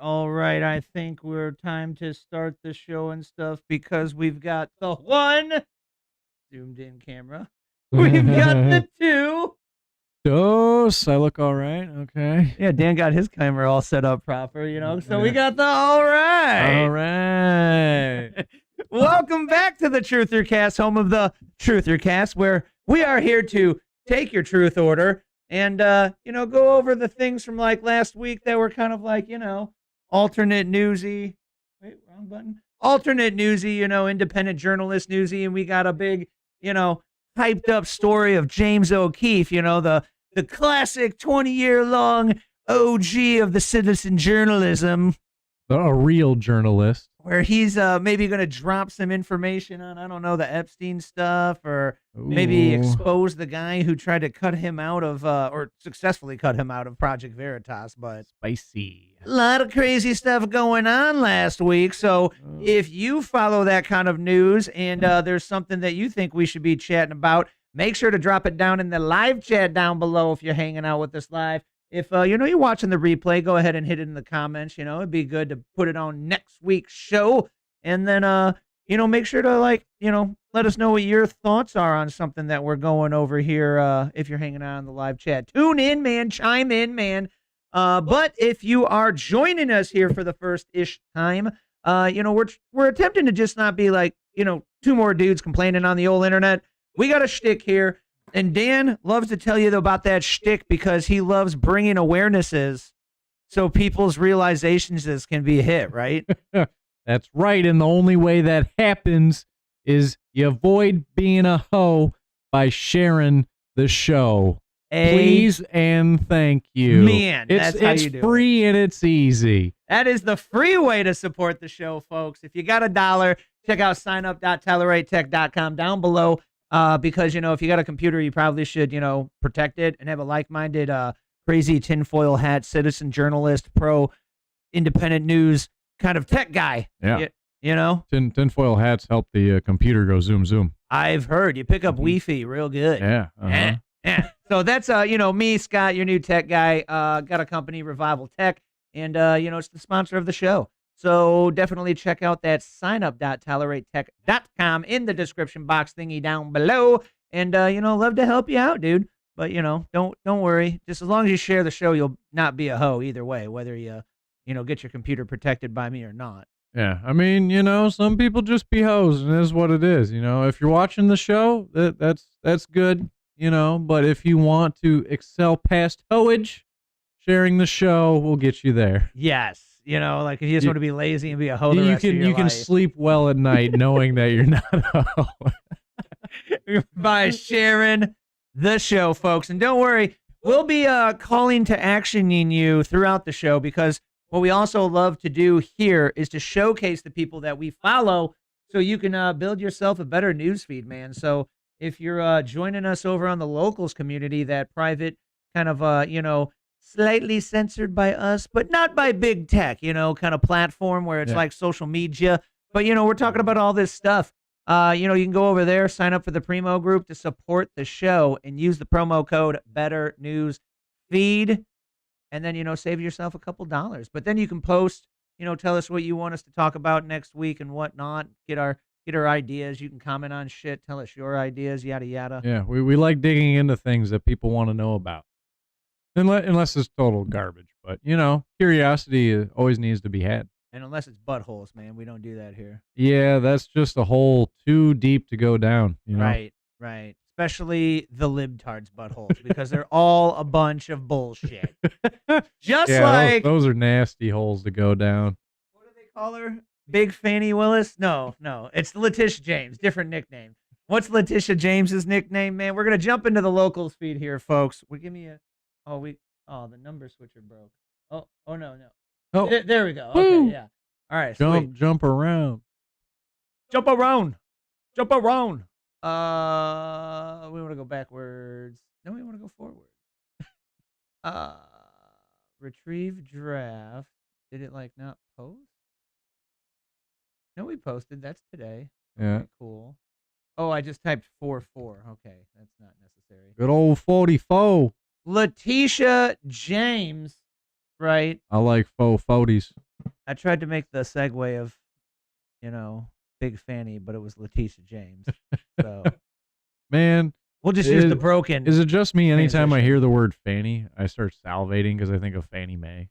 All right. I think we're time to start the show and stuff because we've got the one zoomed in camera. We've got the two. Dose. I look all right. Okay. Yeah, Dan got his camera all set up proper, So we got the all right. All right. Welcome back to the Truther Cast, home of the Truther Cast, where we are here to take your truth order and, go over the things from like last week that were kind of like, alternate newsy. Wait, wrong button. Alternate newsy, independent journalist newsy. And we got a big, hyped up story of James O'Keefe, the classic 20-year-long OG of the citizen journalism. A real journalist. Where he's maybe going to drop some information on, I don't know, the Epstein stuff, or maybe expose the guy who tried to cut him out of, or successfully cut him out of Project Veritas. But spicy. A lot of crazy stuff going on last week. So if you follow that kind of news and there's something that you think we should be chatting about, make sure to drop it down in the live chat down below if you're hanging out with us live. If, you're watching the replay, go ahead and hit it in the comments. It'd be good to put it on next week's show. And then, make sure to, let us know what your thoughts are on something that we're going over here if you're hanging out in the live chat. Tune in, man. Chime in, man. But if you are joining us here for the first-ish time, we're attempting to just not be like, two more dudes complaining on the old internet. We got a shtick here. And Dan loves to tell you about that shtick because he loves bringing awarenesses so people's realizations can be hit, right? That's right. And the only way that happens is you avoid being a hoe by sharing the show. Please and thank you. Man, that's how you do it. It's free and it's easy. That is the free way to support the show, folks. If you got $1, check out signup.telleratetech.com down below. Because, if you got a computer, you probably should, protect it and have a like-minded, crazy tinfoil hat, citizen journalist, pro independent news kind of tech guy. Yeah. You know, tinfoil hats help the computer go zoom zoom. I've heard you pick up Wi-Fi real good. Yeah. Yeah. So that's me, Scott, your new tech guy. Got a company, Revival Tech, and it's the sponsor of the show. So definitely check out that signup.toleratetech.com in the description box thingy down below. And love to help you out, dude. But don't worry. Just as long as you share the show, you'll not be a hoe either way, whether you get your computer protected by me or not. Yeah, I mean, some people just be hoes, and it is what it is. If you're watching the show, that's good. But if you want to excel past hoage, sharing the show will get you there. Yes, like if you just want to be lazy and be a hoe, the rest of your you can life. sleep well at night knowing that you're not a hoe. By sharing the show, folks. And don't worry, we'll be calling to actioning you throughout the show, because what we also love to do here is to showcase the people that we follow so you can build yourself a better newsfeed, man. So if you're joining us over on the locals community, that private kind of, slightly censored by us, but not by big tech, kind of platform where it's like social media. But, we're talking about all this stuff. You can go over there, sign up for the Primo group to support the show, and use the promo code BetterNewsFeed, and then, save yourself a couple dollars. But then you can post, tell us what you want us to talk about next week and whatnot. Get our ideas. You can comment on shit, tell us your ideas, yada, yada. Yeah, we like digging into things that people want to know about. Unless it's total garbage. But, curiosity always needs to be had. And unless it's buttholes, man, we don't do that here. Yeah, that's just a hole too deep to go down. Right. Especially the libtards' buttholes, because they're all a bunch of bullshit. Just like those are nasty holes to go down. What do they call her? Big Fannie Willis? No, it's Letitia James. Different nickname. What's Letitia James's nickname, man? We're gonna jump into the locals feed here, folks. Give me a. The number switcher broke. Oh no. Oh, there we go. Okay, yeah. All right, jump around. We want to go backwards. No, we want to go forward. Retrieve draft. Did it not post? No, we posted. That's today. Yeah. Okay, cool. Oh, I just typed 4-4. Okay, that's not necessary. Good old 44. Letitia James, right? I like faux 40s. I tried to make the segue of, Big Fanny, but it was Letitia James. So, man, we'll just use the broken. Is it just me? Anytime transition. I hear the word Fanny, I start salivating because I think of Fannie Mae.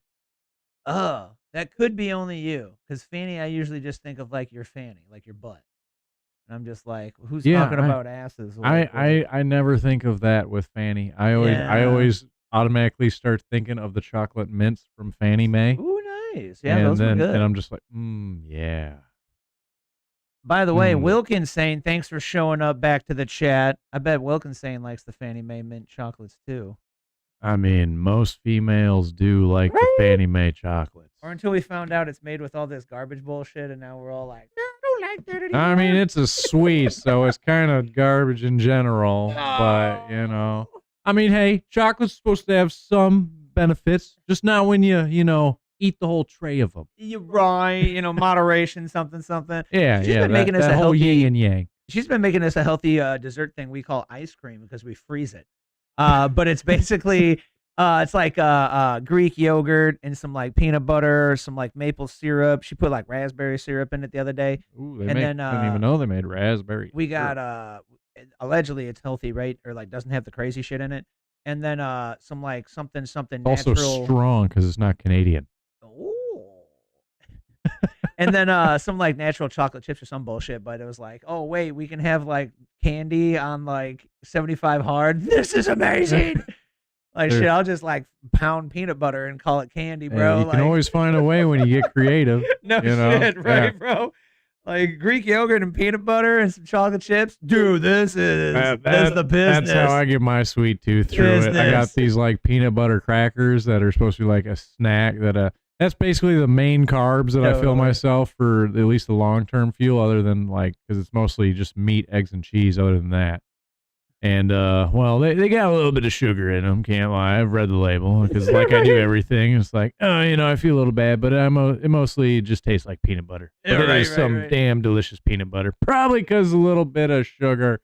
Oh, that could be only you. Because Fanny, I usually just think of your fanny, like your butt. And I'm just like, who's talking about asses? I never think of that with Fanny. I always automatically start thinking of the chocolate mints from Fannie Mae. Ooh, nice. Yeah, those were good. And I'm just like, yeah. By the way, Wilkinsane, thanks for showing up back to the chat. I bet Wilkinsane likes the Fannie Mae mint chocolates too. I mean, most females do like the Fannie Mae chocolates. Or until we found out it's made with all this garbage bullshit, and now we're all like, no, I don't like that anymore. I mean, it's a sweet, so it's kind of garbage in general. But, I mean, hey, chocolate's supposed to have some benefits, just not when you eat the whole tray of them. You're right. Moderation, something. Yeah, She's been making us a whole healthy yin and yang. She's been making us a healthy dessert thing we call ice cream because we freeze it. But it's basically it's like Greek yogurt and some peanut butter, some maple syrup. She put raspberry syrup in it the other day. Ooh, I didn't even know they made raspberry. We got allegedly it's healthy, right? Or doesn't have the crazy shit in it. And then some something also natural. Strong because it's not Canadian. And then some natural chocolate chips or some bullshit, but it was oh wait, we can have candy on 75 hard. This is amazing. Shit, I'll just pound peanut butter and call it candy, bro. You can always find a way when you get creative. No shit, right, bro? Greek yogurt and peanut butter and some chocolate chips. Dude, this is the business. That's how I get my sweet tooth through it. I got these peanut butter crackers that are supposed to be a snack that's basically the main carbs that I fill myself for at least the long-term fuel, other than because it's mostly just meat, eggs, and cheese. Other than that, And well, they got a little bit of sugar in them. Can't lie. I've read the label because, like I do everything, it's like, oh, I feel a little bad, but it mostly just tastes like peanut butter. But it is some damn delicious peanut butter. Probably because a little bit of sugar.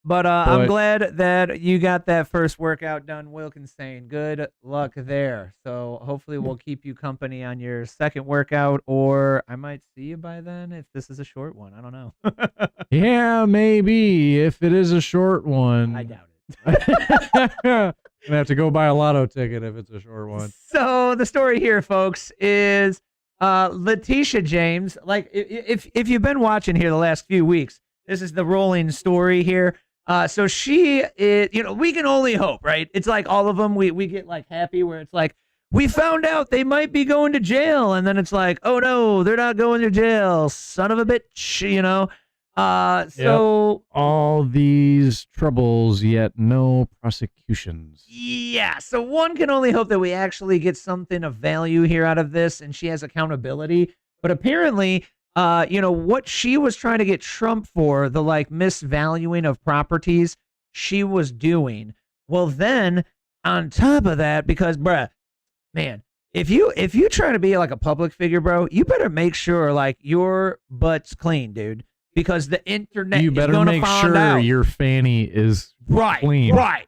But I'm glad that you got that first workout done, Wilkinson. Good luck there. So hopefully we'll keep you company on your second workout, or I might see you by then if this is a short one. I don't know. Yeah, maybe if it is a short one. I doubt it. I'm gonna have to go buy a lotto ticket if it's a short one. So the story here, folks, is Letitia James. Like if you've been watching here the last few weeks, this is the rolling story here. So she is, we can only hope, right? It's like all of them, we get like happy where it's like, we found out they might be going to jail. And then it's like, oh no, they're not going to jail. Son of a bitch, So yep. All these troubles, yet no prosecutions. Yeah. So one can only hope that we actually get something of value here out of this. And she has accountability, but apparently, what she was trying to get Trump for, the like misvaluing of properties she was doing. Well, then on top of that, because man, if you try to be like a public figure, bro, you better make sure like your butt's clean, dude, because the internet you better is gonna make find sure out. your fanny is clean. Right.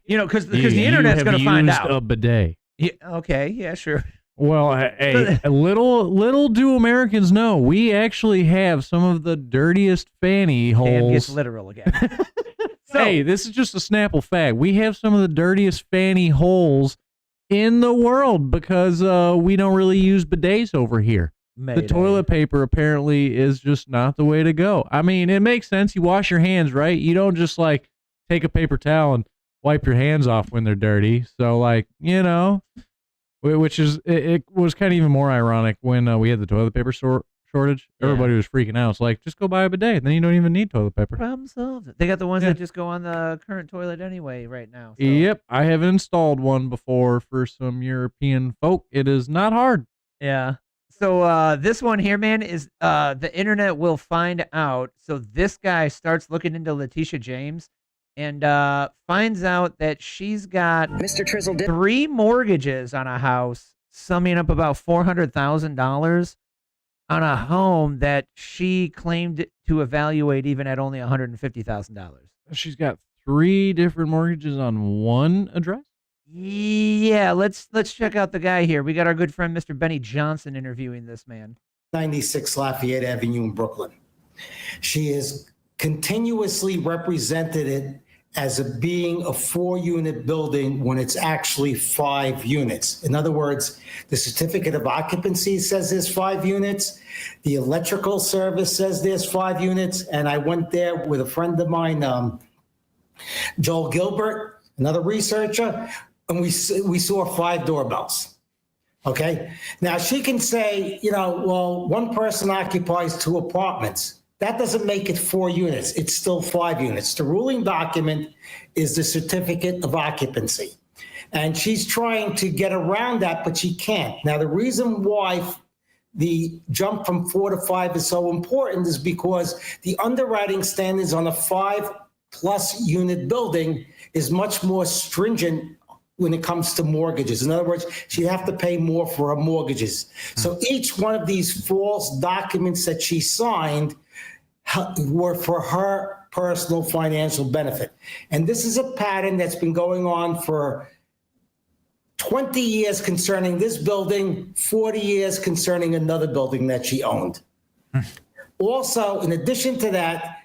Because the internet's gonna find out. A bidet. Yeah, okay, yeah, sure. Well, hey, little do Americans know, we actually have some of the dirtiest fanny holes. Dan gets literal again. Hey, this is just a Snapple fact. We have some of the dirtiest fanny holes in the world because we don't really use bidets over here. The toilet paper apparently is just not the way to go. I mean, it makes sense. You wash your hands, right? You don't just like take a paper towel and wipe your hands off when they're dirty. So like, which is, it was kind of even more ironic when we had the toilet paper shortage. Yeah. Everybody was freaking out. It's like, just go buy a bidet. Then you don't even need toilet paper. Problem solved. They got the ones that just go on the current toilet anyway right now. So. Yep. I have installed one before for some European folk. It is not hard. Yeah. So this one here, man, is the internet will find out. So this guy starts looking into Letitia James and finds out that she's got Mr. Trizzle 3 mortgages on a house, summing up about $400,000 on a home that she claimed to evaluate even at only $150,000. She's got 3 different mortgages on one address? Yeah, let's check out the guy here. We got our good friend Mr. Benny Johnson interviewing this man. 96 Lafayette Avenue in Brooklyn. She has continuously represented it as being a 4-unit building when it's actually 5 units. In other words, the certificate of occupancy says there's 5 units. The electrical service says there's 5 units. And I went there with a friend of mine, Joel Gilbert, another researcher, and we saw 5 doorbells. Okay. Now she can say, well, one person occupies 2 apartments. That doesn't make it 4 units. It's still 5 units. The ruling document is the certificate of occupancy. And she's trying to get around that, but she can't. Now, the reason why the jump from 4 to 5 is so important is because the underwriting standards on a 5+ unit building is much more stringent when it comes to mortgages. In other words, she'd have to pay more for her mortgages. So each one of these false documents that she signed were for her personal financial benefit. And this is a pattern that's been going on for 20 years concerning this building, 40 years concerning another building that she owned. Also, in addition to that,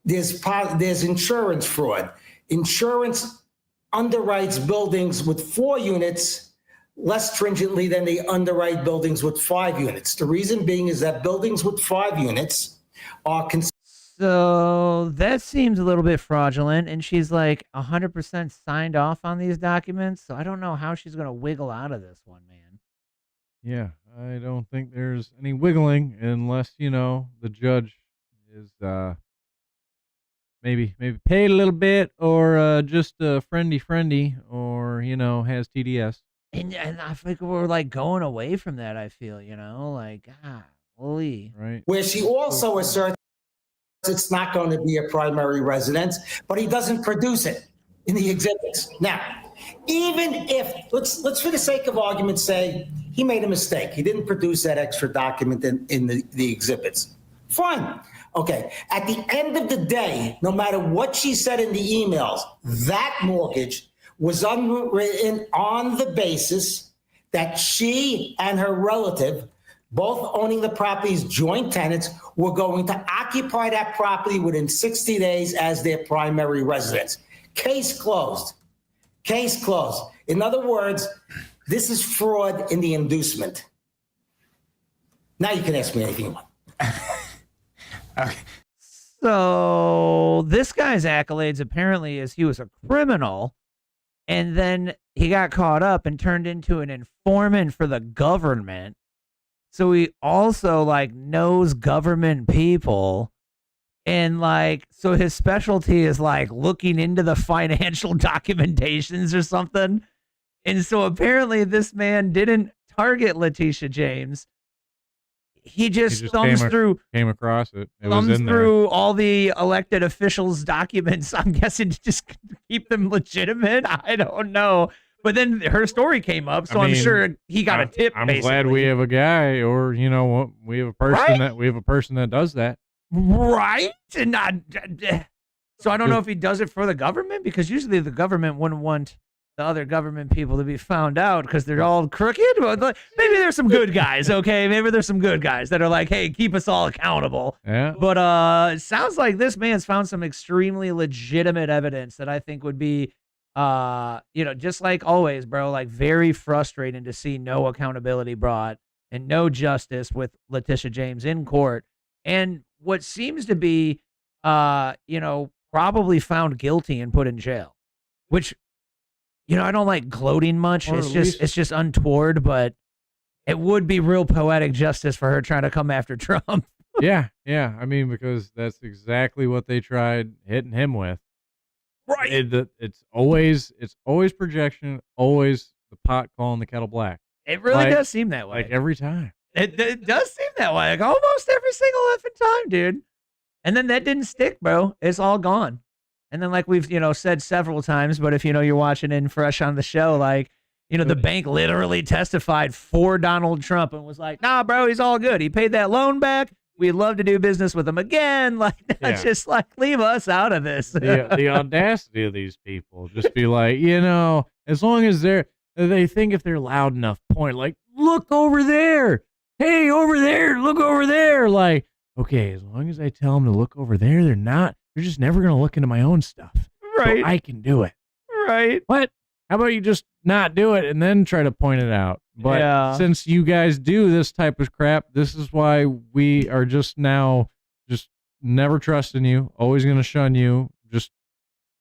there's insurance fraud. Insurance underwrites buildings with 4 units less stringently than they underwrite buildings with 5 units. The reason being is that buildings with 5 units are so that seems a little bit fraudulent, and she's like 100% signed off on these documents, so I don't know how she's going to wiggle out of this one, man. Yeah, I don't think there's any wiggling unless, the judge is maybe paid a little bit or just friendly or, has TDS. And I think we're like going away from that, I feel, like, holy. Right. Where she also asserts it's not going to be a primary residence, but he doesn't produce it in the exhibits. Now, even if, let's for the sake of argument say he made a mistake. He didn't produce that extra document in the exhibits. Fine. Okay. At the end of the day, no matter what she said in the emails, that mortgage was underwritten on the basis that she and her relative, both owning the property's joint tenants, were going to occupy that property within 60 days as their primary residence. Case closed. Case closed. In other words, this is fraud in the inducement. Now you can ask me anything you want. Okay. So this guy's accolades apparently is he was a criminal, and then he got caught up and turned into an informant for the government. So he also like knows government people. And like, so his specialty is like looking into the financial documentations or something. And so apparently this man didn't target Letitia James. He just thumbs came across it. It thumbs was in through there. all the elected officials' documents. I'm guessing to just keep them legitimate. I don't know. But then her story came up, so I'm sure he got a tip. I'm basically. glad we have a guy, or you know, we have a person that does that. Right? And not, so I don't know if he does it for the government, because usually the government wouldn't want the other government people to be found out because they're all crooked. But maybe there's some good guys, okay? Maybe there's some good guys that are like, hey, keep us all accountable. Yeah. But it sounds like this man's found some extremely legitimate evidence that I think would be, just like always, bro, like very frustrating to see no accountability brought and no justice with Letitia James in court. And what seems to be, probably found guilty and put in jail, which, I don't like gloating much. Or It's just untoward, but it would be real poetic justice for her trying to come after Trump. Yeah. I mean, because that's exactly what they tried hitting him with. Right. It's always projection, always the pot calling the kettle black. It really does seem that way. Like every time. It does seem that way. Like almost every single effing time, dude. And then that didn't stick, bro. It's all gone. And then like we've, said several times, but if you're watching in fresh on the show, like, the bank literally testified for Donald Trump and was like, nah, bro, he's all good. He paid that loan back. We'd love to do business with him again. Like, just like leave us out of this. The audacity of these people, just be like, as long as they think if they're loud enough, point like, look over there. Hey, over there, look over there. Like, okay, as long as I tell them to look over there, they're just never going to look into my own stuff. Right. So I can do it. Right. What? How about you just not do it and then try to point it out? But since you guys do this type of crap, this is why we are just now just never trusting you, always going to shun you, just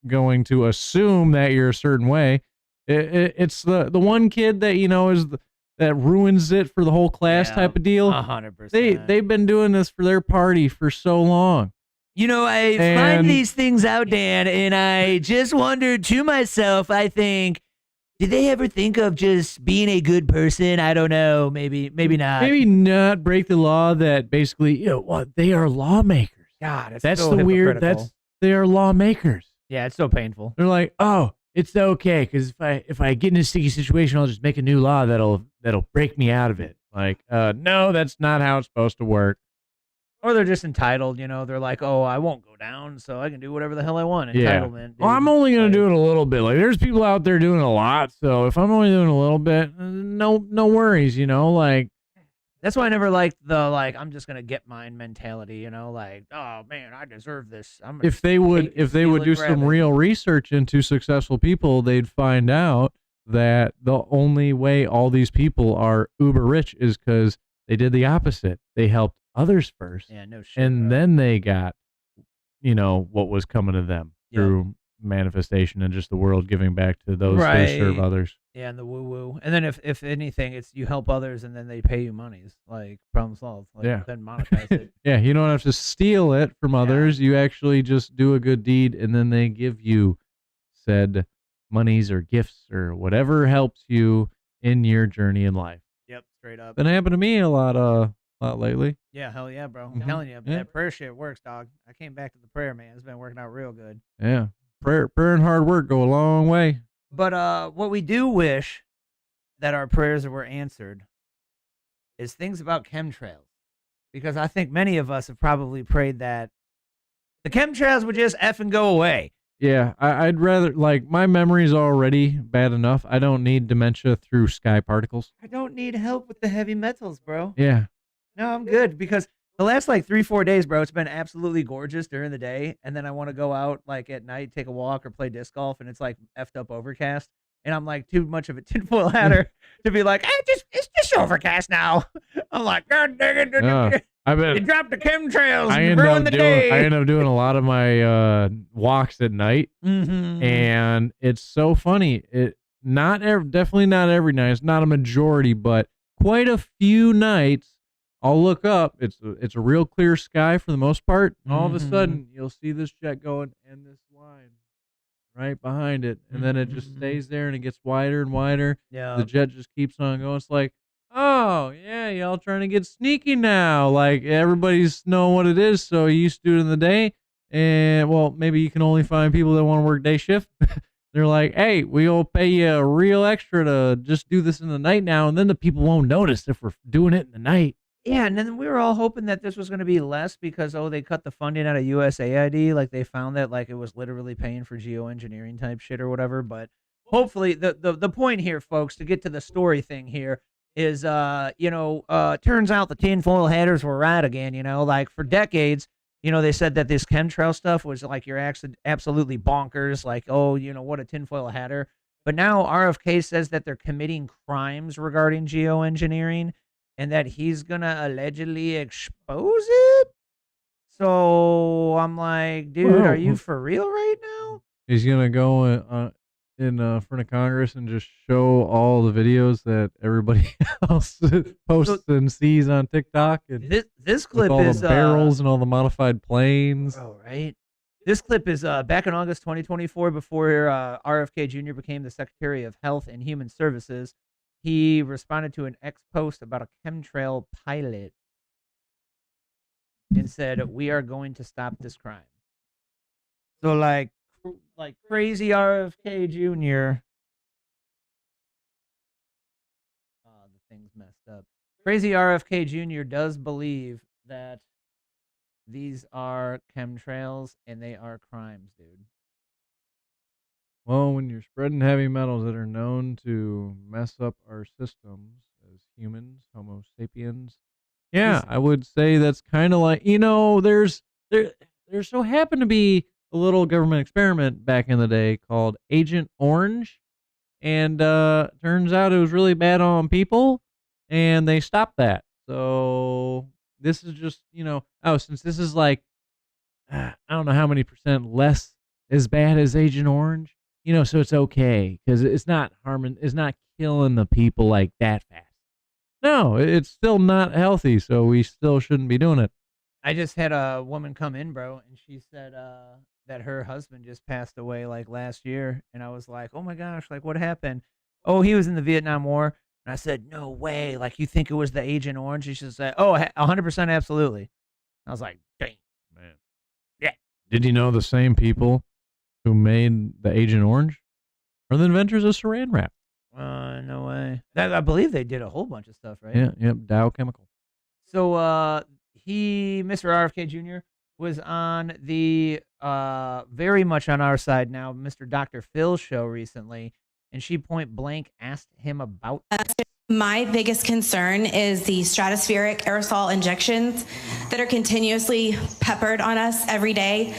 going to assume that you're a certain way. It's the one kid that, is that ruins it for the whole class type of deal. 100%. They've been doing this for their party for so long. I find these things out, Dan, and I just wondered to myself, I think, did they ever think of just being a good person? I don't know. Maybe not. Maybe not break the law that basically, they are lawmakers. God, that's so the weird. They are lawmakers. Yeah, it's so painful. They're like, oh, it's okay because if I get in a sticky situation, I'll just make a new law that'll break me out of it. Like, no, that's not how it's supposed to work. Or they're just entitled, they're like, oh, I won't go down, so I can do whatever the hell I want. Entitlement. Well, I'm only going to do it a little bit. Like, there's people out there doing a lot, so if I'm only doing a little bit, no worries, like. That's why I never liked the, I'm just going to get mine mentality, like, oh, man, I deserve this. If they would do some real research into successful people, they'd find out that the only way all these people are uber rich is because they did the opposite. They helped others first. Yeah, no shit. And then they got, what was coming to them through manifestation and just the world giving back to those who serve others. Yeah, and the woo-woo. And then if anything, it's you help others and then they pay you monies. Like, problem solved. Like, then monetize it. Yeah, you don't have to steal it from others. You actually just do a good deed and then they give you said monies or gifts or whatever helps you in your journey in life. Yep, straight up. That happened to me a lot a lot lately. Yeah, hell yeah, bro. I'm Mhm. telling you, Yeah. that prayer shit works, dog. I came back to the prayer, man. It's been working out real good. Yeah. Prayer and hard work go a long way. But what we do wish that our prayers were answered is things about chemtrails. Because I think many of us have probably prayed that the chemtrails would just effing go away. Yeah, I'd rather, like, my memory's already bad enough. I don't need dementia through sky particles. I don't need help with the heavy metals, bro. Yeah. No, I'm good because the last like 3-4 days, bro, it's been absolutely gorgeous during the day, and then I want to go out like at night, take a walk or play disc golf, and it's like effed up overcast, and I'm like too much of a tinfoil hatter to be like, it's just overcast now. I'm like, God dang it, I you bet dropped the chemtrails, I and you end ruined up the doing day. I end up doing a lot of my walks at night, Mhm. and it's so funny. Definitely not every night. It's not a majority, but quite a few nights I'll look up. It's a real clear sky for the most part. And all of a sudden, you'll see this jet going and this line right behind it, and then it just stays there, and it gets wider and wider. Yeah. The jet just keeps on going. It's like, oh yeah, y'all trying to get sneaky now. Like everybody's knowing what it is, so you used to do it in the day, and well, maybe you can only find people that want to work day shift. They're like, hey, we'll pay you a real extra to just do this in the night now, and then the people won't notice if we're doing it in the night. Yeah, and then we were all hoping that this was going to be less because they cut the funding out of USAID. Like they found that like it was literally paying for geoengineering type shit or whatever. But hopefully, the point here, folks, to get to the story thing here is, turns out the tinfoil hatters were right again. Like for decades, they said that this chemtrail stuff was like you're absolutely bonkers. Like, oh, what a tinfoil hatter. But now RFK says that they're committing crimes regarding geoengineering, and that he's gonna allegedly expose it. So I'm like, dude, are you for real right now? He's gonna go in front of Congress and just show all the videos that everybody else posts and sees on TikTok, and This clip all is the barrels and all the modified planes. Oh, right. This clip is back in August 2024, before RFK Jr. became the Secretary of Health and Human Services. He responded to an X post about a chemtrail pilot and said, "We are going to stop this crime." So, like crazy RFK Jr. Oh, the thing's messed up. Crazy RFK Jr. does believe that these are chemtrails and they are crimes, dude. Well, when you're spreading heavy metals that are known to mess up our systems as humans, Homo sapiens, yeah, I would say that's kind of like, there so happened to be a little government experiment back in the day called Agent Orange, and turns out it was really bad on people, and they stopped that. So this is just, since this is like, I don't know how many percent less as bad as Agent Orange, so it's okay because it's not killing the people like that fast. No, it's still not healthy, so we still shouldn't be doing it. I just had a woman come in, bro, and she said that her husband just passed away like last year, and I was like, oh my gosh, like what happened? Oh, he was in the Vietnam War. And I said, no way, like you think it was the Agent Orange? She just said, oh, 100% absolutely. I was like, dang. Man. Yeah. Did you know the same people who made the Agent Orange are the inventors of Saran wrap? No way. I believe they did a whole bunch of stuff, right? Yeah, yep, Dow Chemical. So Mr. RFK Jr. was on the very much on our side now, Mr. Dr. Phil's show recently, and she point blank asked him about My biggest concern is the stratospheric aerosol injections that are continuously peppered on us every day.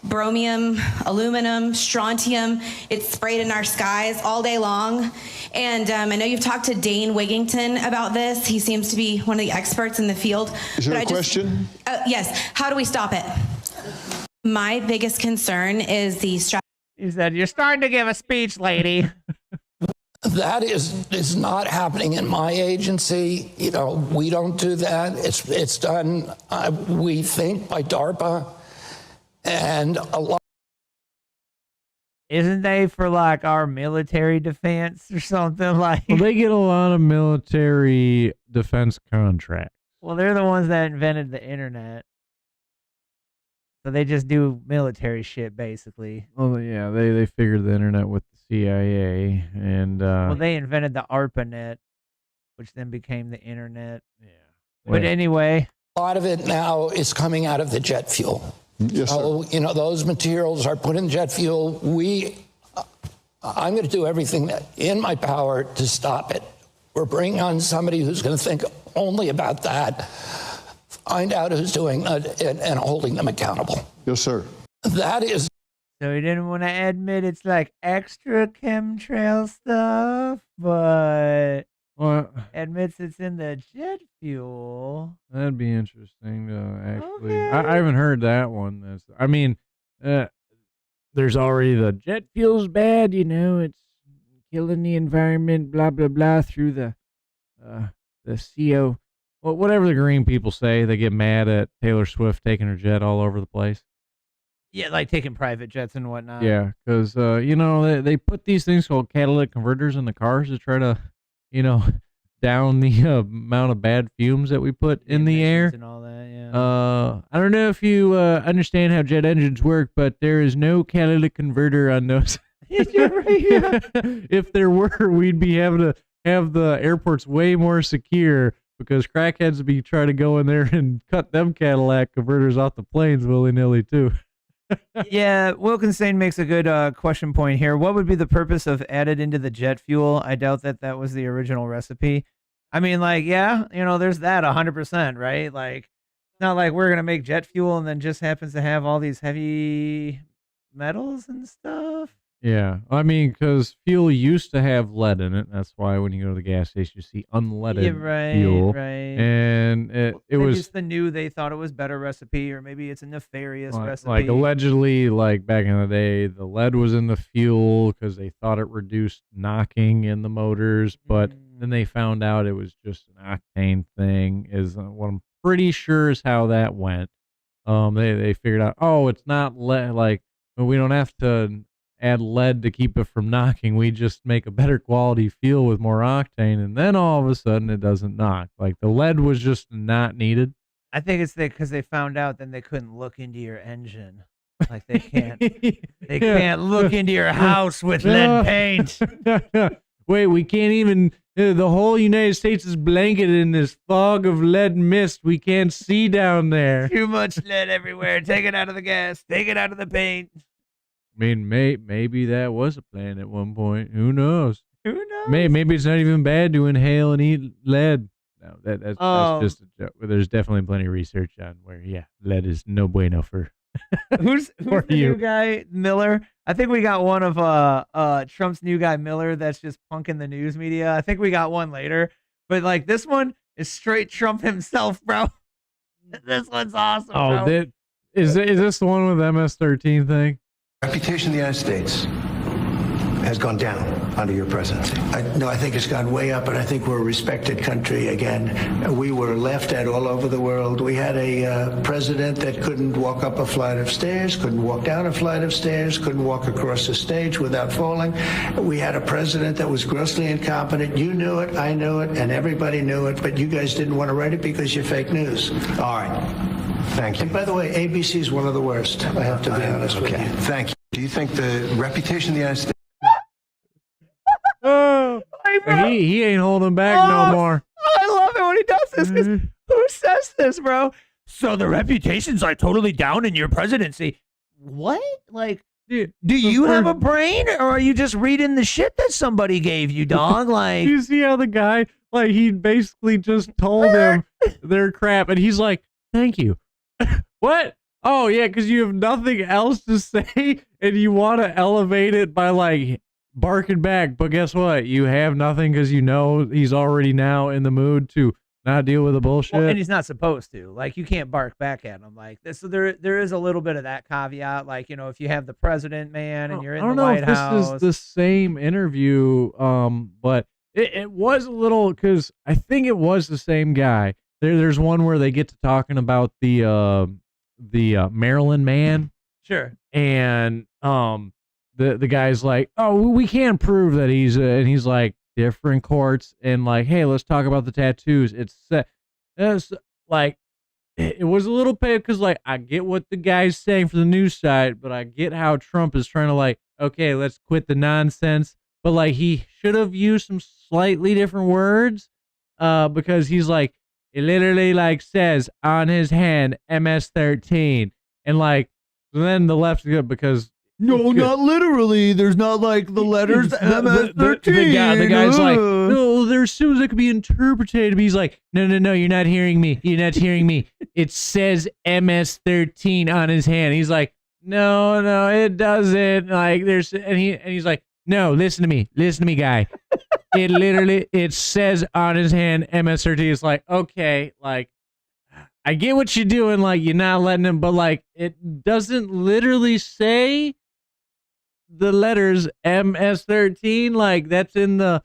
Bromium, aluminum, strontium, it's sprayed in our skies all day long. And I know you've talked to Dane Wigington about this. He seems to be one of the experts in the field. Is there a question? Yes. How do we stop it? My biggest concern is the He said, "You're starting to give a speech, lady." That is not happening in my agency. We don't do that. It's done, we think, by DARPA. And a lot. Isn't they for like our military defense or something like? Well, they get a lot of military defense contracts. Well, they're the ones that invented the internet. So they just do military shit, basically. Well, yeah, they figured the internet with the CIA, and Well, they invented the ARPANET, which then became the internet. yeah. But anyway, A lot of it now is coming out of the jet fuel. Yes, sir. So, those materials are put in jet fuel. I'm going to do everything in my power to stop it. We're bringing on somebody who's going to think only about that, find out who's doing it, and holding them accountable. Yes, sir. That is so he didn't want to admit it's like extra chemtrail stuff, but Well, admits it's in the jet fuel. that'd be interesting to actually. Okay. I haven't heard that one. There's already the jet fuel's bad. It's killing the environment. Blah blah blah through the CO. Well, whatever the green people say, they get mad at Taylor Swift taking her jet all over the place. Yeah, like taking private jets and whatnot. Yeah, because they put these things called catalytic converters in the cars to try to, down the amount of bad fumes that we put in the air. And all that, yeah. I don't know if you understand how jet engines work, but there is no catalytic converter on those. You're right, yeah. If there were, we'd be having to have the airports way more secure because crackheads would be trying to go in there and cut them Cadillac converters off the planes willy-nilly too. Yeah, Wilkinson makes a good question point here. What would be the purpose of added into the jet fuel? I doubt that was the original recipe. I mean, like, yeah, there's that 100%, right? Like, it's not like we're going to make jet fuel and then just happens to have all these heavy metals and stuff. Yeah, I mean, because fuel used to have lead in it. That's why when you go to the gas station, you see unleaded Yeah, right, fuel. right. And it Maybe was it's they thought it was better recipe, or maybe it's a nefarious recipe. like allegedly, like back in the day, the lead was in the fuel because they thought it reduced knocking in the motors, but then they found out it was just an octane thing. Is what I'm pretty sure is how that went. They figured out, oh, it's not lead. Like we don't have to add lead to keep it from knocking. We just make a better quality fuel with more octane, and then all of a sudden it doesn't knock. Like the lead was just not needed. I think it's because they found out then they couldn't look into your engine. Like they can't can't look into your house with lead paint. Wait, we can't even. The whole United States is blanketed in this fog of lead mist. We can't see down there. Too much lead everywhere. Take it out of the gas. Take it out of the paint. I mean, maybe that was a plan at one point. Who knows? Who knows? Maybe it's not even bad to inhale and eat lead. No, that's just a joke. There's definitely plenty of research on where, lead is no bueno for. Who's the new guy, Miller? I think we got one of Trump's new guy, Miller, that's just punking the news media. I think we got one later, but like this one is straight Trump himself, bro. This one's awesome. Oh, bro. is this the one with MS-13 thing? Reputation of the United States has gone down under your presidency. No, I think it's gone way up, and I think we're a respected country again. We were laughed at all over the world. We had a president that couldn't walk up a flight of stairs, couldn't walk down a flight of stairs, couldn't walk across a stage without falling. We had a president that was grossly incompetent. You knew it, I knew it, and everybody knew it, but you guys didn't want to write it because you're fake news. All right. Thank you. And by the way, ABC is one of the worst. I have to be honest with you. Thank you. Do you think the reputation of the United States... Oh, he ain't holding back no more. I love it when he does this because who says this, bro? So the reputations are totally down in your presidency. What? Like, Dude, do you have a brain, or are you just reading the shit that somebody gave you, dog? Like, you see how the guy, like, he basically just told them they're crap, and he's like, thank you. What? Oh, yeah, because you have nothing else to say, and you want to elevate it by, like, barking back. But guess what? You have nothing because you know he's already now in the mood to not deal with the bullshit. well, and he's not supposed to. Like, you can't bark back at him like this. So there is a little bit of that caveat. Like, if you have the president, man, and you're in the White House. I don't know if this is the same interview, but it was a little, because I think it was the same guy. There's one where they get to talking about the Maryland man. Sure. And the guy's like, oh, we can't prove that and he's like, different courts, and like, hey, let's talk about the tattoos. It's like, it was a little paid because like I get what the guy's saying for the news side, but I get how Trump is trying to like, okay, let's quit the nonsense. But like he should have used some slightly different words, because he's like, it literally like says on his hand MS-13, and like then the left's good because No, not literally. There's not like the letters MS-13. The guy's like, no, there's symbols that could be interpreted. But he's like, no, you're not hearing me. You're not hearing me. It says MS-13 on his hand. He's like, no, it doesn't. Like and he's like, no, listen to me, guy. It says on his hand MS-13. It's like, okay, like I get what you're doing. Like you're not letting him, but like it doesn't literally say the letters MS-13, like that's in the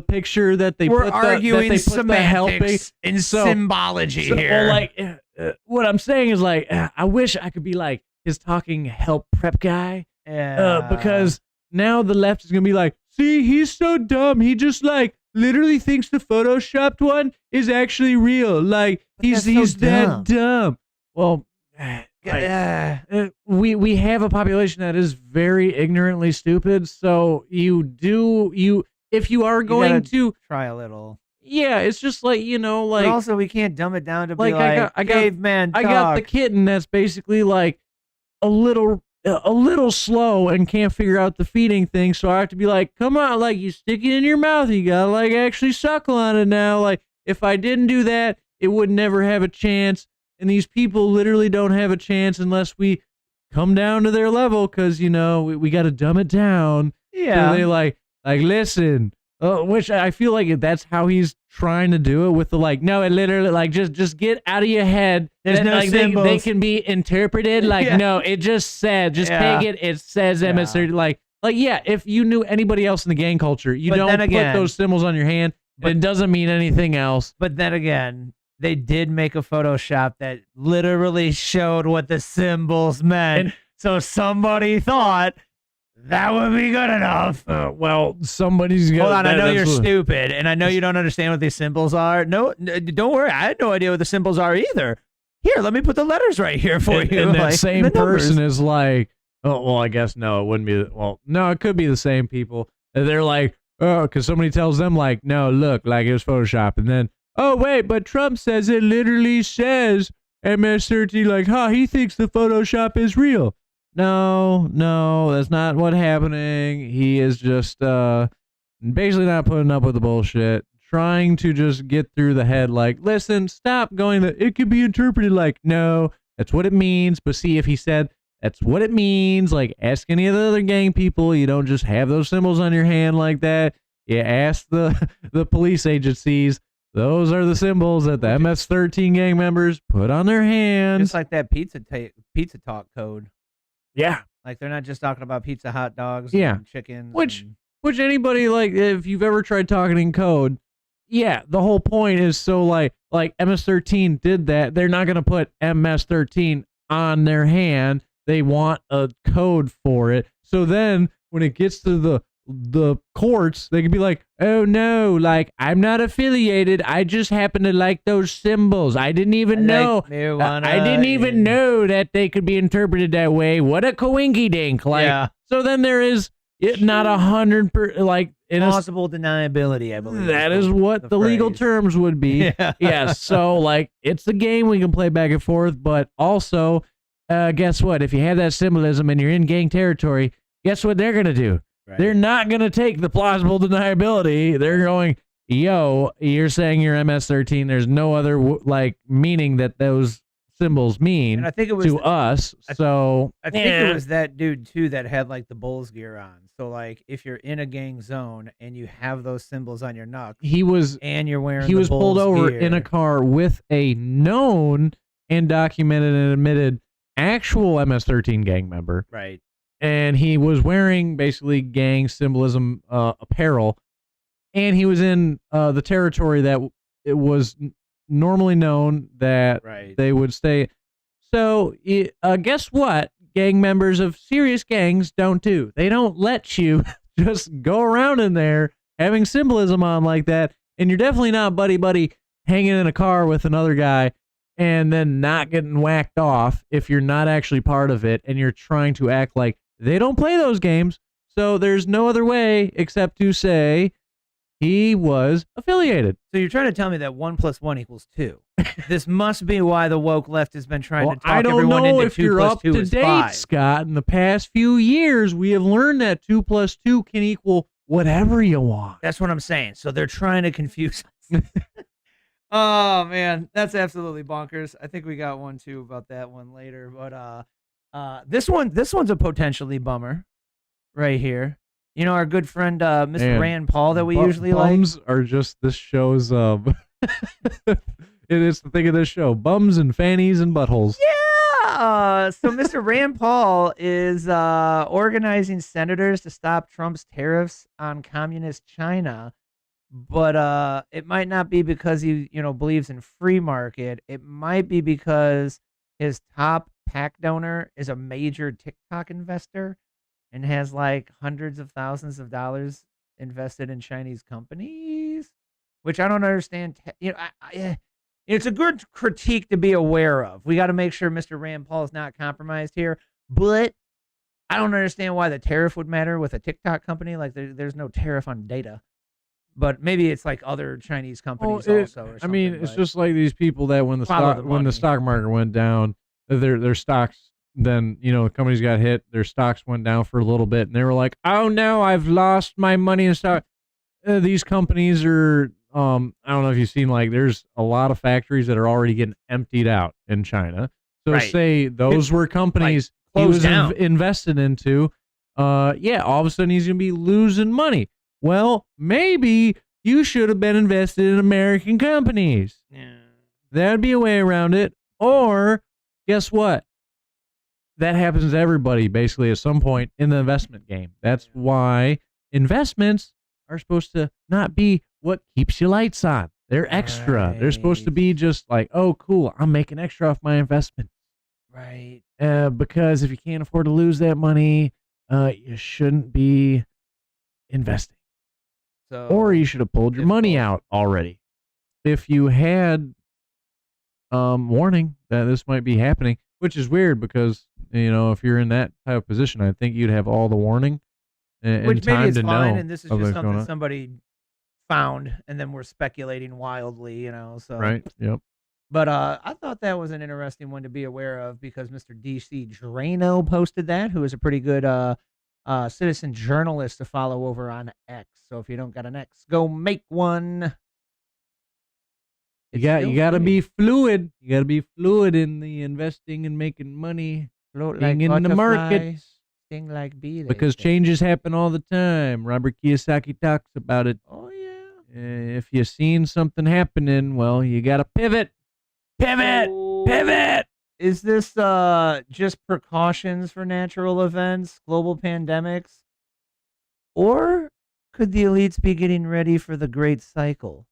picture that they We're put arguing that they put the semantics and symbology here. Well, like what I'm saying is like I wish I could be like his talking help prep guy, because now the left is gonna be like, see, he's so dumb. He just like literally thinks the photoshopped one is actually real. Like he's that dumb. Well. We have a population that is very ignorantly stupid, so if you are going to try a little, it's just like, like, but also we can't dumb it down to like be like I caveman talk. I got the kitten that's basically like a little slow and can't figure out the feeding thing, so I have to be like, come on, like you stick it in your mouth, you gotta like actually suckle on it now. Like if I didn't do that, it would never have a chance. And these people literally don't have a chance unless we come down to their level, because, we got to dumb it down. Yeah. So they like listen, which I feel like that's how he's trying to do it with the like, no, it literally like, just get out of your head. There's no like symbols. they can be interpreted. Like, no, it just said, take it. It says MS-13. Like, if you knew anybody else in the gang culture, you don't put those symbols on your hand, but it doesn't mean anything else. But then again, they did make a Photoshop that literally showed what the symbols meant. So somebody thought that would be good enough. Well, somebody's got. Hold on, I know you're stupid, and I know you don't understand what these symbols are. No, don't worry. I had no idea what the symbols are either. Here, let me put the letters right here for you. And that like, same person is like, oh, well, I guess no, it wouldn't be. Well, no, it could be the same people. And they're like, oh, because somebody tells them like, no, look, like it was Photoshop, and then, oh, wait, but Trump says it literally says MS-13, like, he thinks the Photoshop is real. No, that's not what's happening. He is just basically not putting up with the bullshit, trying to just get through the head like, listen, stop going, it could be interpreted like, no, that's what it means. But see, if he said, that's what it means, like, ask any of the other gang people, you don't just have those symbols on your hand like that. You ask the police agencies. Those are the symbols that the MS-13 gang members put on their hands. Just like that pizza talk code. Yeah. Like they're not just talking about pizza hot dogs and chickens. Which anybody, like, if you've ever tried talking in code, the whole point is so like MS-13 did that. They're not going to put MS-13 on their hand. They want a code for it. So then when it gets to the courts, they can be like, oh no, like I'm not affiliated, I just happen to like those symbols. I didn't even know that they could be interpreted that way. What a coinky dink. Like, so then there is not 100% like possible deniability, I believe. That is what the legal terms would be. Yeah. So like it's a game we can play back and forth, but also guess what? If you have that symbolism and you're in gang territory, guess what they're gonna do? Right. They're not going to take the plausible deniability. They're going, yo, you're saying you're MS-13. There's no other like meaning that those symbols mean, and I think it was to us. I think it was that dude too that had like the Bulls gear on. So like if you're in a gang zone and you have those symbols on your knuckles, he was pulled over gear in a car with a known and documented and admitted actual MS-13 gang member. Right. And he was wearing basically gang symbolism apparel, and he was in the territory that it was normally known that they would stay. So guess what? gang members of serious gangs don't do. They don't let you just go around in there having symbolism on like that. And you're definitely not buddy hanging in a car with another guy and then not getting whacked off if you're not actually part of it and you're trying to act like they don't play those games. So there's no other way except to say he was affiliated. So you're trying to tell me that 1 + 1 = 2. This must be why the woke left has been trying to talk I don't everyone know into if 2 you're + up 2 to is date, 5. Scott. In the past few years, we have learned that 2 + 2 can equal whatever you want. That's what I'm saying. So they're trying to confuse us. Oh man, that's absolutely bonkers. I think we got one too about that one later, but this one's a potentially bummer right here. You know, our good friend Mr. Man, Rand Paul that we usually like. Bums are just this show's it is the thing of this show. Bums and fannies and buttholes. Yeah. So Mr. Rand Paul is organizing senators to stop Trump's tariffs on communist China. But it might not be because he, believes in free market. It might be because his top PAC donor is a major TikTok investor and has like hundreds of thousands of dollars invested in Chinese companies, which I don't understand. It's a good critique to be aware of. We got to make sure Mr. Rand Paul is not compromised here. But I don't understand why the tariff would matter with a TikTok company. Like there's no tariff on data. But maybe it's like other Chinese companies also. Or something, I mean, it's just like these people that when the stock market went down, their stocks. Then companies got hit. Their stocks went down for a little bit, and they were like, "Oh no, I've lost my money in stock." These companies are. I don't know if you've seen there's a lot of factories that are already getting emptied out in China. So say those were companies he was invested into. All of a sudden he's gonna be losing money. Well, maybe you should have been invested in American companies. Yeah. That'd be a way around it. Or, guess what? That happens to everybody, basically, at some point in the investment game. That's why investments are supposed to not be what keeps your lights on. They're extra. Right. They're supposed to be just like, oh, cool, I'm making extra off my investment. Right. Because if you can't afford to lose that money, you shouldn't be investing. Or you should have pulled your money out already. If you had warning that this might be happening, which is weird because, if you're in that type of position, I think you'd have all the warning and time to know. And this is just something somebody found and then we're speculating wildly, so. Right, yep. But I thought that was an interesting one to be aware of because Mr. DC Drano posted that, who is a pretty good citizen journalist to follow over on X. So if you don't got an X, go make one. You got to be fluid. You got to be fluid in the investing and making money. Float being like in the market. Sting like bee. Because changes happen all the time. Robert Kiyosaki talks about it. Oh yeah. If you've seen something happening, well, you got to pivot. Pivot. Is this just precautions for natural events, global pandemics? Or could the elites be getting ready for the great cycle?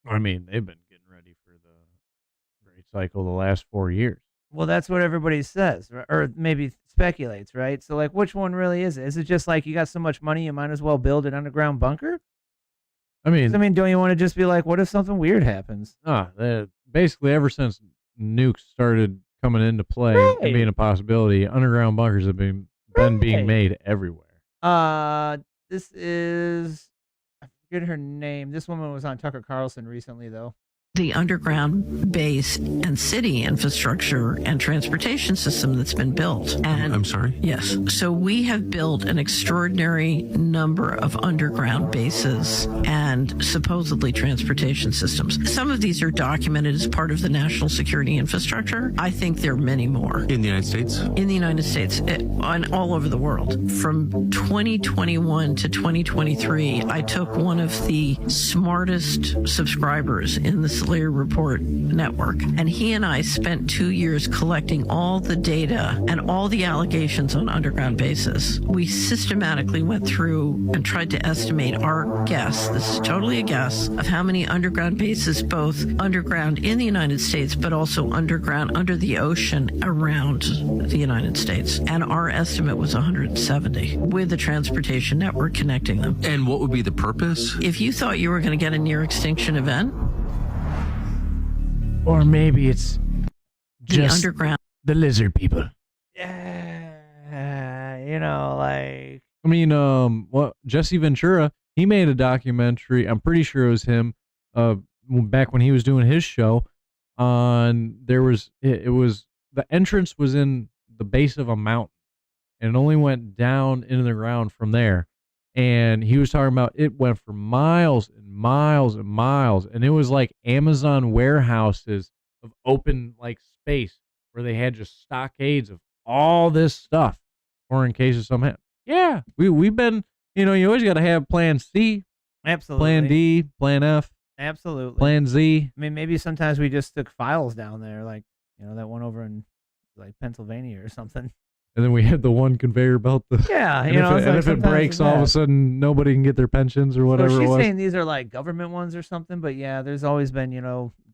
I mean, they've been getting ready for the great cycle the last 4 years. Well, that's what everybody says, or maybe speculates, right? So, which one really is it? Is it just like you got so much money, you might as well build an underground bunker? I mean, don't you want to just be like, what if something weird happens? Basically, ever since nukes started coming into play and being a possibility, underground bunkers have been being made everywhere. This is, I forget her name. This woman was on Tucker Carlson recently, though. The underground base and city infrastructure and transportation system that's been built. And I'm sorry? Yes. So we have built an extraordinary number of underground bases and supposedly transportation systems. Some of these are documented as part of the national security infrastructure. I think there are many more. In the United States? In the United States, and all over the world. From 2021 to 2023, I took one of the smartest subscribers in the Multi-Layer Report Network. And he and I spent 2 years collecting all the data and all the allegations on underground bases. We systematically went through and tried to estimate our guess, this is totally a guess, of how many underground bases, both underground in the United States, but also underground under the ocean around the United States. And our estimate was 170 with the transportation network connecting them. And what would be the purpose? If you thought you were going to get a near extinction event, Or maybe it's the just underground. the lizard people. Yeah, you know, like I mean, what Jesse Ventura, he made a documentary. I'm pretty sure it was him. Back when he was doing his show, it was the entrance was in the base of a mountain, and it only went down into the ground from there. And he was talking about it went for miles and miles and miles, and it was like Amazon warehouses of open like space where they had just stockades of all this stuff, or in case of some. Yeah, we've been, you always got to have Plan C, absolutely, Plan D, Plan F, absolutely, Plan Z. I mean, maybe sometimes we just took files down there, like that one over in like Pennsylvania or something. And then we had the one conveyor belt. Yeah, and if it breaks, all of a sudden nobody can get their pensions or whatever So it she's was. saying these are like government ones or something, but yeah, there's always been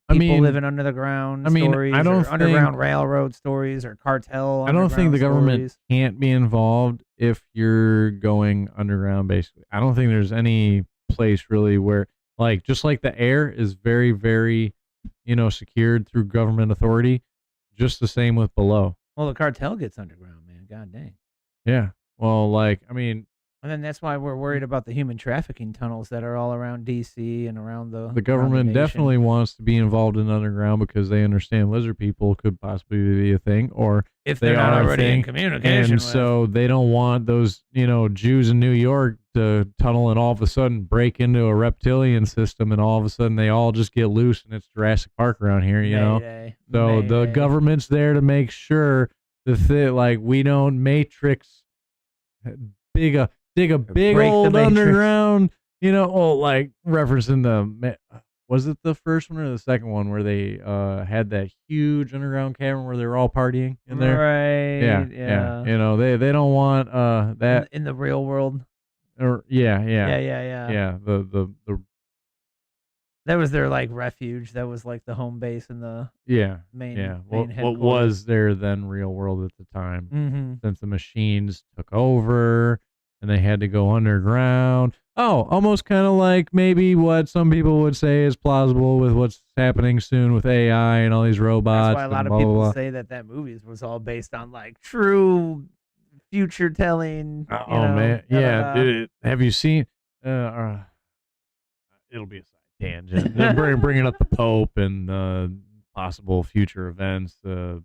people living under the ground stories, I don't or underground railroad stories, or cartel. I don't think the government stories. can't be involved if you're going underground. Basically, I don't think there's any place really where, like, just like the air is very, very, secured through government authority. Just the same with below. Well, the cartel gets underground, man. God dang. Yeah. Well, and then that's why we're worried about the human trafficking tunnels that are all around D.C. and around the government nation. definitely wants to be involved in underground because they understand lizard people could possibly be a thing, or if they're not already in communication. And so they don't want those, Jews in New York to tunnel and all of a sudden break into a reptilian system, and all of a sudden they all just get loose and it's Jurassic Park around here, Mayday. So the government's there to make sure that we don't matrix dig a big old underground, referencing was it the first one or the second one where they had that huge underground cavern where they were all partying in there? Right. Yeah. They don't want that in the real world. Or yeah. The that was their refuge. That was like the home base and the main what headquarters. was their then real world at the time? Mm-hmm. Since the machines took over and they had to go underground. Oh, almost kind of like maybe what some people would say is plausible with what's happening soon with AI and all these robots. That's why a lot of people say that movie was all based on true future telling. Man, yeah. Dude, have you seen? It'll be a side tangent. Bringing up the Pope and possible future events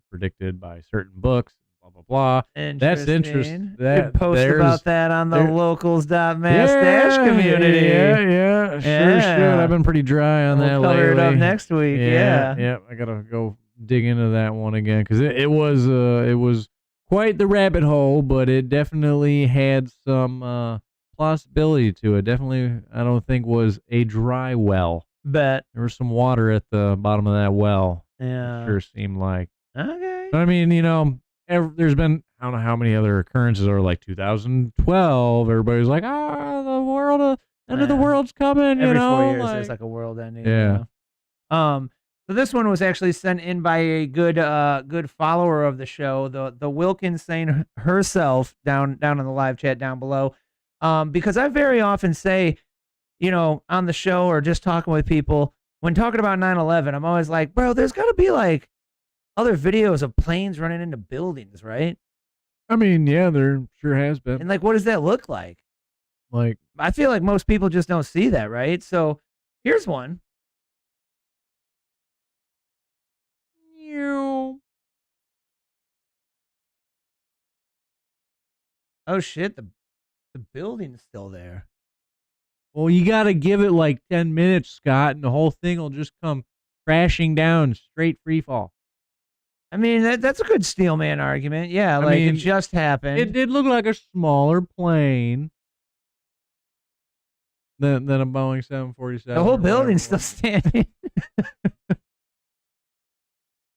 predicted by certain books. Blah blah blah. That's interesting. That post about that on the locals.mass community. Yeah. Sure should. I've been pretty dry on that lately. Cover it up next week. Yeah. I gotta go dig into that one again because it was quite the rabbit hole, but it definitely had some plausibility to it. Definitely, I don't think was a dry well. Bet there was some water at the bottom of that well. Yeah, it sure seemed like. Okay. But I mean, there's been, I don't know how many other occurrences are 2012. Everybody's like, the world, end of the world's coming. Every 4 years, there's a world ending. Yeah. So this one was actually sent in by a good follower of the show, the Wilkins Saint herself, down in the live chat down below. Because I very often say, on the show or just talking with people, when talking about 9/11, I'm always like, bro, there's got to be other videos of planes running into buildings, right? I mean, yeah, there sure has been. And what does that look like? I feel like most people just don't see that, right? So here's one. Oh shit, the building's still there. Well, you got to give it 10 minutes, Scott, and the whole thing will just come crashing down, straight free fall. I mean, that's a good steelman argument. Yeah, it just happened. It did look like a smaller plane than a Boeing 747. The whole building's still standing.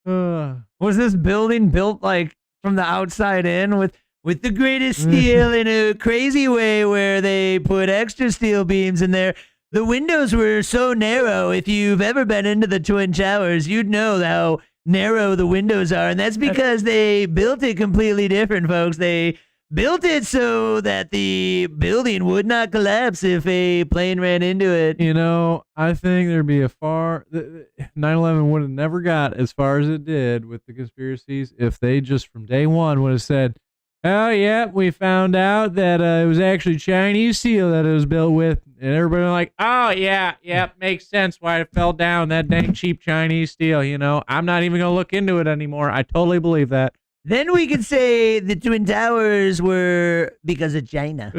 Was this building built like from the outside in with the greatest steel in a crazy way where they put extra steel beams in there? The windows were so narrow. If you've ever been into the Twin Towers, you'd know how narrow the windows are. And that's because they built it completely different, folks. They built it so that the building would not collapse if a plane ran into it. You know, I think there'd be 9/11 would have never got as far as it did with the conspiracies if they just from day one would have said, oh, yeah, we found out that it was actually Chinese steel that it was built with. And everybody was like, oh, yeah, makes sense why it fell down, that dang cheap Chinese steel, you know. I'm not even going to look into it anymore. I totally believe that. Then we could say the Twin Towers were because of China.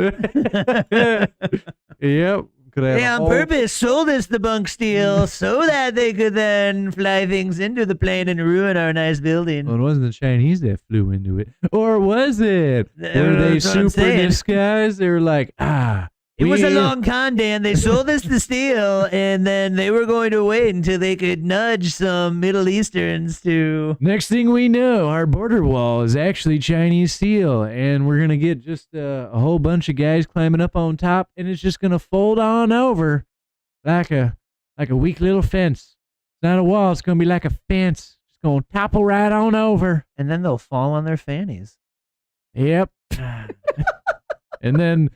Yep. They on purpose sold us the bunk steel so that they could then fly things into the plane and ruin our nice building. Well, it wasn't the Chinese that flew into it. Or was it? Were they super disguised? They were like, it was a long con, Dan. They sold us the steel, and then they were going to wait until they could nudge some Middle Easterns to... Next thing we know, our border wall is actually Chinese steel, and we're going to get just a whole bunch of guys climbing up on top, and it's just going to fold on over like a weak little fence. It's not a wall. It's going to be like a fence. It's going to topple right on over. And then they'll fall on their fannies. Yep. and then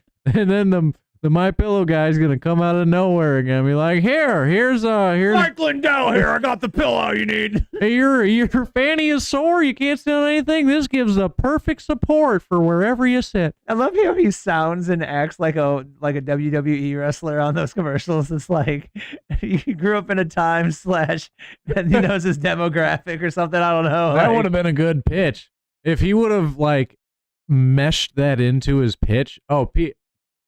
the My Pillow guy's gonna come out of nowhere and gonna be like, here's Mike Lindell here. I got the pillow you need. Hey, your fanny is sore. You can't sit on anything. This gives a perfect support for wherever you sit. I love how he sounds and acts like a WWE wrestler on those commercials. It's like he grew up in a time / and he knows his demographic or something. I don't know. That would have been a good pitch if he would have like meshed that into his pitch. Oh,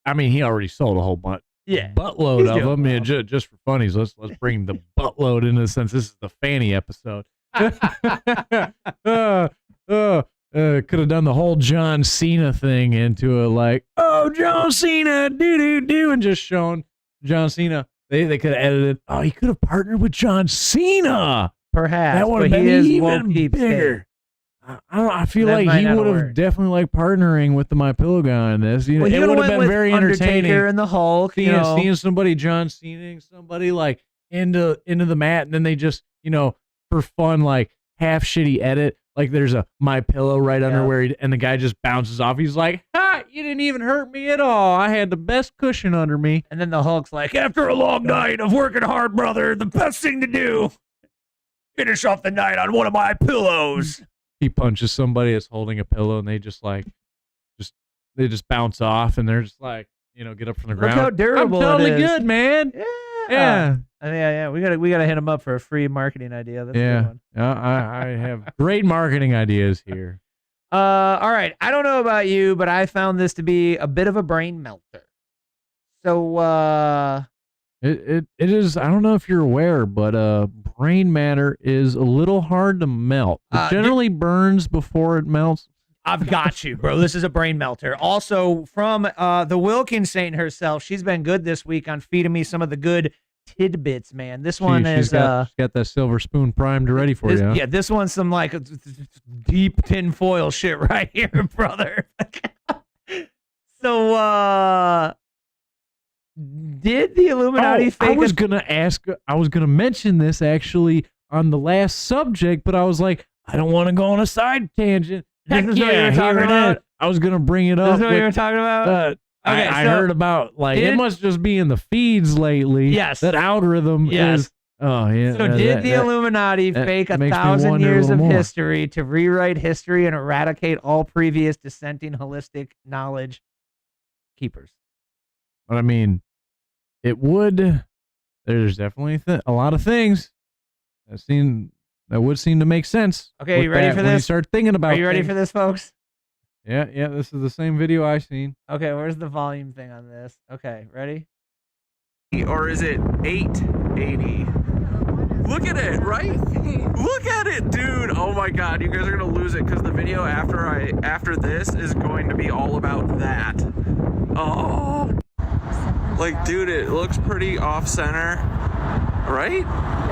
I mean, he already sold a whole buttload of them. Yeah, just for funnies, let's bring the buttload into the sense. This is the fanny episode. Could have done the whole John Cena thing into it, like, oh, John Cena, do, and just shown John Cena. They could have edited. Oh, he could have partnered with John Cena. Perhaps that would have been even bigger. I feel like he would have definitely liked partnering with the My Pillow guy on this. You know, it would have been very entertaining. Undertaker and the Hulk, seeing somebody John Cena, somebody like into the mat, and then they just, you know, for fun, like half shitty edit. Like there's a My Pillow right under where and the guy just bounces off. He's like, "Ha! You didn't even hurt me at all. I had the best cushion under me." And then the Hulk's like, "After a long night of working hard, brother, the best thing to do, finish off the night on one of my pillows." He punches somebody that's holding a pillow, and they just bounce off, and they're just like, you know, get up from the ground. Look how durable I'm totally it is. good, man. Yeah. We gotta hit him up for a free marketing idea. That's a good one. I have great marketing ideas here. All right. I don't know about you, but I found this to be a bit of a brain melter. So it is. I don't know if you're aware, but brain matter is a little hard to melt. It generally burns before it melts. I've got you, bro. This is a brain melter. Also, from the Wilkins Saint herself, she's been good this week on feeding me some of the good tidbits, man. This one is... she's got that silver spoon primed ready for you. Huh? Yeah, this one's some like deep tinfoil shit right here, brother. So, did the Illuminati fake... I was gonna mention this actually on the last subject, but I was like, I don't want to go on a side tangent. This is what you were talking about? I was gonna bring it up. This is what you were talking about? I heard about, like, it must just be in the feeds lately. Yes. That algorithm is... Oh, yeah. So did the Illuminati fake 1,000 years of history to rewrite history and eradicate all previous dissenting holistic knowledge keepers? But I mean, it would... There's definitely a lot of things that would seem to make sense. Okay, you ready for this? When you start thinking about Are you ready for this, folks? Yeah, this is the same video I seen. Okay, where's the volume thing on this? Okay, ready? Or is it 880? Look at it, right? Look at it, dude. Oh my god, you guys are gonna lose it because the video after this is going to be all about that. Oh, like, dude, it looks pretty off center. right?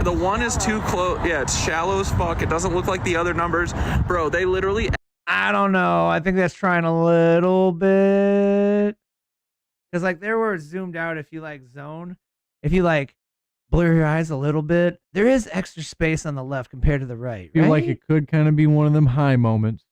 The one is too close. Yeah, it's shallow as fuck. It doesn't look like the other numbers. Bro, they literally... I don't know. I think that's trying a little bit. Because, like, there where it's zoomed out, if you, like, blur your eyes a little bit, there is extra space on the left compared to the right, I feel right? like it could kind of be one of them high moments.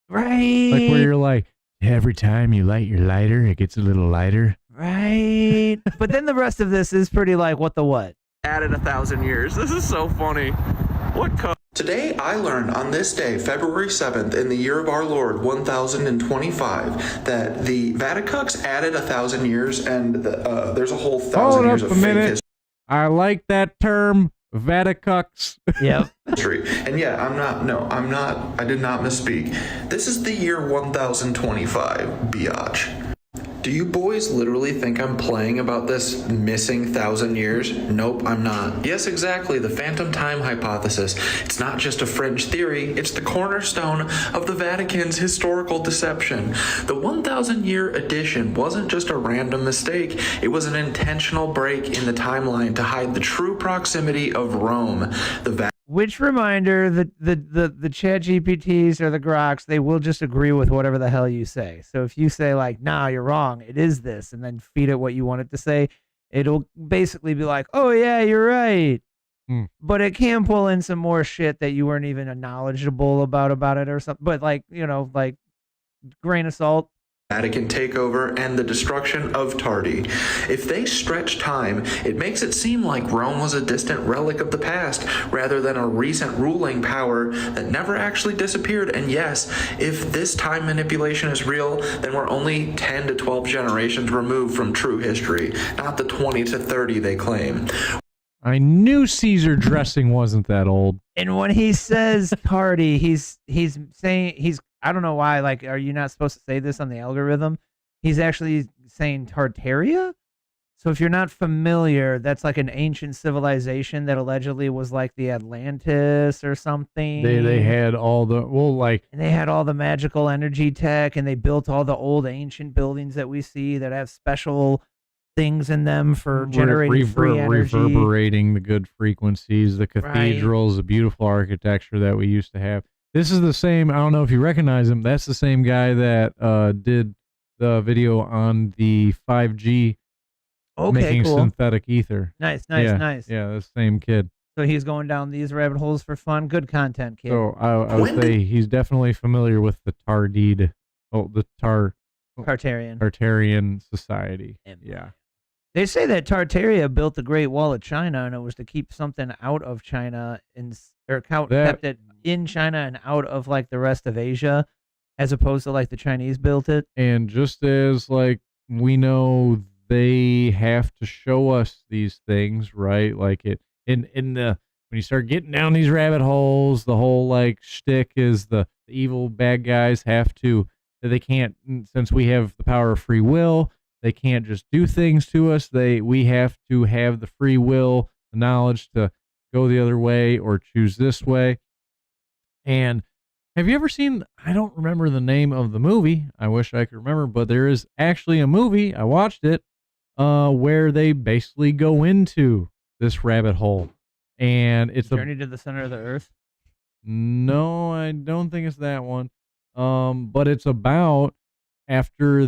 Right. Like where you're like, every time you light your lighter, it gets a little lighter. Right. But then the rest of this is pretty like, what the what? added 1,000 years. This is so funny. What Today, I learned on this day, February 7th, in the year of our Lord, 1025, that the Vaticux added 1,000 years, and there's a whole 1,000 years of fake history. I like that term, Vaticux. Yep. And yeah, I did not misspeak. This is the year 1025, biatch. Do you boys literally think I'm playing about this missing 1,000 years? Nope, I'm not. Yes, exactly, the phantom time hypothesis. It's not just a fringe theory, it's the cornerstone of the Vatican's historical deception. The 1,000-year addition wasn't just a random mistake, it was an intentional break in the timeline to hide the true proximity of Rome. Which reminder, the chat GPTs or the Groks, they will just agree with whatever the hell you say. So if you say like, nah, you're wrong, it is this, and then feed it what you want it to say, it'll basically be like, oh yeah, you're right. But it can pull in some more shit that you weren't even knowledgeable about it or something. But like, you know, like grain of salt. Vatican takeover and the destruction of Tardi. If they stretch time, it makes it seem like Rome was a distant relic of the past rather than a recent ruling power that never actually disappeared. And yes, if this time manipulation is real, then we're only 10 to 12 generations removed from true history, not the 20 to 30 they claim. I knew Caesar dressing wasn't that old. And when he says tardy, he's saying I don't know why, like, are you not supposed to say this on the algorithm? He's actually saying Tartaria? So if you're not familiar, that's like an ancient civilization that allegedly was like the Atlantis or something. They had all the, and they had all the magical energy tech, and they built all the old ancient buildings that we see that have special things in them for generating free energy. Reverberating the good frequencies, the cathedrals, the beautiful architecture that we used to have. This is the same, I don't know if you recognize him, that's the same guy that did the video on the 5G making synthetic ether. Nice. Yeah, nice. Yeah, the same kid. So he's going down these rabbit holes for fun. Good content, kid. So I would say he's definitely familiar with the Tardied, Tartarian society. Yeah. They say that Tartaria built the Great Wall of China, and it was to keep something out of China kept it in China and out of like the rest of Asia, as opposed to like the Chinese built it. And just as like we know they have to show us these things, right? Like it in the when you start getting down these rabbit holes, the whole like shtick is the evil bad guys have to, they can't, since we have the power of free will, they can't just do things to us. We have to have the free will, the knowledge to go the other way or choose this way. And have you ever seen, I don't remember the name of the movie. I wish I could remember, but there is actually a movie, I watched it, where they basically go into this rabbit hole. And it's Journey to the Center of the Earth? No, I don't think it's that one. But it's about after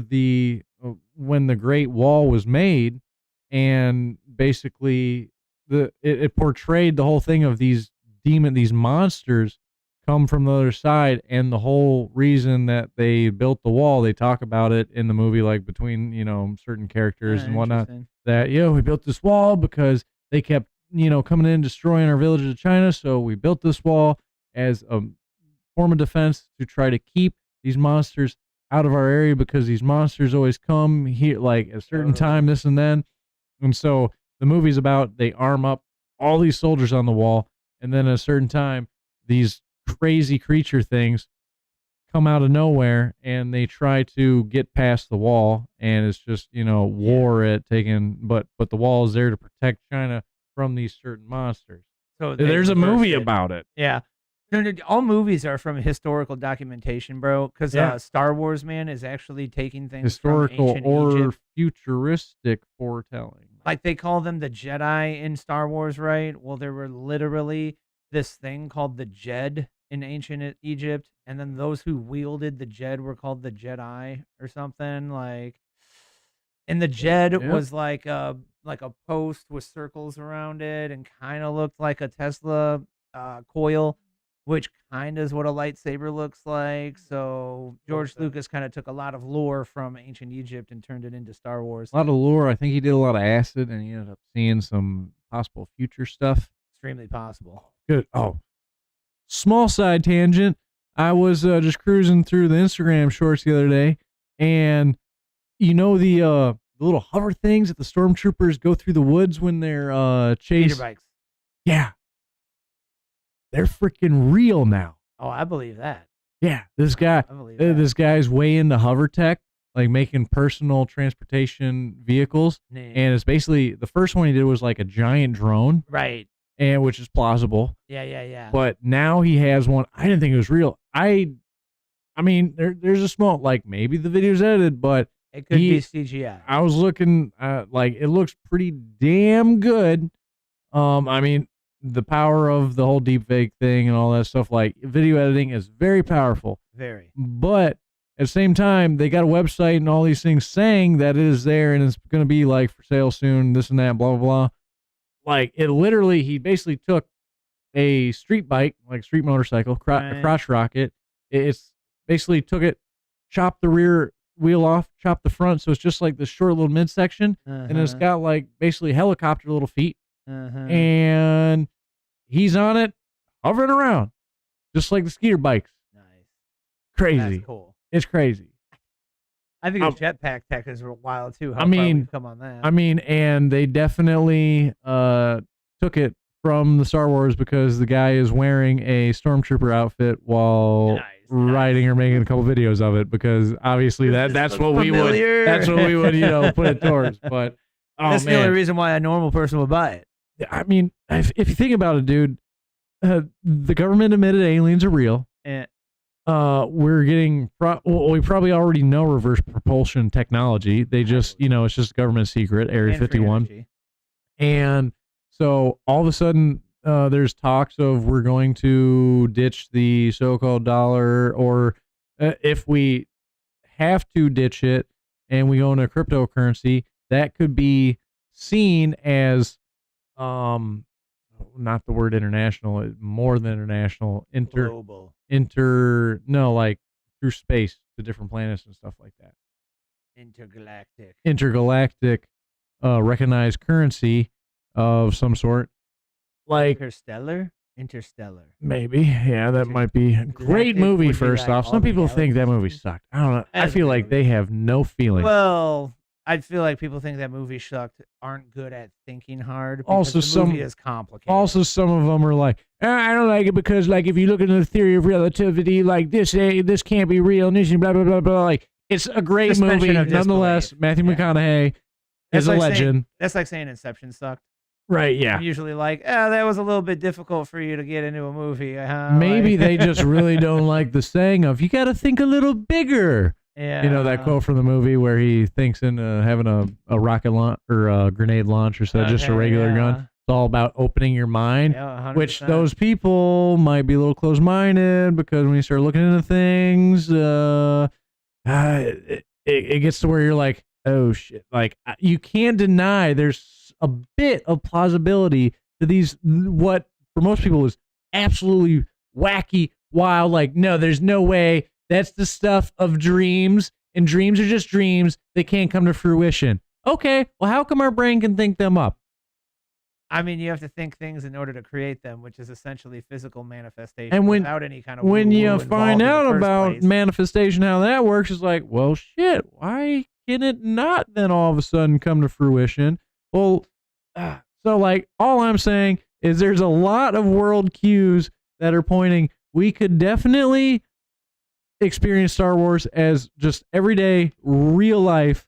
when the Great Wall was made, and basically it portrayed the whole thing of these monsters come from the other side, and the whole reason that they built the wall, they talk about it in the movie, like between, certain characters and whatnot, that, we built this wall because they kept, coming in and destroying our villages of China. So we built this wall as a form of defense to try to keep these monsters out of our area, because these monsters always come here like at a certain time, this and then. And so the movie's about, they arm up all these soldiers on the wall, and then at a certain time, these crazy creature things come out of nowhere, and they try to get past the wall, and it's just, war at taking, but the wall is there to protect China from these certain monsters. So there's a movie about it. Yeah. All movies are from historical documentation, bro, because Star Wars, man, is actually taking things historical from ancient or Egypt. futuristic foretelling. Like they call them the Jedi in Star Wars, right? Well, there were literally this thing called the Jed in ancient Egypt, and then those who wielded the Jed were called the Jedi or something. Like, and the Jed Yep. was like a post with circles around it, and kind of looked like a Tesla coil, which kind of is what a lightsaber looks like. So George Lucas kind of took a lot of lore from ancient Egypt and turned it into Star Wars. A lot of lore. I think he did a lot of acid, and he ended up seeing some possible future stuff. Extremely possible. Good. Oh, small side tangent. I was just cruising through the Instagram shorts the other day, and you know the little hover things that the stormtroopers go through the woods when they're chased. Speeder bikes. Yeah, they're freaking real now. Oh, I believe that. Yeah, this guy, I believe that. this guy's way into hover tech, like making personal transportation vehicles, Nah. and it's basically the first one he did was like a giant drone, Right. and which is plausible. Yeah. But now he has one. I didn't think it was real. I mean, there's a small, like maybe the video's edited, but It could be CGI. I was looking, like it looks pretty damn good. I mean, the power of the whole deepfake thing and all that stuff, like video editing is very powerful. Very. But at the same time, they got a website and all these things saying that it is there and it's going to be like for sale soon, this and that, blah, blah, blah. Like it literally, he basically took a street bike, like street motorcycle, a crotch rocket. It's basically took it, chopped the rear wheel off, chopped the front. So it's just like this short little midsection. And it's got like basically helicopter little feet. And he's on it, hovering around, just like the skier bikes. Nice. Crazy. That's cool. It's crazy. I think his jetpack tech is wild too. How I mean, far we've come on that. I mean, and they definitely took it from the Star Wars because the guy is wearing a stormtrooper outfit while riding or making a couple videos of it, because obviously that's what we would put it towards. But that's the only reason why a normal person would buy it. I mean, if you think about it, dude, the government admitted aliens are real. And we're getting we probably already know reverse propulsion technology. They just, it's just a government secret, Area 51. And so all of a sudden, there's talks of we're going to ditch the so-called dollar, or if we have to ditch it and we go into cryptocurrency, that could be seen as not the word international, more than international, global, like through space to different planets and stuff like that. Intergalactic recognized currency of some sort, like Interstellar. Maybe, yeah, that might be a great movie. First off, some people think that movie sucked. I don't know. I feel like they have no feeling. Well, I feel like people think that movie sucked aren't good at thinking hard. Also, the movie is complicated. Also, some of them are like, I don't like it because, like, if you look into the theory of relativity, like this can't be real, and this blah blah blah blah. Like, it's a great movie, nonetheless. Matthew McConaughey is a legend. That's like saying Inception sucked. Right, yeah. I'm usually like, that was a little bit difficult for you to get into a movie. Maybe they just really don't like the saying of, you got to think a little bigger. Yeah. You know, that quote from the movie where he thinks in having a rocket launch or a grenade launch instead of just a regular gun. It's all about opening your mind, which those people might be a little closed-minded, because when you start looking into things, it gets to where you're like, oh, shit. Like, you can't deny there's a bit of plausibility to these, what for most people is absolutely wacky, wild, like, no, there's no way. That's the stuff of dreams, and dreams are just dreams. They can't come to fruition. Okay, well, how come our brain can think them up? I mean, you have to think things in order to create them, which is essentially physical manifestation, and without any kind of when you find out about place. manifestation, how that works, it's like, well, shit, why can it not then all of a sudden come to fruition? Well, so like, all I'm saying is there's a lot of world cues that are pointing we could definitely experience Star Wars as just everyday real life,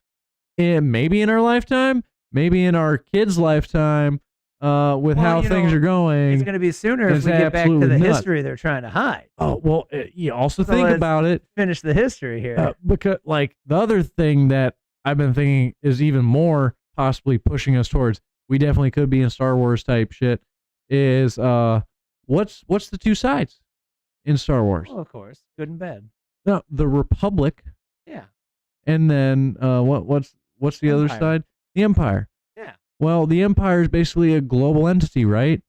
and maybe in our lifetime, maybe in our kids' lifetime, with how things are going. It's going to be sooner if we get back to the history they're trying to hide. Oh, well, you also think about it. Finish the history here. Because, like, the other thing that I've been thinking is even more possibly pushing us towards, we definitely could be in Star Wars type shit, is what's the two sides in Star Wars? Well, of course, good and bad. No, the Republic, Yeah. and then what's the other Empire. side? The Empire. Yeah. Well, the Empire is basically a global entity, right?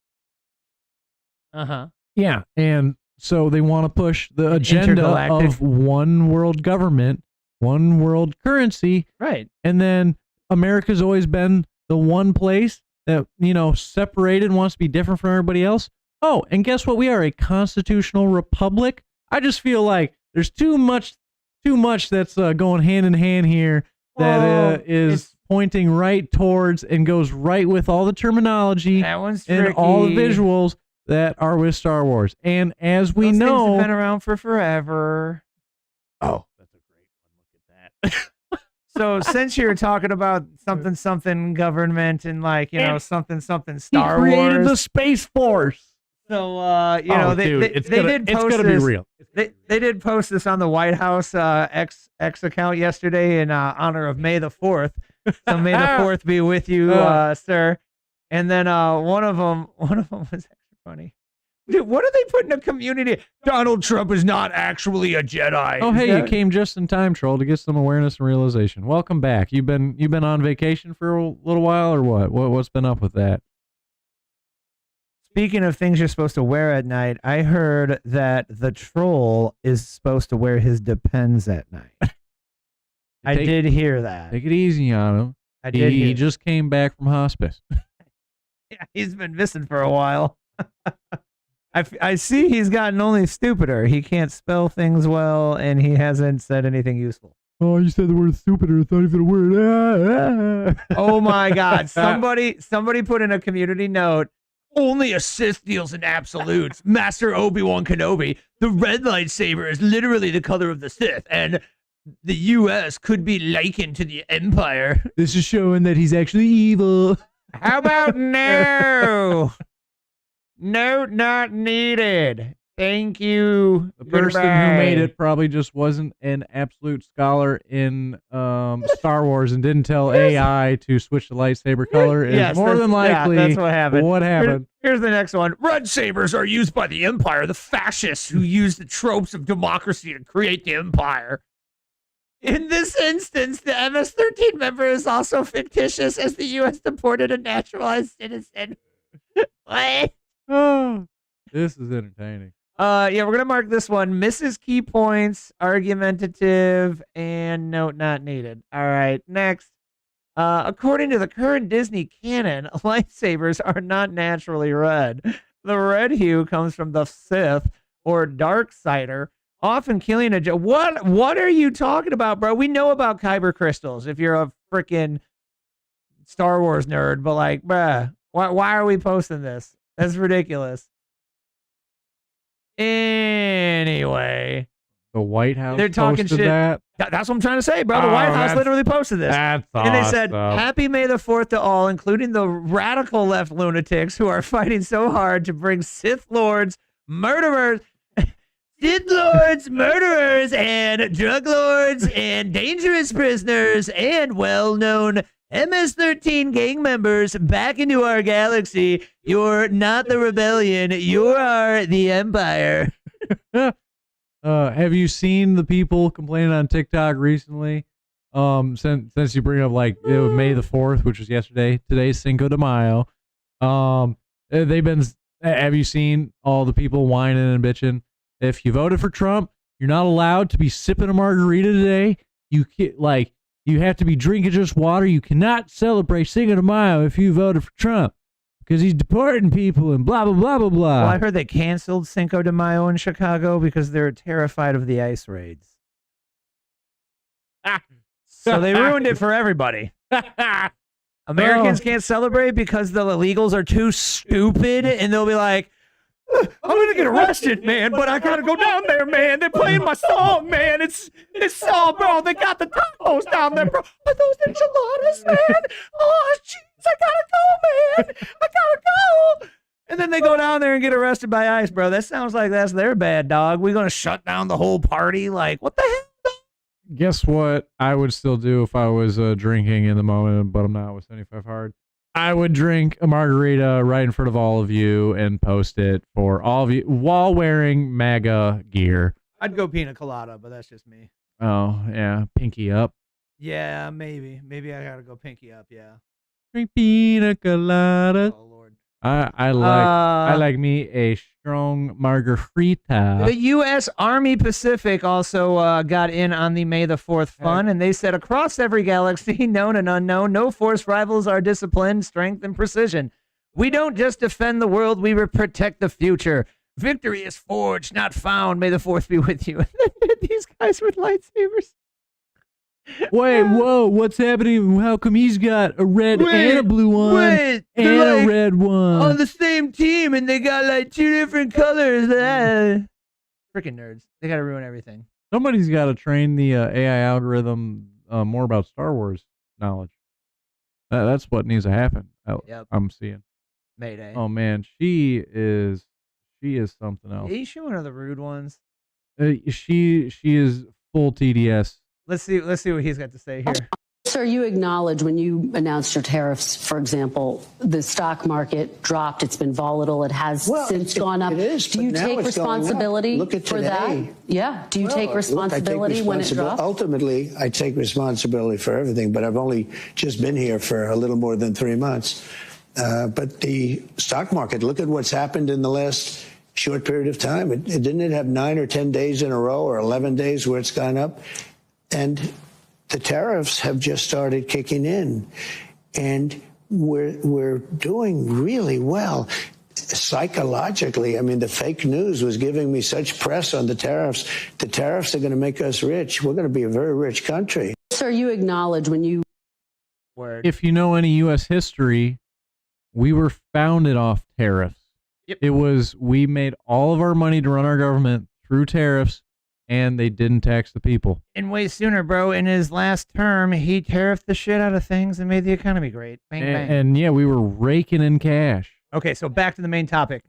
Uh-huh. Yeah, and so they want to push the agenda intergalactic. of one world government, one world currency, Right. and then America's always been the one place that, separated and wants to be different from everybody else. Oh, and guess what? We are a constitutional republic. I just feel like there's too much that's going hand in hand here that is pointing right towards and goes right with all the terminology That one's and tricky. all the visuals that are with Star Wars. And as we Those know, things have been around for forever. oh, that's a great one. Look at that. So since you're talking about something government and And something He Star created Wars, the Space Force. so Dude, they did post it's gonna this. be real. They did post this on the White House X account yesterday in honor of May the 4th. So May the 4th be with you, sir. And then one of them was actually funny. Dude, what are they putting in a community? Donald Trump is not actually a Jedi. Oh, Is hey, that- you came just in time, troll, to get some awareness and realization. Welcome back. You've been on vacation for a little while, or what? What's been up with that? Speaking of things you're supposed to wear at night, I heard that the troll is supposed to wear his Depends at night. I did hear that. Take it easy on him. I did. He hear just came back from hospice. Yeah, he's been missing for a while. I see he's gotten only stupider. He can't spell things well, and he hasn't said anything useful. Oh, you said the word stupider. I thought you said the word. Oh my God! Somebody put in a community note. Only a Sith deals in absolutes. Master Obi-Wan Kenobi. The red lightsaber is literally the color of the Sith, and the U.S. could be likened to the Empire. This is showing that he's actually evil. How about no? Note not needed. Thank you. The person Goodbye. who made it probably just wasn't an absolute scholar in Star Wars and didn't tell AI to switch the lightsaber color. Is Yes, more than likely that's what happened. what happened. Here's the next one. Red sabers are used by the Empire, the fascists who use the tropes of democracy to create the Empire. In this instance, the MS-13 member is also fictitious as the U.S. deported a naturalized citizen. What? Oh, this is entertaining. Yeah, we're gonna mark this one. Misses key points, argumentative, and note not needed. All right, next. According to the current Disney canon, lightsabers are not naturally red. The red hue comes from the Sith or Darksider, often killing a. What are you talking about, bro? We know about kyber crystals. If you're a freaking Star Wars nerd, but like, bruh, why are we posting this? That's ridiculous. Anyway, The White House they're talking posted shit. that. That's what I'm trying to say, bro. The White House that's- literally posted this. That's And they said, awesome. Happy May the 4th to all, including the radical left lunatics who are fighting so hard to bring Sith Lords, murderers, Sith Lords, murderers, and drug lords, and dangerous prisoners, and well-known MS-13 gang members back into our galaxy. You're not the rebellion. You are the Empire. Have you seen the people complaining on TikTok recently? Since you bring up like May the 4th, which was yesterday, today's Cinco de Mayo. They've been. Have you seen all the people whining and bitching? If you voted for Trump, you're not allowed to be sipping a margarita today. You can't, like, you have to be drinking just water. You cannot celebrate Cinco de Mayo if you voted for Trump because he's deporting people and blah blah blah blah blah. Well, I heard they canceled Cinco de Mayo in Chicago because they're terrified of the ICE raids. So they ruined it for everybody. Americans can't celebrate because the illegals are too stupid, and they'll be like, I'm gonna get arrested, man, but I gotta go down there, man. They're playing my song, man. It's bro. They got the tacos down there, bro. Are those enchiladas, man? Oh, jeez, I gotta go, man. I gotta go. And then they go down there and get arrested by ICE, bro. That sounds like that's their bad, dog. We're gonna shut down the whole party. Like, what the hell? Guess what I would still do if I was drinking in the moment, but I'm not with 75 Hard. I would drink a margarita right in front of all of you and post it for all of you while wearing MAGA gear. I'd go pina colada, but that's just me. Oh, yeah. Pinky up. Yeah, maybe. Maybe I gotta go pinky up, yeah. Drink pina colada. Oh, Lord. I like me a strong margarita. The U.S. Army Pacific also got in on the May the 4th fun, and they said across every galaxy, known and unknown, no force rivals our discipline, strength, and precision. We don't just defend the world, we protect the future. Victory is forged, not found. May the 4th be with you. These guys with lightsabers. Wait, whoa, what's happening? How come he's got a red and a blue one and a red one? On the same team, and they got like 2 different colors. Freaking nerds. They gotta ruin everything. Somebody's got to train the AI algorithm more about Star Wars knowledge. That's what needs to happen. Yep. I'm seeing. Mayday. Oh man, she is something else. Is she one of the rude ones? She is full TDS. Let's see what he's got to say here. Sir, you acknowledge when you announced your tariffs, for example, the stock market dropped. It's been volatile. It has since gone up. It is, Do you but now take it's going up. responsibility Look at for today. that? Yeah. Do you take Look, responsibility when it drops? Ultimately, I take responsibility for everything, but I've only just been here for a little more than 3 months. But the stock market, look at what's happened in the last short period of time. Didn't it have 9 or 10 days in a row or 11 days where it's gone up? And the tariffs have just started kicking in, and we're doing really well psychologically. I mean, the fake news was giving me such press on the tariffs. The tariffs are going to make us rich. We're going to be a very rich country. Sir, you acknowledge when you... If you know any U.S. history, we were founded off tariffs. Yep. It was, we made all of our money to run our government through tariffs, and they didn't tax the people. And way sooner, bro. In his last term, he tariffed the shit out of things and made the economy great. Bang, bang. And yeah, we were raking in cash. Okay, so back to the main topic.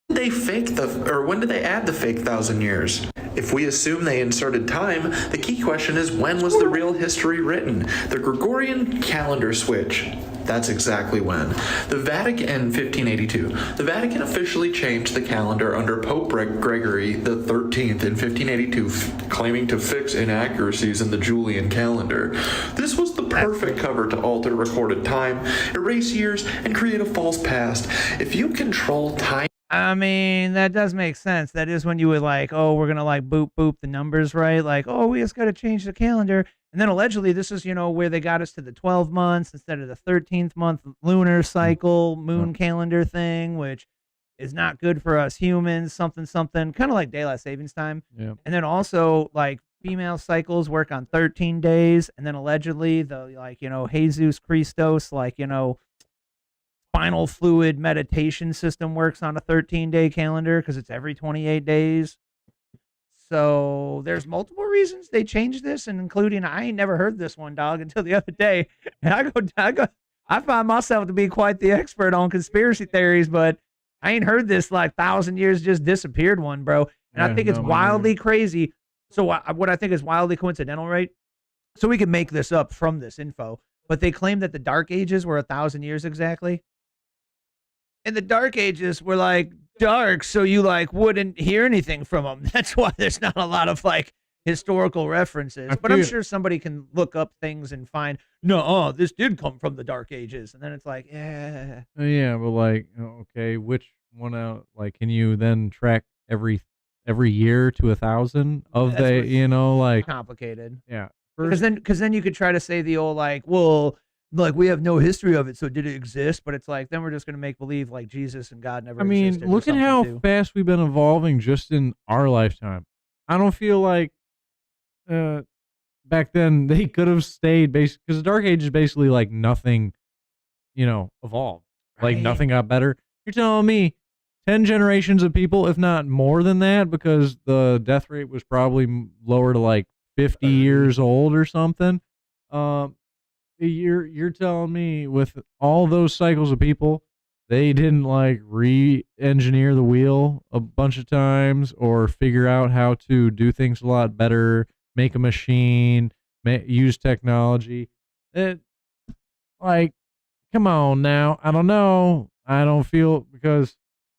They when did they add the fake 1,000 years? If we assume they inserted time, the key question is, when was the real history written? The Gregorian calendar switch. That's exactly when. The Vatican in 1582. The Vatican officially changed the calendar under Pope Gregory the 13th in 1582, claiming to fix inaccuracies in the Julian calendar. This was the perfect cover to alter recorded time, erase years, and create a false past. If you control time... I mean, that does make sense. That is when you would like, oh, we're going to like boop the numbers, right? Like, oh, we just got to change the calendar. And then allegedly this is, where they got us to the 12 months instead of the 13th month lunar cycle, moon calendar thing, which is not good for us humans, something, kind of like daylight savings time. Yeah. And then also like female cycles work on 13 days. And then allegedly the Jesus Christos, spinal fluid meditation system works on a 13-day calendar because it's every 28 days. So there's multiple reasons they changed this, and including I ain't never heard this one, dog, until the other day. And I find myself to be quite the expert on conspiracy theories, but I ain't heard this like 1,000 years just disappeared one, bro. And I think it's wildly crazy. So what I think is wildly coincidental, right? So we can make this up from this info, but they claim that the Dark Ages were 1,000 years exactly. And the Dark Ages were like dark, so you like wouldn't hear anything from them. That's why there's not a lot of like historical references. But I'm sure somebody can look up things and find, no, this did come from the Dark Ages. And then it's like, yeah. Yeah, but like, okay, which one out? Like, can you then track every year to 1,000 of the, complicated. Yeah. Because then you could try to say the old like, well, like we have no history of it, so did it exist? But it's like, then we're just going to make believe like Jesus and God never existed. Look at how fast we've been evolving just in our lifetime. I don't feel like back then they could have stayed because the Dark Age is basically like nothing, evolved. Like nothing got better. You're telling me 10 generations of people, if not more than that, because the death rate was probably lower to like 50 years old or something. You're telling me with all those cycles of people, they didn't like re-engineer the wheel a bunch of times or figure out how to do things a lot better make a machine, use technology. Like, come on now. I don't know. I don't feel, because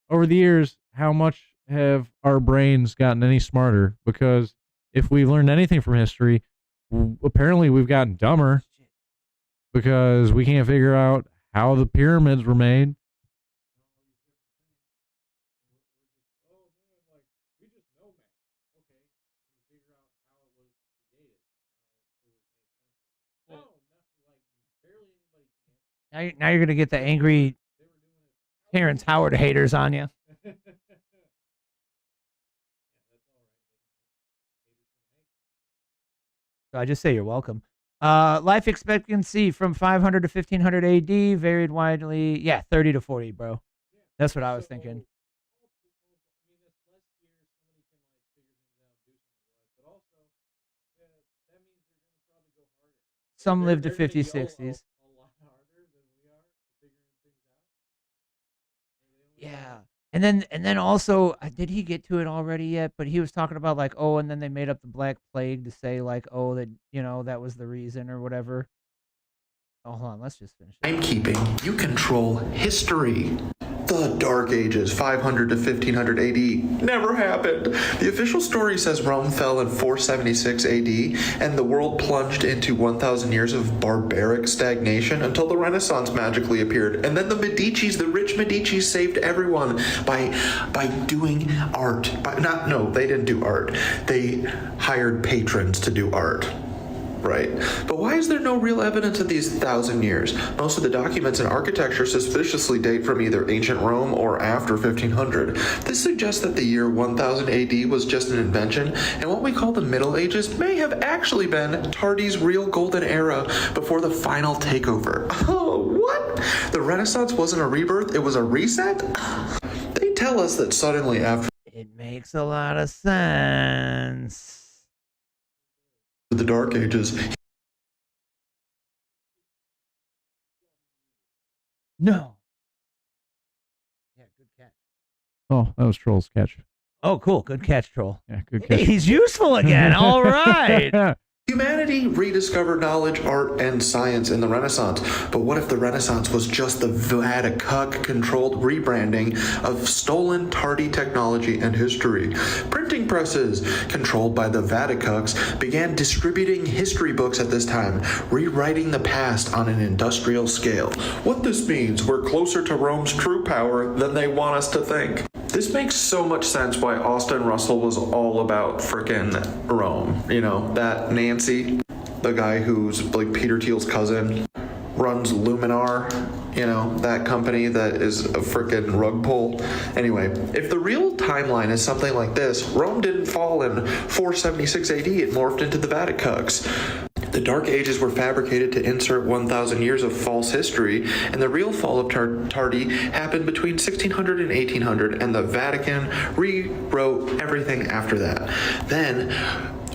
over the years, how much have our brains gotten any smarter? Because if we learned anything from history, apparently we've gotten dumber because we can't figure out how the pyramids were made. Now you're gonna get the angry Terrence Howard haters on you. So I just say you're welcome. Life expectancy from 500 to 1500 AD varied widely. Yeah, 30 to 40, bro. That's what I was thinking. Some live to 50, 60s. Yeah. And then also, did he get to it already yet? But he was talking about like, oh, and then they made up the Black Plague to say like, oh, that, you know, that was the reason or whatever. Oh, hold on, let's just finish. Timekeeping. You control history. The Dark Ages, 500 to 1500 AD, never happened. The official story says Rome fell in 476 AD, and the world plunged into 1,000 years of barbaric stagnation until the Renaissance magically appeared. And then the Medicis, the rich Medicis, saved everyone by doing art. They didn't do art. They hired patrons to do art. Right. But why is there no real evidence of these 1,000 years? Most of the documents and architecture suspiciously date from either ancient Rome or after 1500. This suggests that the year 1000 AD was just an invention, and what we call the Middle Ages may have actually been Tardy's real golden era before the final takeover. Oh, what? The Renaissance wasn't a rebirth, it was a reset? They tell us that suddenly after It makes a lot of sense. the Dark Ages. No. Yeah, good catch. Oh, that was Troll's catch. Oh, cool. Good catch, Troll. Yeah, good catch. He's useful again. All right. Humanity rediscovered knowledge, art, and science in the Renaissance. But what if the Renaissance was just the Vatican-controlled rebranding of stolen tardy technology and history? Printing presses, controlled by the Vaticucks, began distributing history books at this time, rewriting the past on an industrial scale. What this means, we're closer to Rome's true power than they want us to think. This makes so much sense why Austin Russell was all about frickin' Rome. You know, that Nancy, the guy who's like Peter Thiel's cousin, runs Luminar, you know, that company that is a frickin' rug pull. Anyway, if the real timeline is something like this, Rome didn't fall in 476 AD, it morphed into the Vaticucks. The Dark Ages were fabricated to insert 1,000 years of false history, and the real fall of Tardy happened between 1600 and 1800, and the Vatican rewrote everything after that. Then,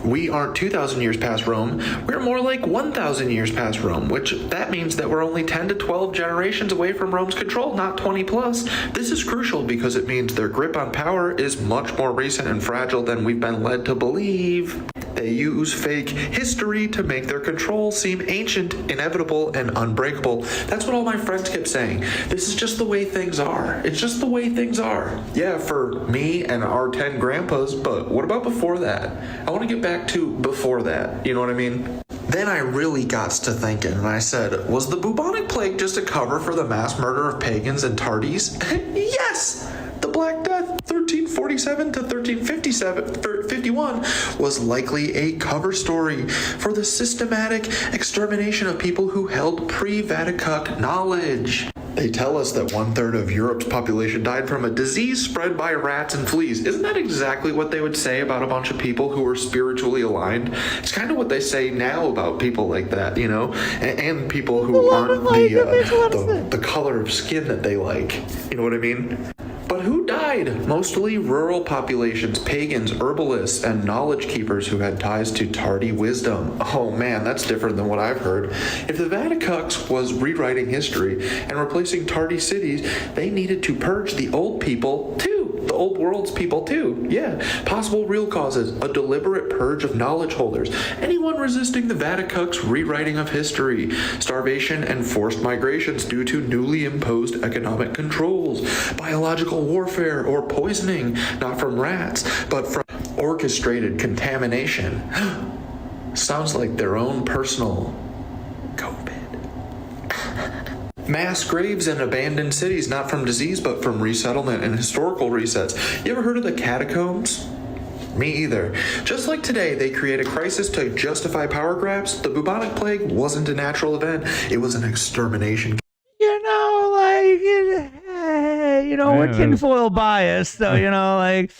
we aren't 2,000 years past Rome, we're more like 1,000 years past Rome, which that means that we're only 10 to 12 generations away from Rome's control, not 20 plus. This is crucial because it means their grip on power is much more recent and fragile than we've been led to believe. They use fake history to make their control seem ancient, inevitable, and unbreakable. That's what all my friends kept saying. This is just the way things are. It's just the way things are. Yeah, for me and our 10 grandpas, but what about before that? I want to get back to before that. You know what I mean? Then I really got to thinking, and I said, was the bubonic plague just a cover for the mass murder of pagans and tardies? Yes! The Black Death, 1347 to 1351, was likely a cover story for the systematic extermination of people who held pre-Vaticuck knowledge. They tell us that 1/3 of Europe's population died from a disease spread by rats and fleas. Isn't that exactly what they would say about a bunch of people who were spiritually aligned? It's kind of what they say now about people like that, you know, and people who aren't the color of skin that they like. You know what I mean? But who died? Mostly rural populations, pagans, herbalists, and knowledge keepers who had ties to tardy wisdom. Oh man, that's different than what I've heard. If the Vaticucks was rewriting history and replacing tardy cities, they needed to purge the old people too. the old world's people too. Yeah. Possible real causes, a deliberate purge of knowledge holders, anyone resisting the Vatican's rewriting of history, starvation and forced migrations due to newly imposed economic controls, biological warfare or poisoning, not from rats, but from orchestrated contamination. Sounds like their own personal COVID. Mass graves in abandoned cities, not from disease, but from resettlement and historical resets. You ever heard of the catacombs? Me either. Just like today, they create a crisis to justify power grabs. The bubonic plague wasn't a natural event. It was an extermination. You know, like, we're tinfoil biased, so, like,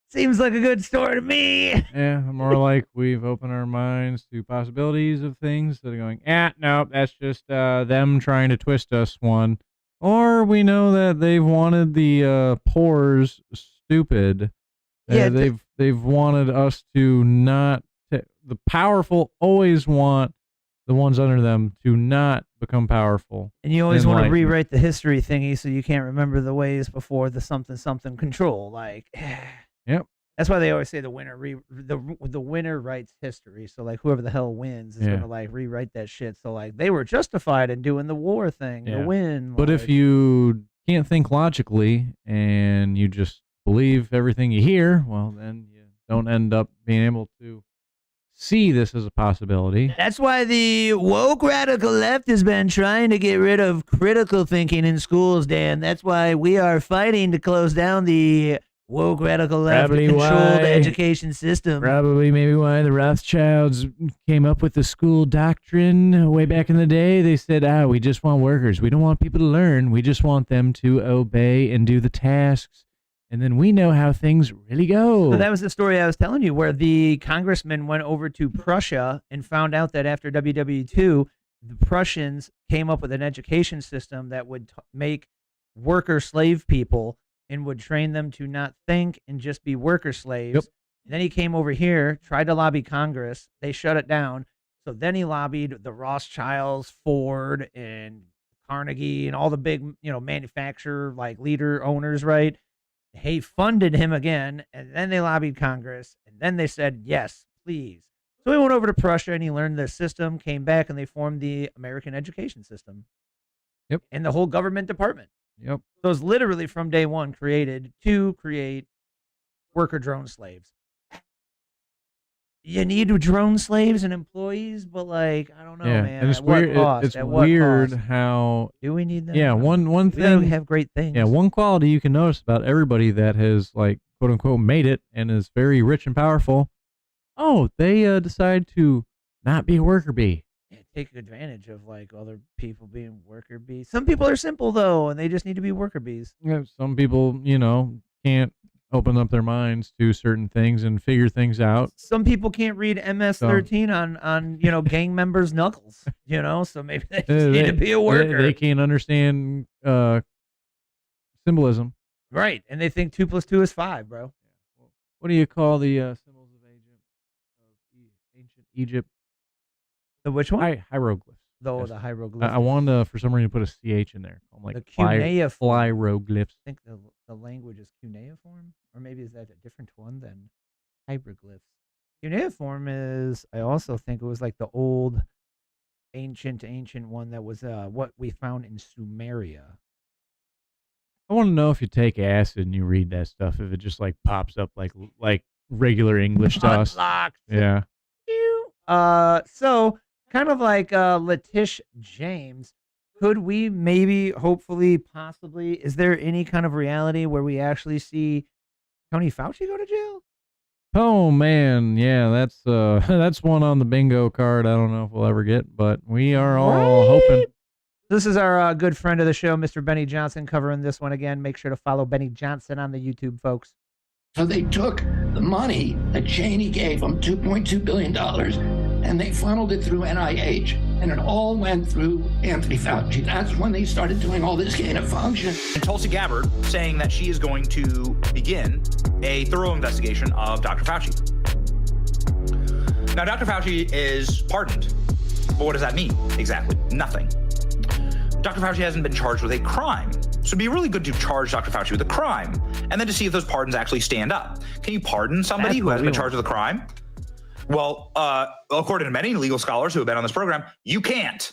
seems like a good story to me. Yeah, more like we've opened our minds to possibilities of things that are going, no, that's just them trying to twist us one. Or we know that they've wanted the poors stupid. Yeah, they've wanted us to not. The powerful always want the ones under them to not become powerful. And you always want to rewrite the history thingy so you can't remember the ways before the something control. Like, yep. That's why they always say the winner writes history. So like whoever the hell wins is gonna like rewrite that shit. So like they were justified in doing the war thing to win. But if you can't think logically and you just believe everything you hear, well then you don't end up being able to see this as a possibility. That's why the woke radical left has been trying to get rid of critical thinking in schools, Dan. That's why we are fighting to close down the woke radical left controlled education system. Probably maybe why the Rothschilds came up with the school doctrine way back in the day. They said, we just want workers. We don't want people to learn. We just want them to obey and do the tasks. And then we know how things really go. So that was the story I was telling you, where the congressman went over to Prussia and found out that after WW2, the Prussians came up with an education system that would make worker slave people and would train them to not think and just be worker slaves. Yep. And then he came over here, tried to lobby Congress. They shut it down. So then he lobbied the Rothschilds, Ford, and Carnegie, and all the big, manufacturer like leader owners, right? They funded him again, and then they lobbied Congress, and then they said, yes, please. So he went over to Prussia, and he learned the system, came back, and they formed the American education system. Yep. And the whole government department. Yep. So it's literally from day one created to create worker drone slaves. You need drone slaves and employees, but like, I don't know, man. And it's at what weird. cost? It's At what weird cost? how. Do we need them? Yeah, one We thing. have great things. Yeah, one quality you can notice about everybody that has like quote unquote made it and is very rich and powerful. Oh, they decide to not be a worker bee. Take advantage of like other people being worker bees. Some people are simple though, and they just need to be worker bees. Yeah, some people, can't open up their minds to certain things and figure things out. Some people can't read MS-13 on gang members' knuckles. So maybe they just need to be a worker. They can't understand symbolism. Right, and they think 2 + 2 is 5, bro. What do you call the symbols of ancient Egypt? The which one? Hieroglyphs. The hieroglyphs. I wanted for some reason to put a CH in there. I'm like the cuneiform. Flyroglyphs. I think the language is cuneiform, or maybe is that a different one than hieroglyphs? Cuneiform is, I also think it was like the old ancient one that was what we found in Sumeria. I want to know if you take acid and you read that stuff, if it just like pops up like regular English to us. Unlocked. Yeah. So kind of like Letitia James, could we maybe, hopefully, possibly, is there any kind of reality where we actually see Tony Fauci go to jail? Oh man, yeah, that's one on the bingo card. I don't know if we'll ever get, but we are all hoping. This is our good friend of the show, Mr. Benny Johnson, covering this one again. Make sure to follow Benny Johnson on the YouTube, folks. So they took the money that Cheney gave them, $2.2 billion, and they funneled it through NIH. And it all went through Anthony Fauci. That's when they started doing all this gain of function. And Tulsi Gabbard saying that she is going to begin a thorough investigation of Dr. Fauci. Now, Dr. Fauci is pardoned. But what does that mean exactly? Nothing. Dr. Fauci hasn't been charged with a crime. So it'd be really good to charge Dr. Fauci with a crime and then to see if those pardons actually stand up. Can you pardon somebody who hasn't been charged with a crime? Well, according to many legal scholars who have been on this program, you can't.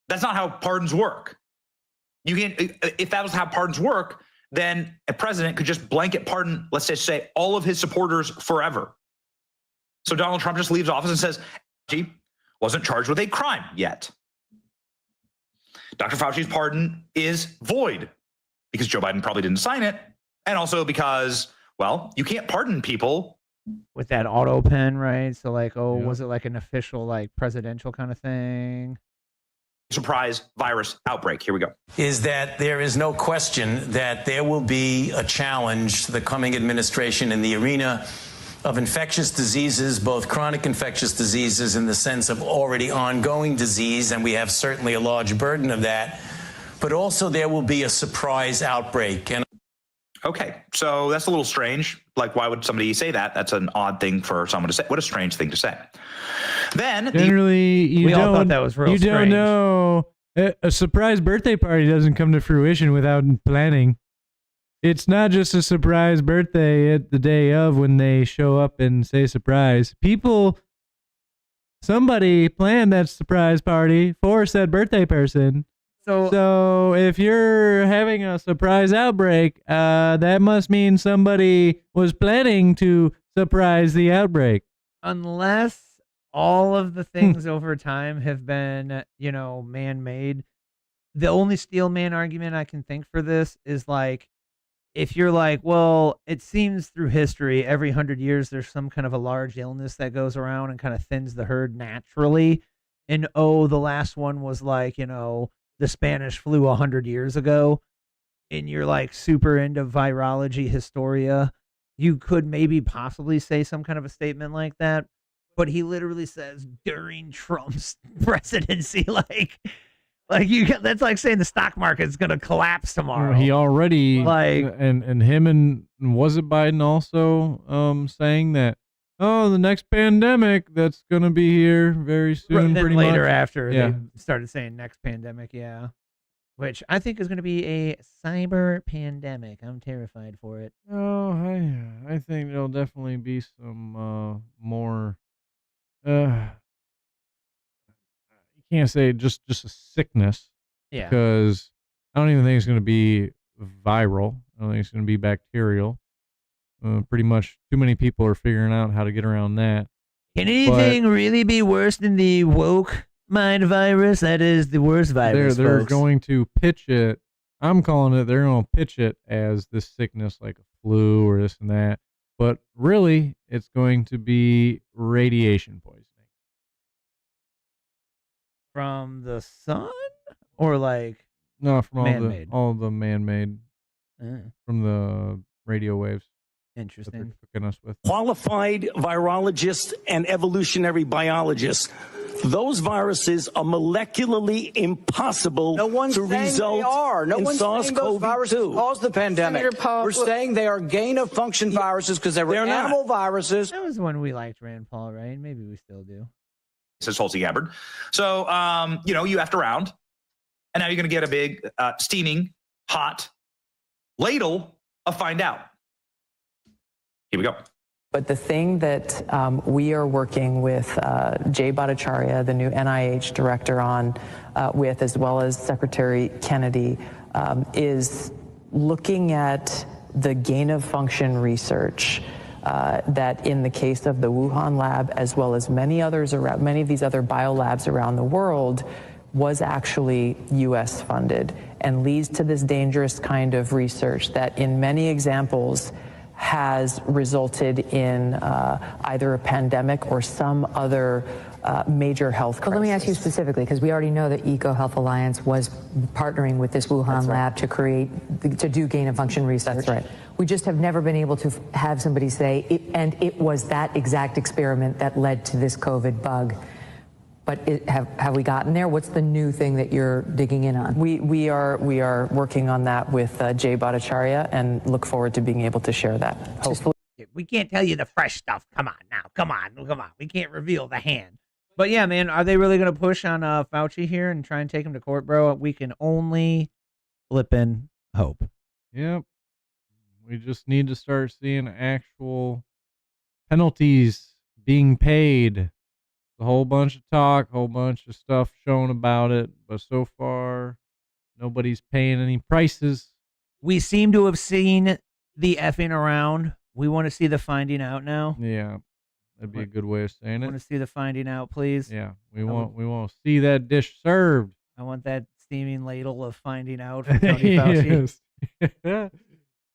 That's not how pardons work. You can't. If that was how pardons work, then a president could just blanket pardon, let's just say, all of his supporters forever. So Donald Trump just leaves office and says, Fauci wasn't charged with a crime yet. Dr. Fauci's pardon is void because Joe Biden probably didn't sign it. And also because, well, you can't pardon people with that auto pen, right? So like, was it like an official, like presidential kind of thing? Surprise virus outbreak. Here we go. Is that there is no question that there will be a challenge to the coming administration in the arena of infectious diseases, both chronic infectious diseases in the sense of already ongoing disease, and we have certainly a large burden of that, but also there will be a surprise outbreak. And okay, so that's a little strange. Like, why would somebody say that? That's an odd thing for someone to say. What a strange thing to say. Then Generally, we all thought that was real you strange. don't know. A surprise birthday party doesn't come to fruition without planning. It's not just a surprise birthday at the day of when they show up and say surprise. Somebody planned that surprise party for said birthday person. So if you're having a surprise outbreak, that must mean somebody was planning to surprise the outbreak. Unless all of the things over time have been, man-made. The only steel man argument I can think for this is like, if you're like, well, it seems through history, every 100 years, there's some kind of a large illness that goes around and kind of thins the herd naturally. And, the last one was like, the Spanish flu 100 years ago. And you're like super into virology, historia. You could maybe possibly say some kind of a statement like that. But he literally says during Trump's presidency, that's like saying the stock market is going to collapse tomorrow. He already and him and was it Biden also saying that the next pandemic that's going to be here very soon. Then pretty later much. after they started saying next pandemic, which I think is going to be a cyber pandemic. I'm terrified for it. Oh, I think there'll definitely be some more. You can't say just a sickness. Yeah. Because I don't even think it's going to be viral. I don't think it's going to be bacterial. Pretty much too many people are figuring out how to get around that. Can anything really be worse than the woke mind virus? That is the worst virus. They're folks. going to pitch it. I'm calling it. They're going to pitch it as this sickness, like a flu or this and that. But really, it's going to be radiation poisoning. From the sun, or like No, from man-made? all the man-made from the radio waves. That Interesting. they're cooking us with. qualified virologists and evolutionary biologists. Those viruses are molecularly impossible to result No in one's saying those viruses SARS-CoV-2. caused the pandemic. Senator Paul, We're saying they are gain-of-function viruses because they were They're not. animal viruses. That was when we liked Rand Paul, right? Maybe we still do. Says Tulsi Gabbard. So, you effed around, and now you're going to get a big, steaming, hot ladle of find out. Here we go. But the thing that we are working with Jay Bhattacharya, the new NIH director, on with, as well as Secretary Kennedy, is looking at the gain-of-function research that in the case of the Wuhan lab, as well as many of these other biolabs around the world, was actually U.S. funded and leads to this dangerous kind of research that in many examples has resulted in either a pandemic or some other major health crisis. Well, let me ask you specifically, because we already know that EcoHealth Alliance was partnering with this Wuhan lab to do gain-of-function research. That's right. We just have never been able to have somebody say, it was that exact experiment that led to this COVID bug. But have we gotten there? What's the new thing that you're digging in on? We are working on that with Jay Bhattacharya and look forward to being able to share that. Hopefully. We can't tell you the fresh stuff. Come on now. Come on. We can't reveal the hand. But yeah, man, are they really going to push on Fauci here and try and take him to court, bro? We can only flip in hope. Yep. We just need to start seeing actual penalties being paid. A whole bunch of talk, whole bunch of stuff shown about it, but so far nobody's paying any prices. We seem to have seen the effing around. We want to see the finding out now. Yeah, that'd be a good way of saying Want it. to see the finding out, please? Yeah, we want to see that dish served. I want that steaming ladle of finding out from Tony Fauci. Yes.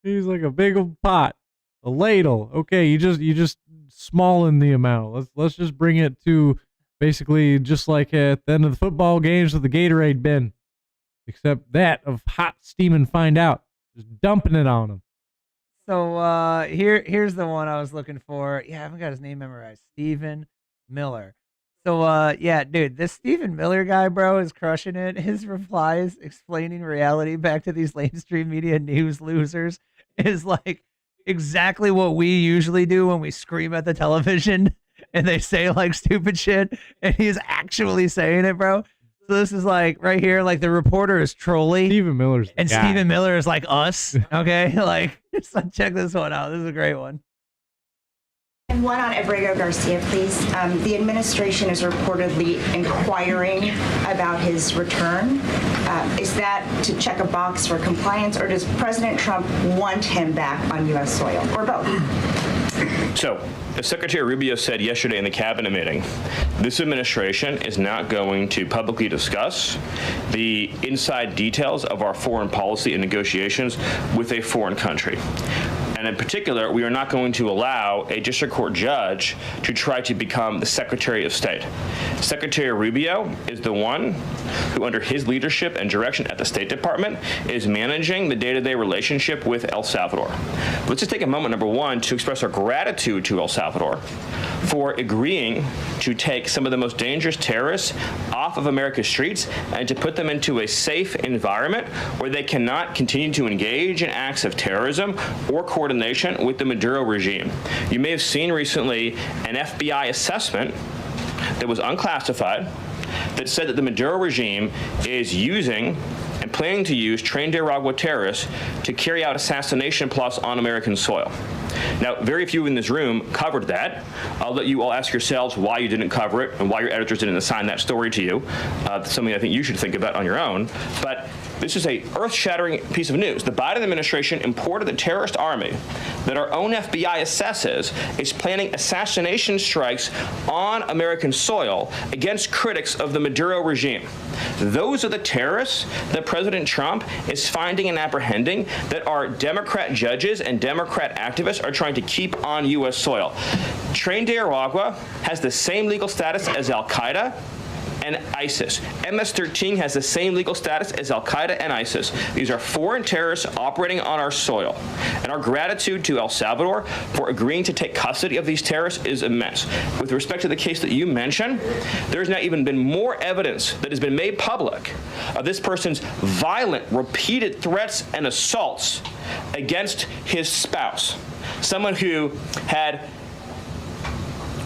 He's like a big old pot, a ladle. Okay, you just small in the amount. Let's just bring it to basically just like at the end of the football games with the Gatorade bin, except that of hot steaming find out, just dumping it on them. So here's the one I was looking for. Yeah, I haven't got his name memorized. Stephen Miller. So yeah, dude, this Stephen Miller guy, bro, is crushing it. His replies explaining reality back to these mainstream media news losers is like exactly what we usually do when we scream at the television and they say like stupid shit, and he's actually saying it, bro. So this is like right here, like the reporter is trolling Stephen Miller's the and guy. Stephen Miller is like us. Okay, like so check this one out. This is a great one. And one on Abrego Garcia, please. The administration is reportedly inquiring about his return. Is that to check a box for compliance, or does President Trump want him back on U.S. soil, or both? So, as Secretary Rubio said yesterday in the cabinet meeting, this administration is not going to publicly discuss the inside details of our foreign policy and negotiations with a foreign country. And in particular, we are not going to allow a district court judge to try to become the Secretary of State. Secretary Rubio is the one who, under his leadership and direction at the State Department, is managing the day-to-day relationship with El Salvador. Let's just take a moment, number one, to express our gratitude to El Salvador for agreeing to take some of the most dangerous terrorists off of America's streets and to put them into a safe environment where they cannot continue to engage in acts of terrorism or coordination with the Maduro regime. You may have seen recently an FBI assessment that was unclassified that said that the Maduro regime is using and planning to use trained Aragua terrorists to carry out assassination plots on American soil. Now, very few in this room covered that. I'll let you all ask yourselves why you didn't cover it and why your editors didn't assign that story to you. Something I think you should think about on your own. But this is a earth-shattering piece of news. The Biden administration imported the terrorist army that our own FBI assesses is planning assassination strikes on American soil against critics of the Maduro regime. Those are the terrorists that President Trump is finding and apprehending that our Democrat judges and Democrat activists are trying to keep on U.S. soil. Train de Aragua has the same legal status as Al-Qaeda and ISIS. MS-13 has the same legal status as Al-Qaeda and ISIS. These are foreign terrorists operating on our soil. And our gratitude to El Salvador for agreeing to take custody of these terrorists is immense. With respect to the case that you mentioned, there's now even been more evidence that has been made public of this person's violent, repeated threats and assaults against his spouse, someone who had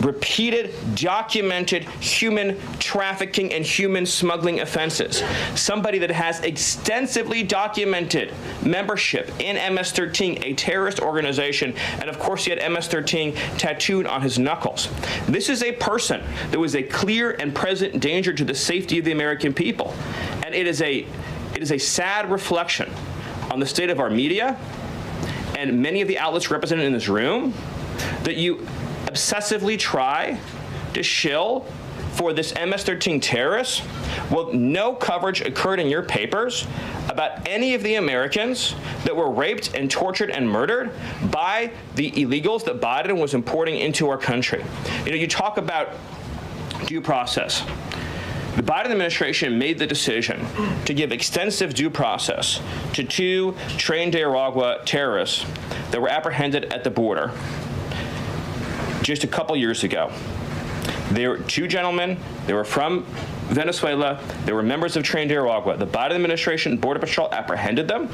repeated, documented human trafficking and human smuggling offenses. Somebody that has extensively documented membership in MS-13, a terrorist organization, and of course he had MS-13 tattooed on his knuckles. This is a person that was a clear and present danger to the safety of the American people. And it is a sad reflection on the state of our media and many of the outlets represented in this room that you obsessively try to shill for this MS-13 terrorist. Well, no coverage occurred in your papers about any of the Americans that were raped and tortured and murdered by the illegals that Biden was importing into our country. You know, you talk about due process. The Biden administration made the decision to give extensive due process to two trained de Aragua terrorists that were apprehended at the border just a couple years ago. They were two gentlemen. They were from Venezuela. They were members of Trained de Aragua. The Biden administration, Border Patrol, apprehended them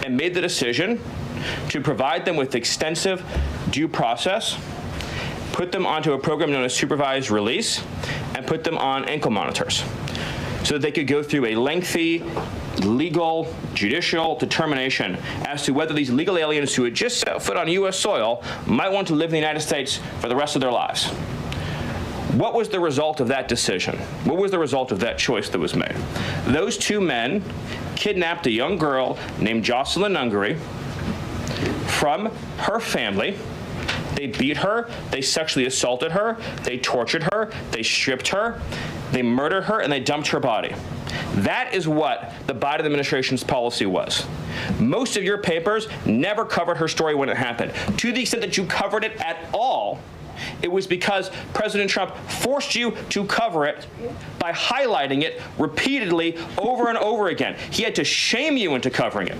and made the decision to provide them with extensive due process, put them onto a program known as supervised release, and put them on ankle monitors so that they could go through a lengthy legal, judicial determination as to whether these illegal aliens who had just set foot on U.S. soil might want to live in the United States for the rest of their lives. What was the result of that decision? What was the result of that choice that was made? Those two men kidnapped a young girl named Jocelyn Ungary from her family. They beat her, they sexually assaulted her, they tortured her, they stripped her, they murdered her, and they dumped her body. That is what the Biden administration's policy was. Most of your papers never covered her story when it happened. To the extent that you covered it at all, it was because President Trump forced you to cover it by highlighting it repeatedly over and over again. He had to shame you into covering it.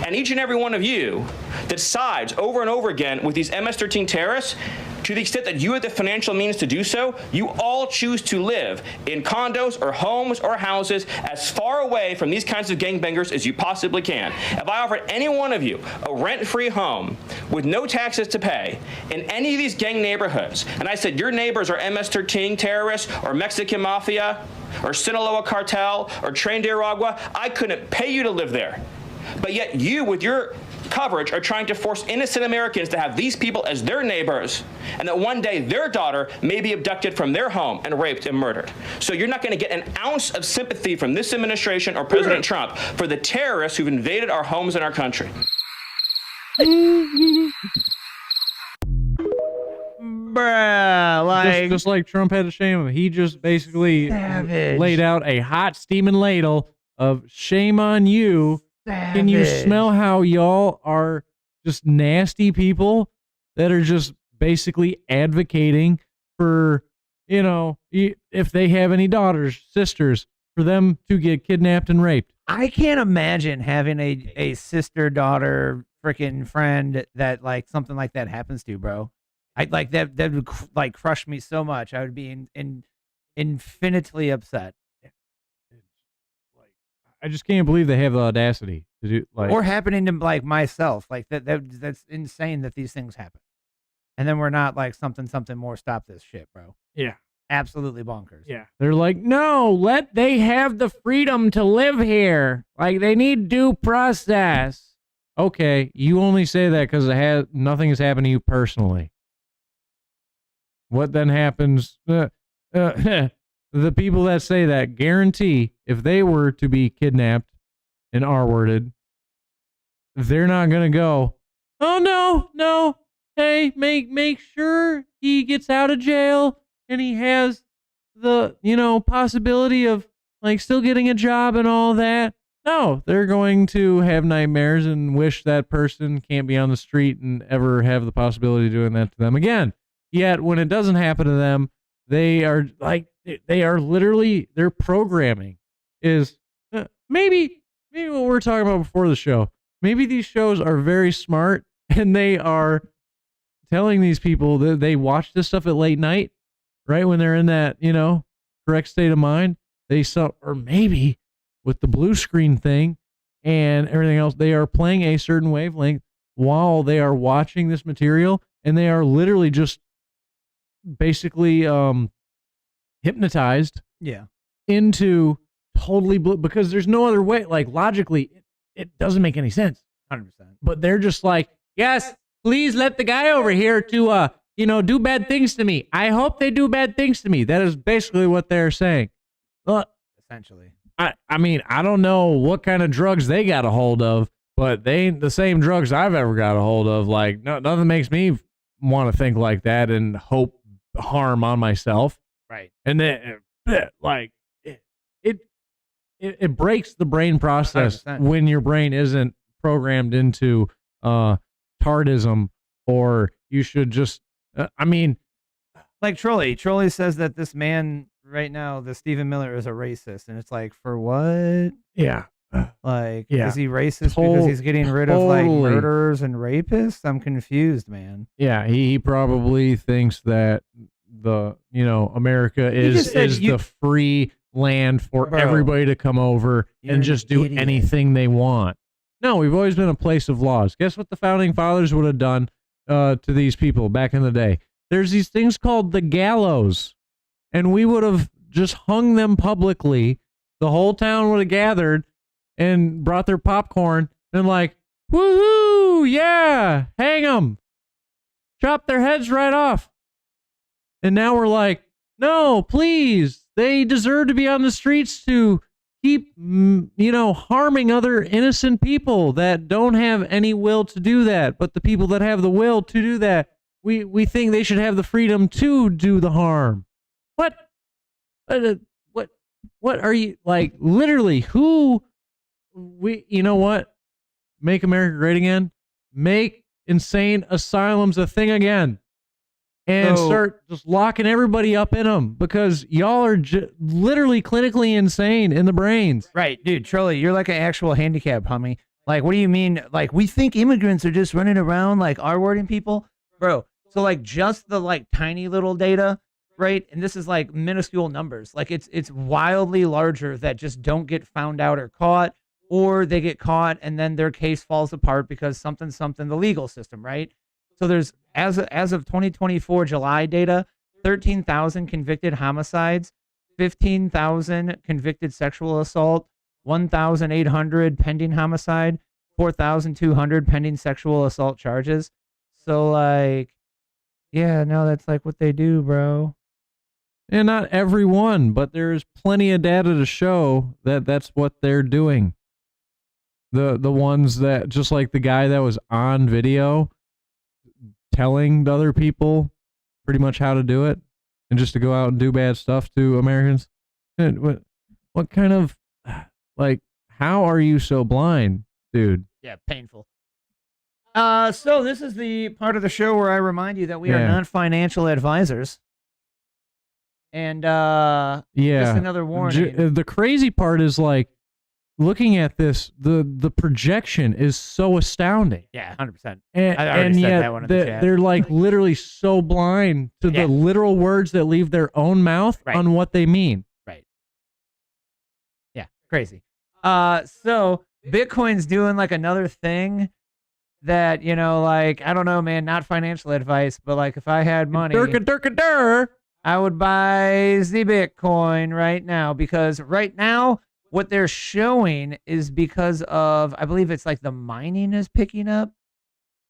And each and every one of you that sides over and over again with these MS-13 terrorists, to the extent that you have the financial means to do so, you all choose to live in condos or homes or houses as far away from these kinds of gangbangers as you possibly can. If I offered any one of you a rent-free home with no taxes to pay in any of these gang neighborhoods, and I said your neighbors are MS-13 terrorists or Mexican mafia or Sinaloa cartel or Tren de Aragua, I couldn't pay you to live there. But yet you, with your coverage, are trying to force innocent Americans to have these people as their neighbors, and that one day their daughter may be abducted from their home and raped and murdered. So you're not going to get an ounce of sympathy from this administration or President Trump for the terrorists who've invaded our homes and our country. Bruh, like just like Trump had to shame him. He just basically laid out a hot steaming ladle of shame on you. Can you smell how y'all are just nasty people that are just basically advocating for, you know, if they have any daughters, sisters, for them to get kidnapped and raped? I can't imagine having a sister, daughter, freaking friend that like something like that happens to, bro. I'd like that would like crush me so much. I would be infinitely upset. I just can't believe they have the audacity to do like, or happening to like myself. Like that's insane that these things happen. And then we're not like something more, stop this shit, bro. Yeah. Absolutely bonkers. Yeah. They're like, no, they have the freedom to live here. Like they need due process. Okay. You only say that because nothing has happened to you personally. What then happens? The people that say that guarantee if they were to be kidnapped and R-worded, they're not going to go, oh, no. Hey, make sure he gets out of jail and he has the, possibility of like still getting a job and all that. No, they're going to have nightmares and wish that person can't be on the street and ever have the possibility of doing that to them again. Yet when it doesn't happen to them, they are literally, their programming is maybe what we're talking about before the show. Maybe these shows are very smart and they are telling these people that they watch this stuff at late night, right? When they're in that, correct state of mind, or maybe with the blue screen thing and everything else, they are playing a certain wavelength while they are watching this material, and they are literally just basically hypnotized into totally because there's no other way. Like logically, it doesn't make any sense. 100%. But they're just like, yes, please let the guy over here to do bad things to me. I hope they do bad things to me. That is basically what they're saying. Essentially. I mean, I don't know what kind of drugs they got a hold of, but they ain't the same drugs I've ever got a hold of. Like, nothing makes me want to think like that and hope harm on myself. Right. And then, like, it breaks the brain process 100%. when your brain isn't programmed into tardism, or you should just, like Trolley says that this man right now, the Stephen Miller, is a racist, and it's like, for what? Yeah. Like, Yeah. is he racist because he's getting rid of like murderers and rapists? I'm confused, man. Yeah, he probably thinks that America is the free land for everybody to come over and just do anything they want. No, we've always been a place of laws. Guess what the founding fathers would have done to these people back in the day? There's these things called the gallows, and we would have just hung them publicly. The whole town would have gathered, and brought their popcorn and like, woohoo, yeah, hang them, chop their heads right off. And now we're like, no, please, they deserve to be on the streets to keep, harming other innocent people that don't have any will to do that. But the people that have the will to do that, we think they should have the freedom to do the harm. What? What are you, like, literally, you know what? Make America great again. Make insane asylums a thing again. And start just locking everybody up in them, because y'all are literally clinically insane in the brains. Right, dude, Trolley, you're like an actual handicap, homie. Like, what do you mean? Like, we think immigrants are just running around, like, R-wording people? Bro, so, like, just the, like, tiny little data, right? And this is, like, minuscule numbers. Like, it's wildly larger that just don't get found out or caught, or they get caught and then their case falls apart because something, the legal system, right? So there's, as of 2024 July data, 13,000 convicted homicides, 15,000 convicted sexual assault, 1,800 pending homicide, 4,200 pending sexual assault charges. So, like, yeah, no, that's like what they do, bro. And not everyone, but there's plenty of data to show that that's what they're doing. The ones that, just like the guy that was on video telling the other people pretty much how to do it, and just to go out and do bad stuff to Americans. What kind of, like, how are you so blind, dude? Yeah, painful. So this is the part of the show where I remind you that we are not financial advisors. And just another warning. The crazy part is, like, looking at this, the projection is so astounding. Yeah, 100%. And yet that one in the chat. they're like literally so blind to the literal words that leave their own mouth on what they mean. Right. Yeah, crazy. So Bitcoin's doing like another thing that, like, I don't know, man, not financial advice, but like if I had money, I would buy the Bitcoin right now, because right now what they're showing is because of, I believe it's like the mining is picking up.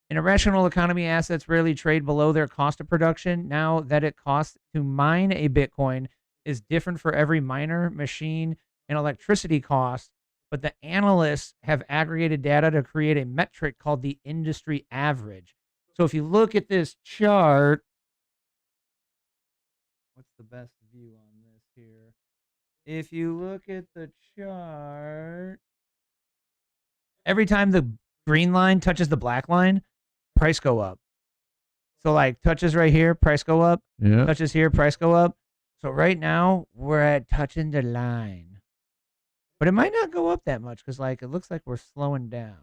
In a rational economy, assets rarely trade below their cost of production. Now that it costs to mine a Bitcoin is different for every miner, machine, and electricity cost. But the analysts have aggregated data to create a metric called the industry average. So if you look at this chart, what's the best view on this here? If you look at the chart, every time the green line touches the black line, price go up. So, like, touches right here, price go up. Yeah. Touches here, price go up. So right now we're at touching the line, but it might not go up that much because, like, it looks like we're slowing down.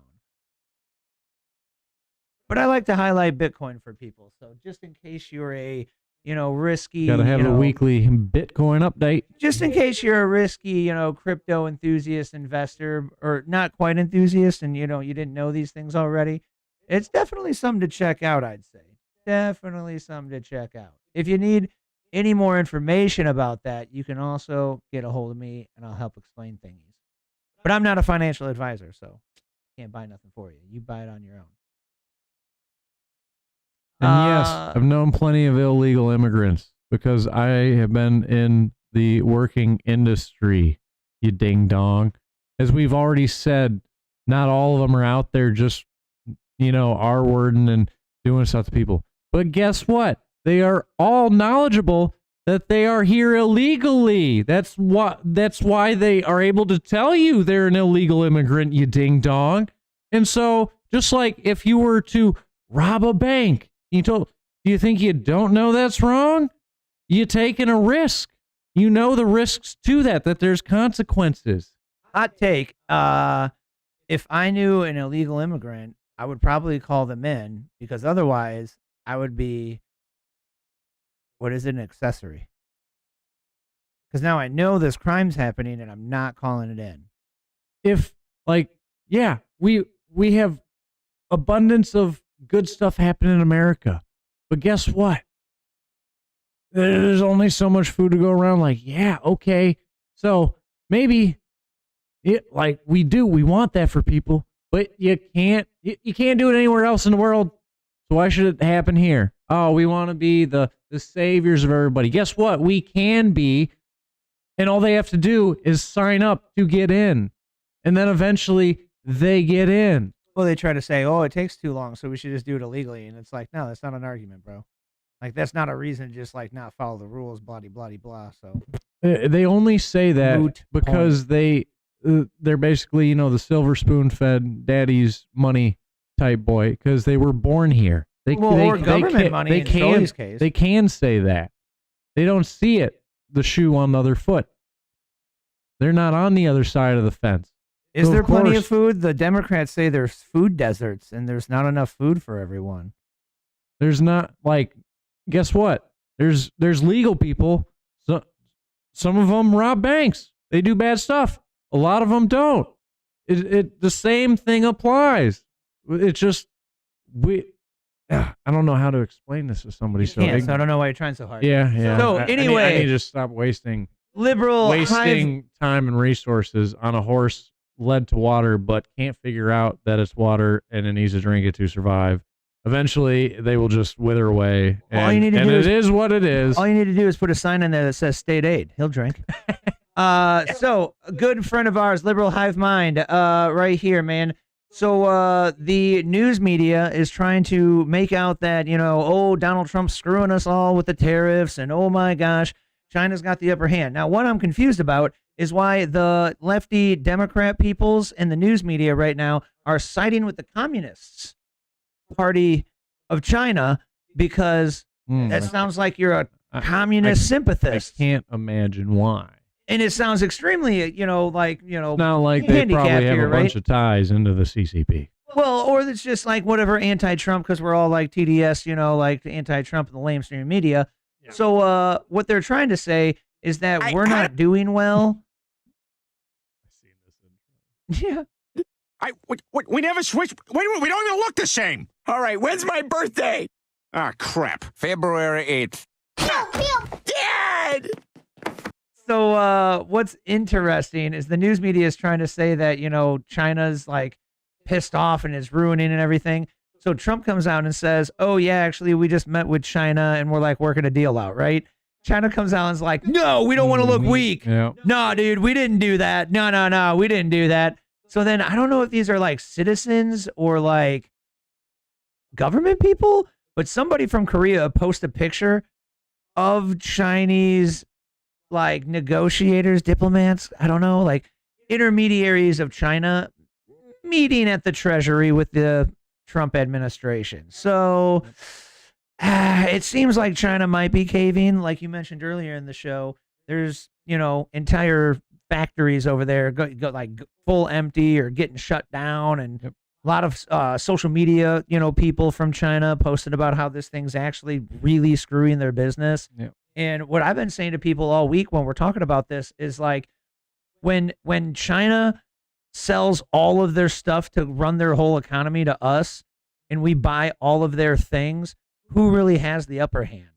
But I like to highlight Bitcoin for people, so just in case you're a risky. Gotta have a weekly Bitcoin update. Just in case you're a risky, crypto enthusiast investor, or not quite enthusiast, and you didn't know these things already. It's definitely something to check out, I'd say. Definitely something to check out. If you need any more information about that, you can also get a hold of me and I'll help explain things. But I'm not a financial advisor, so I can't buy nothing for you. You buy it on your own. And yes, I've known plenty of illegal immigrants because I have been in the working industry, you ding dong. As we've already said, not all of them are out there just, R-wording and doing stuff to people. But guess what? They are all knowledgeable that they are here illegally. That's why they are able to tell you they're an illegal immigrant, you ding dong. And so, just like if you were to rob a bank, do you think you don't know that's wrong? You're taking a risk. You know the risks to that there's consequences. Hot take. If I knew an illegal immigrant, I would probably call them in, because otherwise I would be, what is it, an accessory? Because now I know this crime's happening and I'm not calling it in. If, like, yeah, we have abundance of good stuff happening in America. But guess what? There's only so much food to go around. Like, yeah, okay. So maybe, like we want that for people, but you can't do it anywhere else in the world. So why should it happen here? Oh, we want to be the saviors of everybody. Guess what? We can be, and all they have to do is sign up to get in, and then eventually they get in. Well, they try to say, oh, it takes too long, so we should just do it illegally. And it's like, no, that's not an argument, bro. Like, that's not a reason to just, like, not follow the rules, blah, blah, blah, blah. So They only say that because they're basically, the silver spoon-fed daddy's money type boy, because they were born here. Or government money in Sully's case. They can say that. They don't see it, the shoe on the other foot. They're not on the other side of the fence. Is there plenty of food? The Democrats say there's food deserts and there's not enough food for everyone. There's not, like, guess what? There's legal people. So, some of them rob banks. They do bad stuff. A lot of them don't. The same thing applies. It's just, I don't know how to explain this to somebody. So I don't know why you're trying so hard. Yeah. So anyway, I need to stop wasting time and resources on a horse led to water, but can't figure out that it's water and it needs to drink it to survive. Eventually, they will just wither away. All you need to do is what it is. All you need to do is put a sign in there that says state aid. He'll drink. So a good friend of ours, Liberal Hive Mind, right here, man. So the news media is trying to make out that, Donald Trump's screwing us all with the tariffs, and oh my gosh, China's got the upper hand. Now, what I'm confused about is why the lefty Democrat peoples and the news media right now are siding with the Communists Party of China, because that sounds like you're a communist sympathist. I can't imagine why. And it sounds extremely, not like they probably have a bunch of ties into the CCP. Well, or it's just like whatever anti-Trump, because we're all like TDS, like anti-Trump and the lamestream media. Yeah. So what they're trying to say is that we're not doing well. Yeah. We never switched. We don't even look the same. All right, when's my birthday? Ah, crap. February 8th. Dad! So what's interesting is the news media is trying to say that, China's like pissed off and is ruining and everything. So Trump comes out and says, oh, yeah, actually, we just met with China and we're like working a deal out, right? China comes out and is like, no, we don't want to look weak. Yeah. No, dude, we didn't do that. No, we didn't do that. So then I don't know if these are like citizens or like government people, but somebody from Korea posted a picture of Chinese like negotiators, diplomats, I don't know, like intermediaries of China meeting at the Treasury with the Trump administration. So it seems like China might be caving, like you mentioned earlier in the show. There's, entire factories over there go like full empty or getting shut down, and a lot of social media, people from China posted about how this thing's actually really screwing their business. Yep. And what I've been saying to people all week when we're talking about this is like, when China sells all of their stuff to run their whole economy to us, and we buy all of their things, who really has the upper hand?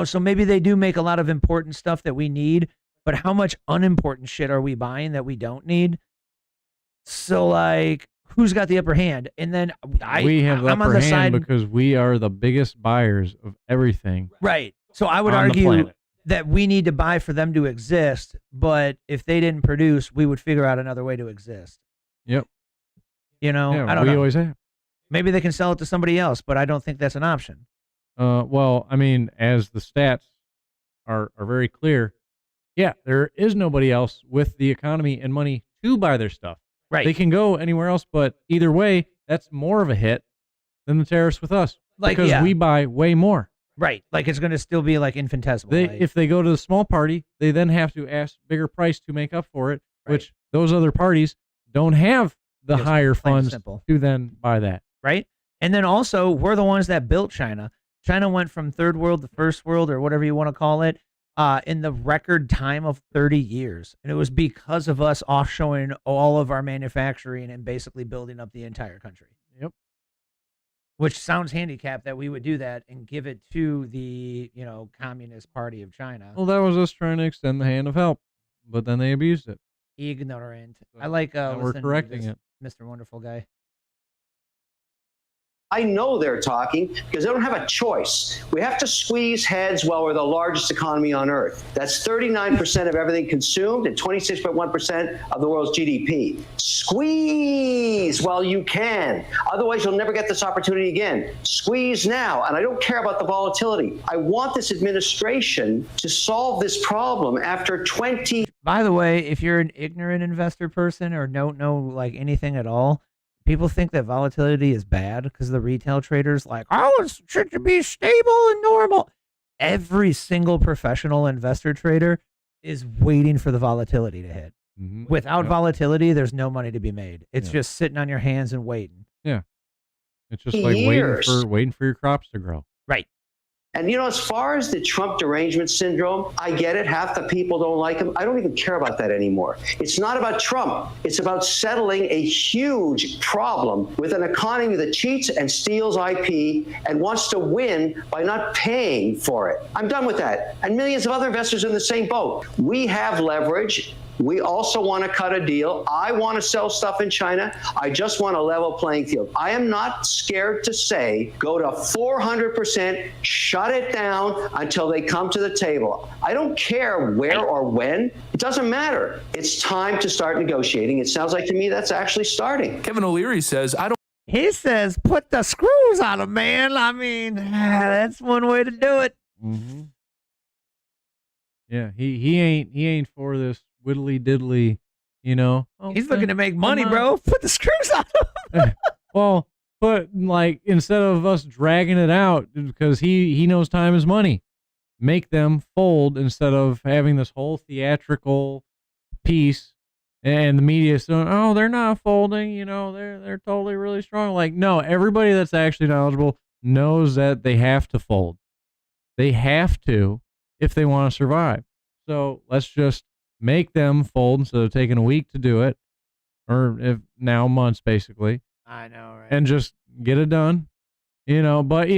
So maybe they do make a lot of important stuff that we need, but how much unimportant shit are we buying that we don't need? So like, who's got the upper hand? And then we have the I'm upper on the hand side because we are the biggest buyers of everything. Right. So I would on the argue planet. that we need to buy for them to exist, but if they didn't produce, we would figure out another way to exist. Yep. I don't we know. always have. Maybe they can sell it to somebody else, but I don't think that's an option. Well, I mean, as the stats are very clear, yeah, there is nobody else with the economy and money to buy their stuff. Right. They can go anywhere else, but either way, that's more of a hit than the tariffs with us. Because we buy way more. Right. Like it's going to still be like infinitesimal. If they go to the small party, they then have to ask bigger price to make up for it, which those other parties don't have the higher funds to then buy that. Right. And then also, we're the ones that built China. China went from third world to first world, or whatever you want to call it, in the record time of 30 years. And it was because of us offshoring all of our manufacturing and basically building up the entire country. Yep. Which sounds handicapped that we would do that and give it to the, Communist Party of China. Well, that was us trying to extend the hand of help, but then they abused it. Ignorant. I like we're listening to correcting this it. Mr. Wonderful guy. I know they're talking because they don't have a choice. We have to squeeze heads while we're the largest economy on earth. That's 39% of everything consumed and 26.1% of the world's GDP. Squeeze while you can. Otherwise, you'll never get this opportunity again. Squeeze now. And I don't care about the volatility. I want this administration to solve this problem after 20. By the way, if you're an ignorant investor person or don't know like anything at all, people think that volatility is bad because the retail traders like, oh, it should be stable and normal. Every single professional investor trader is waiting for the volatility to hit. Without volatility, there's no money to be made. It's just sitting on your hands and waiting. Yeah. It's just like waiting for your crops to grow. Right. And as far as the Trump derangement syndrome, I get it. Half the people don't like him. I don't even care about that anymore. It's not about Trump. It's about settling a huge problem with an economy that cheats and steals IP and wants to win by not paying for it. I'm done with that. And millions of other investors are in the same boat. We have leverage. We also want to cut a deal. I want to sell stuff in China. I just want a level playing field. I am not scared to say, go to 400%, shut it down until they come to the table. I don't care where or when. It doesn't matter. It's time to start negotiating. It sounds like to me that's actually starting. Kevin O'Leary says, He says, put the screws on him, man. I mean, that's one way to do it. Yeah, he ain't for this whittly diddly, He's looking to make money, bro. Put the screws on him. Well, but like instead of us dragging it out because he knows time is money, make them fold instead of having this whole theatrical piece and the media saying, oh, they're not folding, they're totally really strong. Like, no, everybody that's actually knowledgeable knows that they have to fold. They have to if they want to survive. So let's just make them fold instead of taking a week to do it, or if now months basically. I know, right? And just get it done, But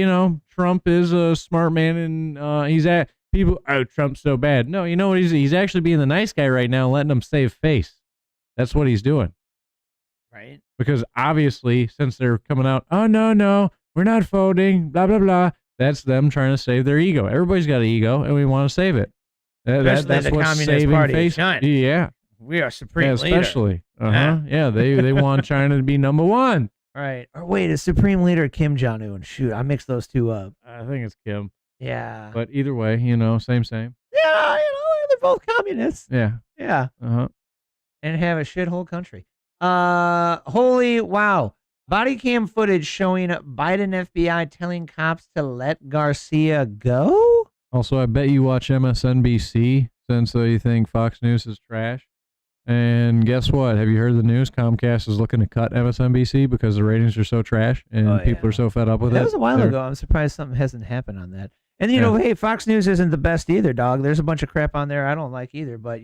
Trump is a smart man, and he's at people. Oh, Trump's so bad. No, you know what? He's actually being the nice guy right now, letting them save face. That's what he's doing, right? Because obviously, since they're coming out, oh no, we're not folding, blah blah blah. That's them trying to save their ego. Everybody's got an ego, and we want to save it. That's the what's Communist saving Party face. of China. Yeah. We are supreme leader. Especially. Yeah, they want China to be number one. Right. Or wait, is Supreme Leader Kim Jong-un? Shoot, I mixed those two up. I think it's Kim. Yeah. But either way, same. Yeah, they're both communists. Yeah. Yeah. Uh-huh. And have a shithole country. Holy wow. Body cam footage showing Biden FBI telling cops to let Garcia go? Also, I bet you watch MSNBC since you think Fox News is trash. And guess what? Have you heard the news? Comcast is looking to cut MSNBC because the ratings are so trash and people are so fed up with it. That was a while ago. I'm surprised something hasn't happened on that. And, hey, Fox News isn't the best either, dog. There's a bunch of crap on there I don't like either. But,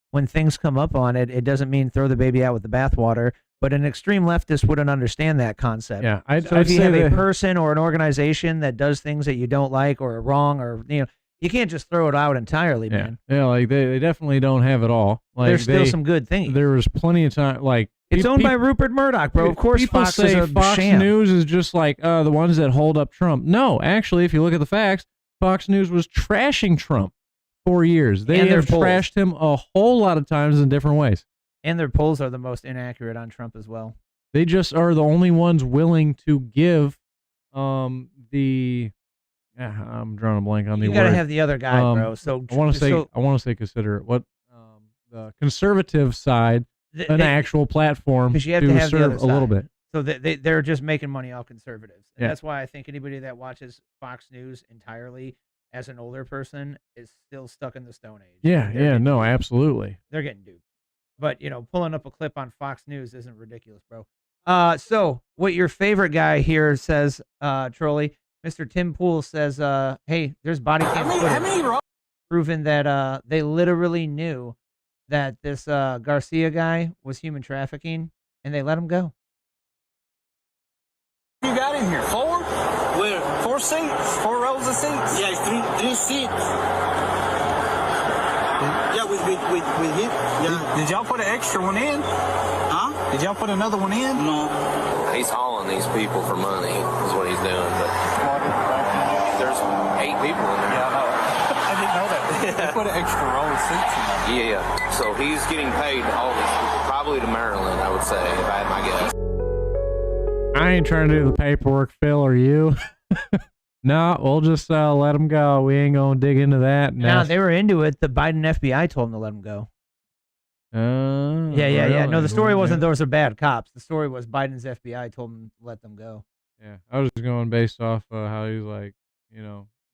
when things come up on it, it doesn't mean throw the baby out with the bathwater. But an extreme leftist wouldn't understand that concept. Yeah, so if you have a person or an organization that does things that you don't like or are wrong or, you can't just throw it out entirely, man. Yeah, like they definitely don't have it all. Like there's still some good things. There was plenty of time. Like it's owned by Rupert Murdoch, bro. Of course, people Fox say is a Fox sham. News is just like the ones that hold up Trump. No, actually, if you look at the facts, Fox News was trashing Trump for years. They have trashed him a whole lot of times in different ways. And their polls are the most inaccurate on Trump as well. They just are the only ones willing to give the. I'm drawing a blank on the word. You gotta have the other guy, bro. So I want to say consider it. What the conservative side, an actual platform you have to have serve the other a little side. bit. So they're just making money off conservatives. And Yeah. that's why I think anybody that watches Fox News entirely as an older person is still stuck in the Stone Age. Yeah, no, absolutely. They're getting duped. But, pulling up a clip on Fox News isn't ridiculous, bro. So what your favorite guy here says, Trolley, Mr. Tim Pool says, hey, there's body cam footage proving that they literally knew that this Garcia guy was human trafficking, and they let him go. You got in here? 4? Where? 4 seats? 4 rows of seats? Yeah, three seats. Yeah, Did y'all put an extra one in? Huh? Did y'all put another one in? No. He's hauling these people for money is what he's doing, but there's 8 people in there. Yeah, I know. I didn't know that. They put an extra row of seats in there. Yeah, so he's getting paid to all these people, probably to Maryland, I would say, if I had my guess. I ain't trying to do the paperwork, Phil, or you. No, we'll just let them go. We ain't gonna dig into that. No, they were into it. The Biden FBI told them to let them go. Yeah. No, the story wasn't those are bad cops. The story was Biden's FBI told them to let them go. Yeah, I was just going based off how he's like,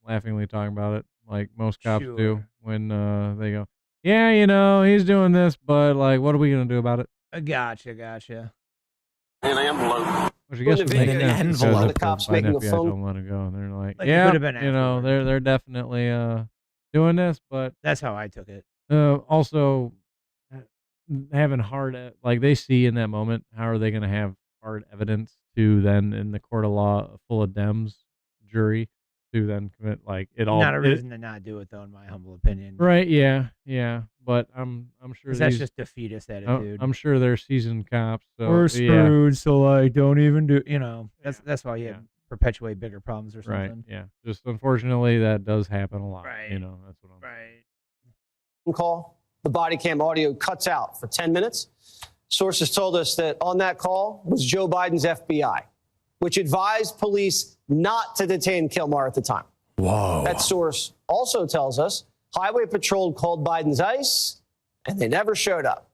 laughingly talking about it, like most cops do when they go, yeah, he's doing this, but like, what are we gonna do about it? Gotcha. An envelope. Which I guess would make sense because The cops making a FBI phone. don't let it go, and they're like Like, it yeah, could have been afterward. they're definitely doing this, but That's how I took it. also having like they see in that moment, how are they going to have hard evidence to then in the court of law full of Dems jury to then commit like it all? Not a reason to not do it, though, in my humble opinion. Right? Yeah. But I'm sure 'Cause that's just defeatist attitude. I'm sure they're seasoned cops. So We're yeah. screwed, so like, don't even do. That's why you perpetuate bigger problems or Right. something. Yeah. Just unfortunately, that does happen a lot. Right. That's what I'm. Right. Call. The body cam audio cuts out for 10 minutes. Sources told us that on that call was Joe Biden's FBI, which advised police not to detain Kilmar at the time. Whoa. That source also tells us Highway Patrol called Biden's ICE, and they never showed up.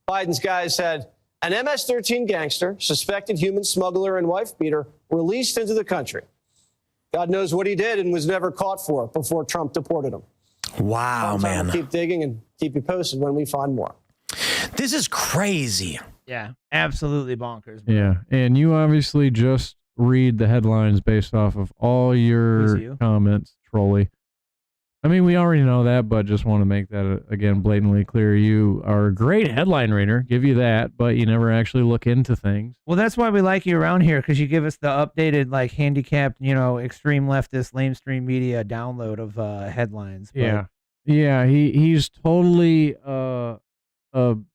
Biden's guys said an MS-13 gangster, suspected human smuggler and wife beater, released into the country. God knows what he did and was never caught for before Trump deported him. Wow, man. We'll keep digging and keep you posted when we find more. This is crazy. Yeah, absolutely bonkers. Bro. Yeah, and you obviously just read the headlines based off of all your comments, Trolley. I mean, we already know that, but just want to make that again blatantly clear. You are a great headline reader, give you that, but you never actually look into things. Well, that's why we like you around here, because you give us the updated, like, handicapped, extreme leftist, lamestream media download of headlines. But Yeah, he's totally how'd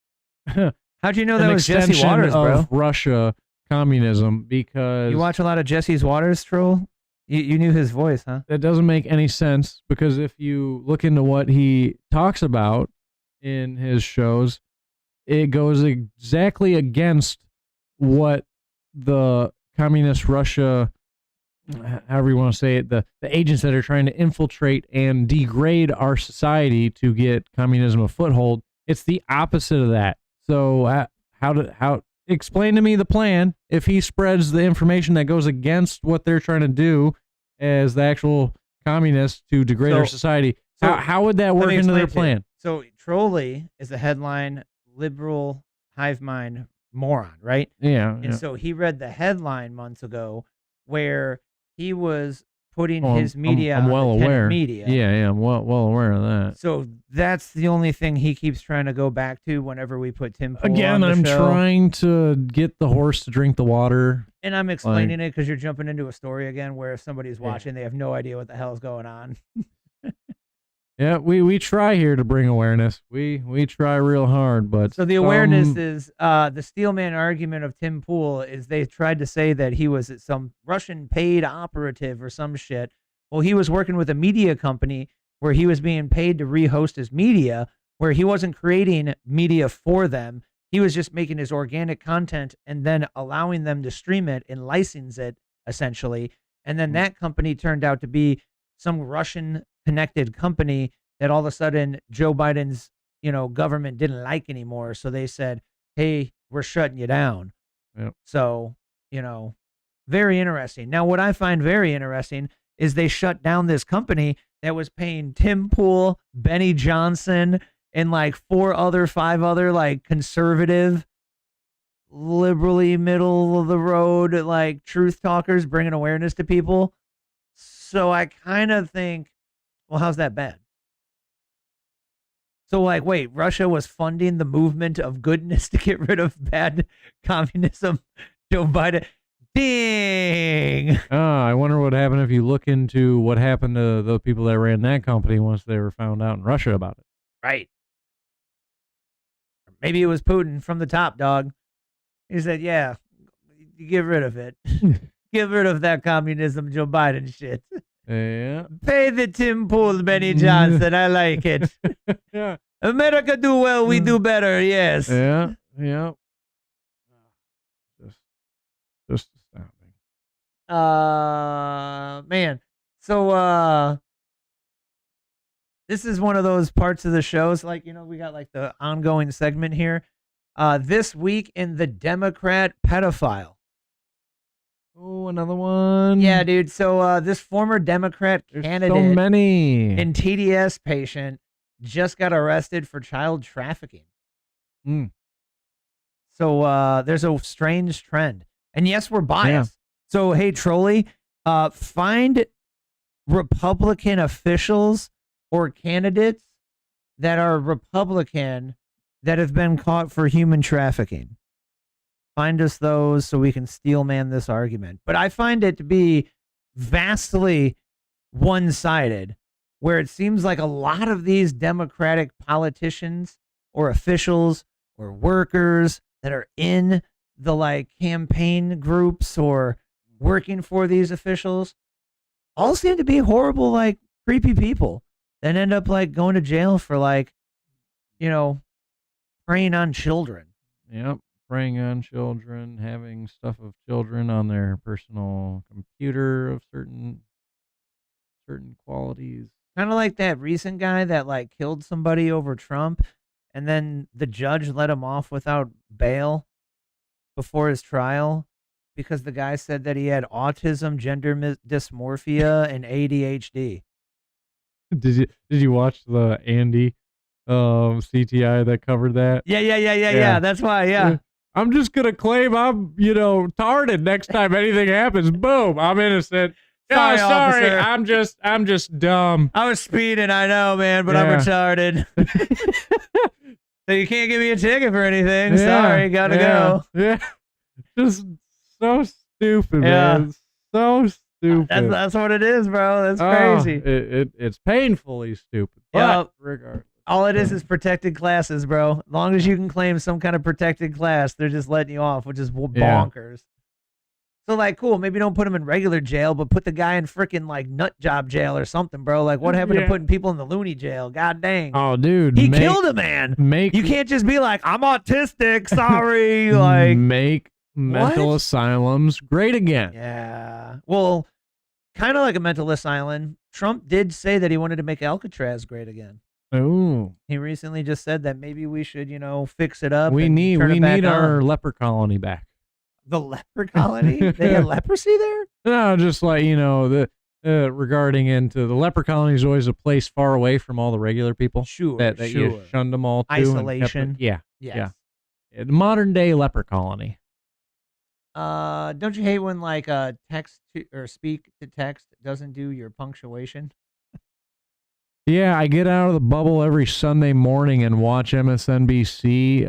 you know that an was Jesse extension Waters, bro? of Russia communism, because You watch a lot of Jesse Waters, Troll? You knew his voice, huh? that doesn't make any sense, because if you look into what he talks about in his shows, it goes exactly against what the communist Russia, however you want to say it, the agents that are trying to infiltrate and degrade our society to get communism a foothold. It's the opposite of that. So how explain to me the plan if he spreads the information that goes against what they're trying to do as the actual communists to degrade our society. How would that work into their plan? So Trolley is a headline liberal hive mind moron, right? Yeah. And so he read the headline months ago where he was putting Oh, his media I'm well on the Tenet aware. media. Yeah, I'm well aware of that. So that's the only thing he keeps trying to go back to whenever we put Tim Pool Again, on the I'm show. trying to get the horse to drink the water. And I'm explaining it because you're jumping into a story again where if somebody's watching, they have no idea what the hell's going on. Yeah, we try here to bring awareness. We try real hard, but So the awareness is the Steelman argument of Tim Pool is they tried to say that he was some Russian paid operative or some shit. Well, he was working with a media company where he was being paid to rehost his media, where he wasn't creating media for them. He was just making his organic content and then allowing them to stream it and license it, essentially. And then that company turned out to be some Russian connected company that all of a sudden Joe Biden's, government didn't like anymore. So they said, hey, we're shutting you down. Yep. So, very interesting. Now, what I find very interesting is they shut down this company that was paying Tim Pool, Benny Johnson, and like 5 other like conservative, liberally middle of the road, like truth talkers bringing awareness to people. So I kind of think, well, how's that bad? So like, wait, Russia was funding the movement of goodness to get rid of bad communism. Joe Biden, ding. I wonder what happened if you look into what happened to the people that ran that company once they were found out in Russia about it. Right. Maybe it was Putin from the top, dog. He said, yeah, get rid of it. Get rid of that communism Joe Biden shit. Yeah. Pay the Tim Pool, Benny Johnson. I like it. Yeah. America do well, we do better. Yes. Yeah. Yeah. Just astounding. Man. So, this is one of those parts of the shows, like, we got like the ongoing segment here. This week in the Democrat pedophile. Oh, another one. Yeah, dude. So this former Democrat candidate so many. and TDS patient just got arrested for child trafficking. So there's a strange trend. And yes, we're biased. So, hey, Trolley, find Republican officials or candidates that are Republican that have been caught for human trafficking. Find us those so we can steel man this argument. But I find it to be vastly one-sided, where it seems like a lot of these Democratic politicians or officials or workers that are in the like campaign groups or working for these officials all seem to be horrible, like creepy people that end up like going to jail for like, preying on children. Yep. Preying on children, having stuff of children on their personal computer of certain qualities. Kind of like that recent guy that like killed somebody over Trump, and then the judge let him off without bail before his trial because the guy said that he had autism, gender dysmorphia, and ADHD. Did you watch the Andy CTI that covered that? Yeah. That's why. Yeah. I'm just gonna claim I'm, tarded next time anything happens. Boom, I'm innocent. Sorry, Sorry, officer. I'm just dumb. I was speeding, I know, man, but I'm retarded. So you can't give me a ticket for anything. Sorry, gotta go. Yeah, just so stupid, man. So stupid. That's what it is, bro. That's crazy. It's painfully stupid. But regardless. All it is protected classes, bro. As long as you can claim some kind of protected class, they're just letting you off, which is bonkers. So, like, cool. Maybe don't put him in regular jail, but put the guy in freaking, like, nut job jail or something, bro. Like, what happened to putting people in the loony jail? God dang. Oh, dude. He killed a man. You can't just be like, I'm autistic. Sorry. Like, make mental asylums great again. Yeah. Well, kind of like a mental asylum. Trump did say that he wanted to make Alcatraz great again. Oh. He recently just said that maybe we should, fix it up. We need our leper colony back. The leper colony? They had leprosy there? No, just like, regarding into the leper colony is always a place far away from all the regular people. Sure, that you shunned them all to. Isolation. Yeah. Yes. Yeah. The modern day leper colony. Don't you hate when like text to, or speak to text doesn't do your punctuation? Yeah, I get out of the bubble every Sunday morning and watch MSNBC,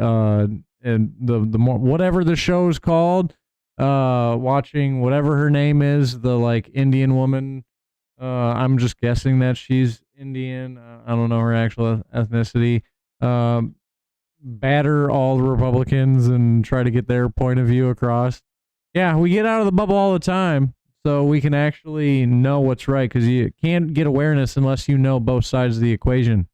and the whatever the show's called, watching whatever her name is, the like Indian woman. I'm just guessing that she's Indian. I don't know her actual ethnicity. Batter all the Republicans and try to get their point of view across. Yeah, we get out of the bubble all the time. So we can actually know what's right, because you can't get awareness unless you know both sides of the equation.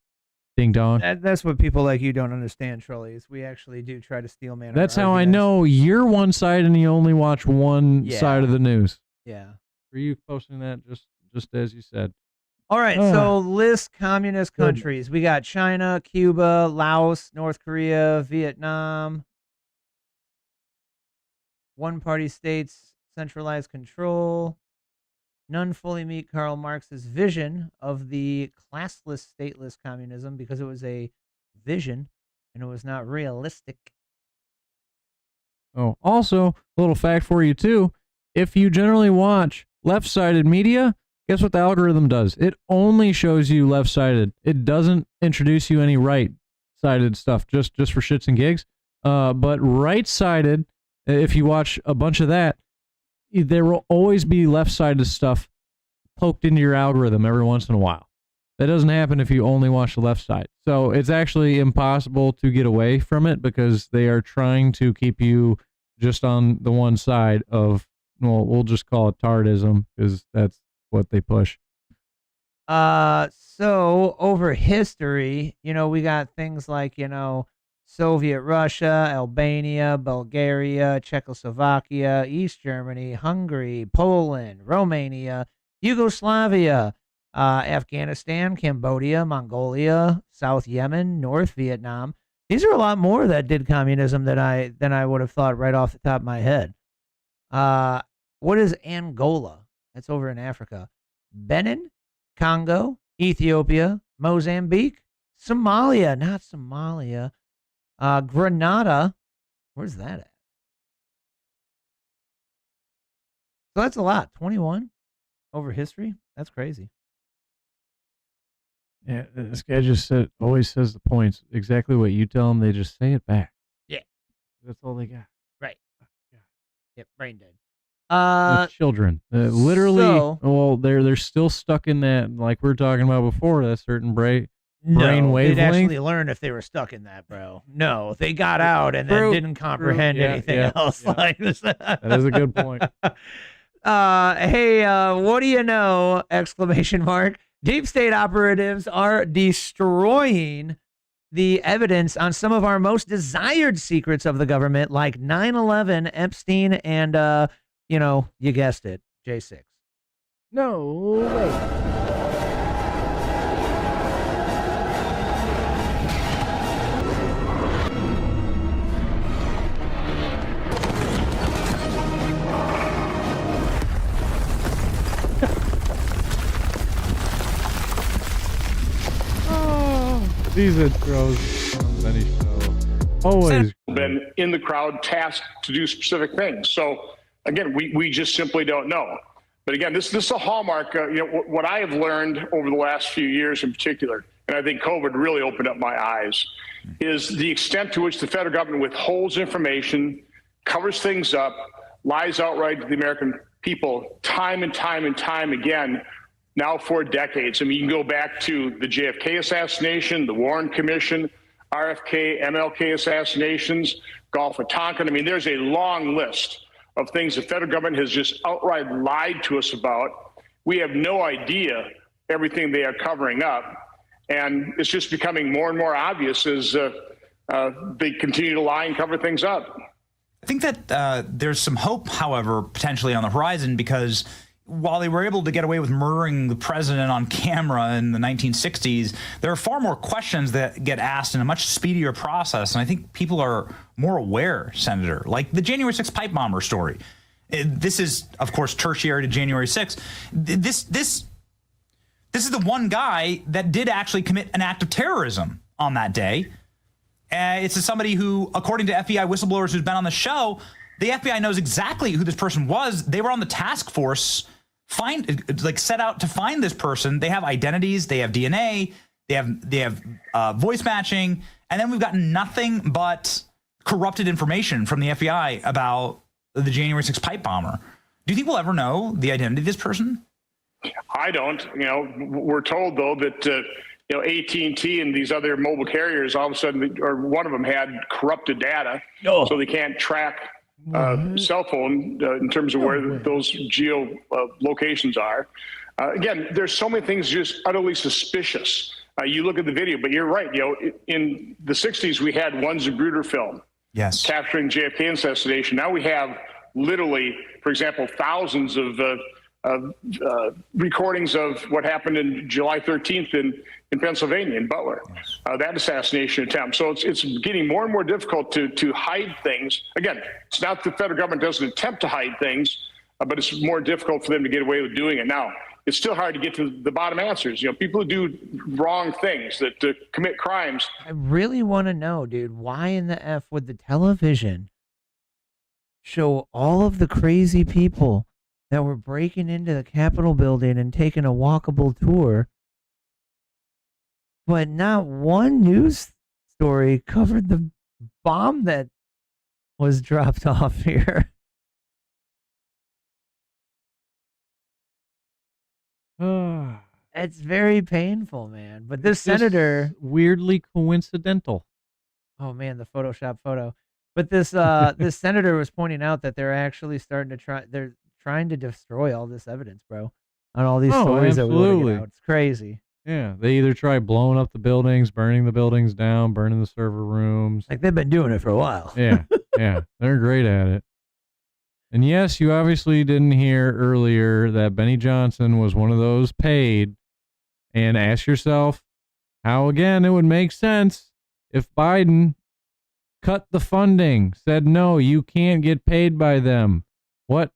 Ding dong. That's what people like you don't understand, Trolleys. We actually do try to steel man. That's how I know you're one side and you only watch one side of the news. Yeah. Were you posting that just as you said? All right, so list communist countries. We got China, Cuba, Laos, North Korea, Vietnam. One-party states. Centralized control. None fully meet Karl Marx's vision of the classless, stateless communism because it was a vision and it was not realistic. Oh, also, a little fact for you, too. If you generally watch left-sided media, guess what the algorithm does? It only shows you left-sided. It doesn't introduce you any right-sided stuff, just for shits and gigs. But right-sided, if you watch a bunch of that, there will always be left-sided stuff poked into your algorithm every once in a while. That doesn't happen if you only watch the left side. So it's actually impossible to get away from it because they are trying to keep you just on the one side of, well, we'll just call it tardism because that's what they push. So over history, we got things like, Soviet Russia, Albania, Bulgaria, Czechoslovakia, East Germany, Hungary, Poland, Romania, Yugoslavia, Afghanistan, Cambodia, Mongolia, South Yemen, North Vietnam. These are a lot more that did communism than I would have thought right off the top of my head. What is Angola? That's over in Africa. Benin, Congo, Ethiopia, Mozambique, Somalia, not Somalia, Grenada. Where's that at? So that's a lot. 21 over history. That's crazy. Yeah, this guy just always says the points. Exactly what you tell them, they just say it back. Yeah. That's all they got. Right. Yep, brain dead. The children, literally. Well, they're still stuck in that, like we were talking about before, that certain brain wavelength. They'd actually learn if they were stuck in that, bro. No, they got out and then didn't comprehend anything else like this. That is a good point. Hey, what do you know? Exclamation mark. Deep state operatives are destroying the evidence on some of our most desired secrets of the government, like 9/11, Epstein, and you guessed it, J6. No way. These intros on any show. Always been in the crowd tasked to do specific things. So again, we just simply don't know. But again, this is a hallmark. What I have learned over the last few years in particular, and I think COVID really opened up my eyes, is the extent to which the federal government withholds information, covers things up, lies outright to the American people time and time and time again, now for decades. I mean, you can go back to the JFK assassination, the Warren Commission, RFK, MLK assassinations, Gulf of Tonkin. I mean, there's a long list of things the federal government has just outright lied to us about. We have no idea everything they are covering up. And it's just becoming more and more obvious as they continue to lie and cover things up. I think that there's some hope, however, potentially on the horizon, because while they were able to get away with murdering the president on camera in the 1960s, there are far more questions that get asked in a much speedier process. And I think people are more aware, Senator, like the January 6th pipe bomber story. This is, of course, tertiary to January 6th. This is the one guy that did actually commit an act of terrorism on that day. It's somebody who, according to FBI whistleblowers who's been on the show, the FBI knows exactly who this person was. They were on the task force set out to find this person. They have identities, they have DNA, they have voice matching, and then we've gotten nothing but corrupted information from the FBI about the January 6th pipe bomber. Do you think we'll ever know the identity of this person? I don't. We're told though that AT&T and these other mobile carriers all of a sudden, or one of them had corrupted data, so they can't track cell phone in terms of where those geo locations are. Again, there's so many things just utterly suspicious. You look at the video, but you're right. In the 60s, we had one Zapruder film capturing JFK assassination. Now we have literally, for example, thousands of recordings of what happened in July 13th in Pennsylvania, in Butler, that assassination attempt. So it's getting more and more difficult to hide things. Again, it's not the federal government doesn't attempt to hide things, but it's more difficult for them to get away with doing it. Now, it's still hard to get to the bottom answers. People who do wrong things, that commit crimes. I really want to know, dude, why in the F would the television show all of the crazy people that were breaking into the Capitol building and taking a walkable tour, but not one news story covered the bomb that was dropped off here? It's very painful, man. But this It's just senator, weirdly coincidental. oh man, the Photoshop photo. But this this senator was pointing out that they're actually they're trying to destroy all this evidence, bro, on all these stories that we want to absolutely. get out. It's crazy. Yeah, they either try blowing up the buildings, burning the buildings down, burning the server rooms. Like they've been doing it for a while. Yeah, yeah, they're great at it. And yes, you obviously didn't hear earlier that Benny Johnson was one of those paid. And ask yourself how, again, it would make sense if Biden cut the funding, said, no, you can't get paid by them. What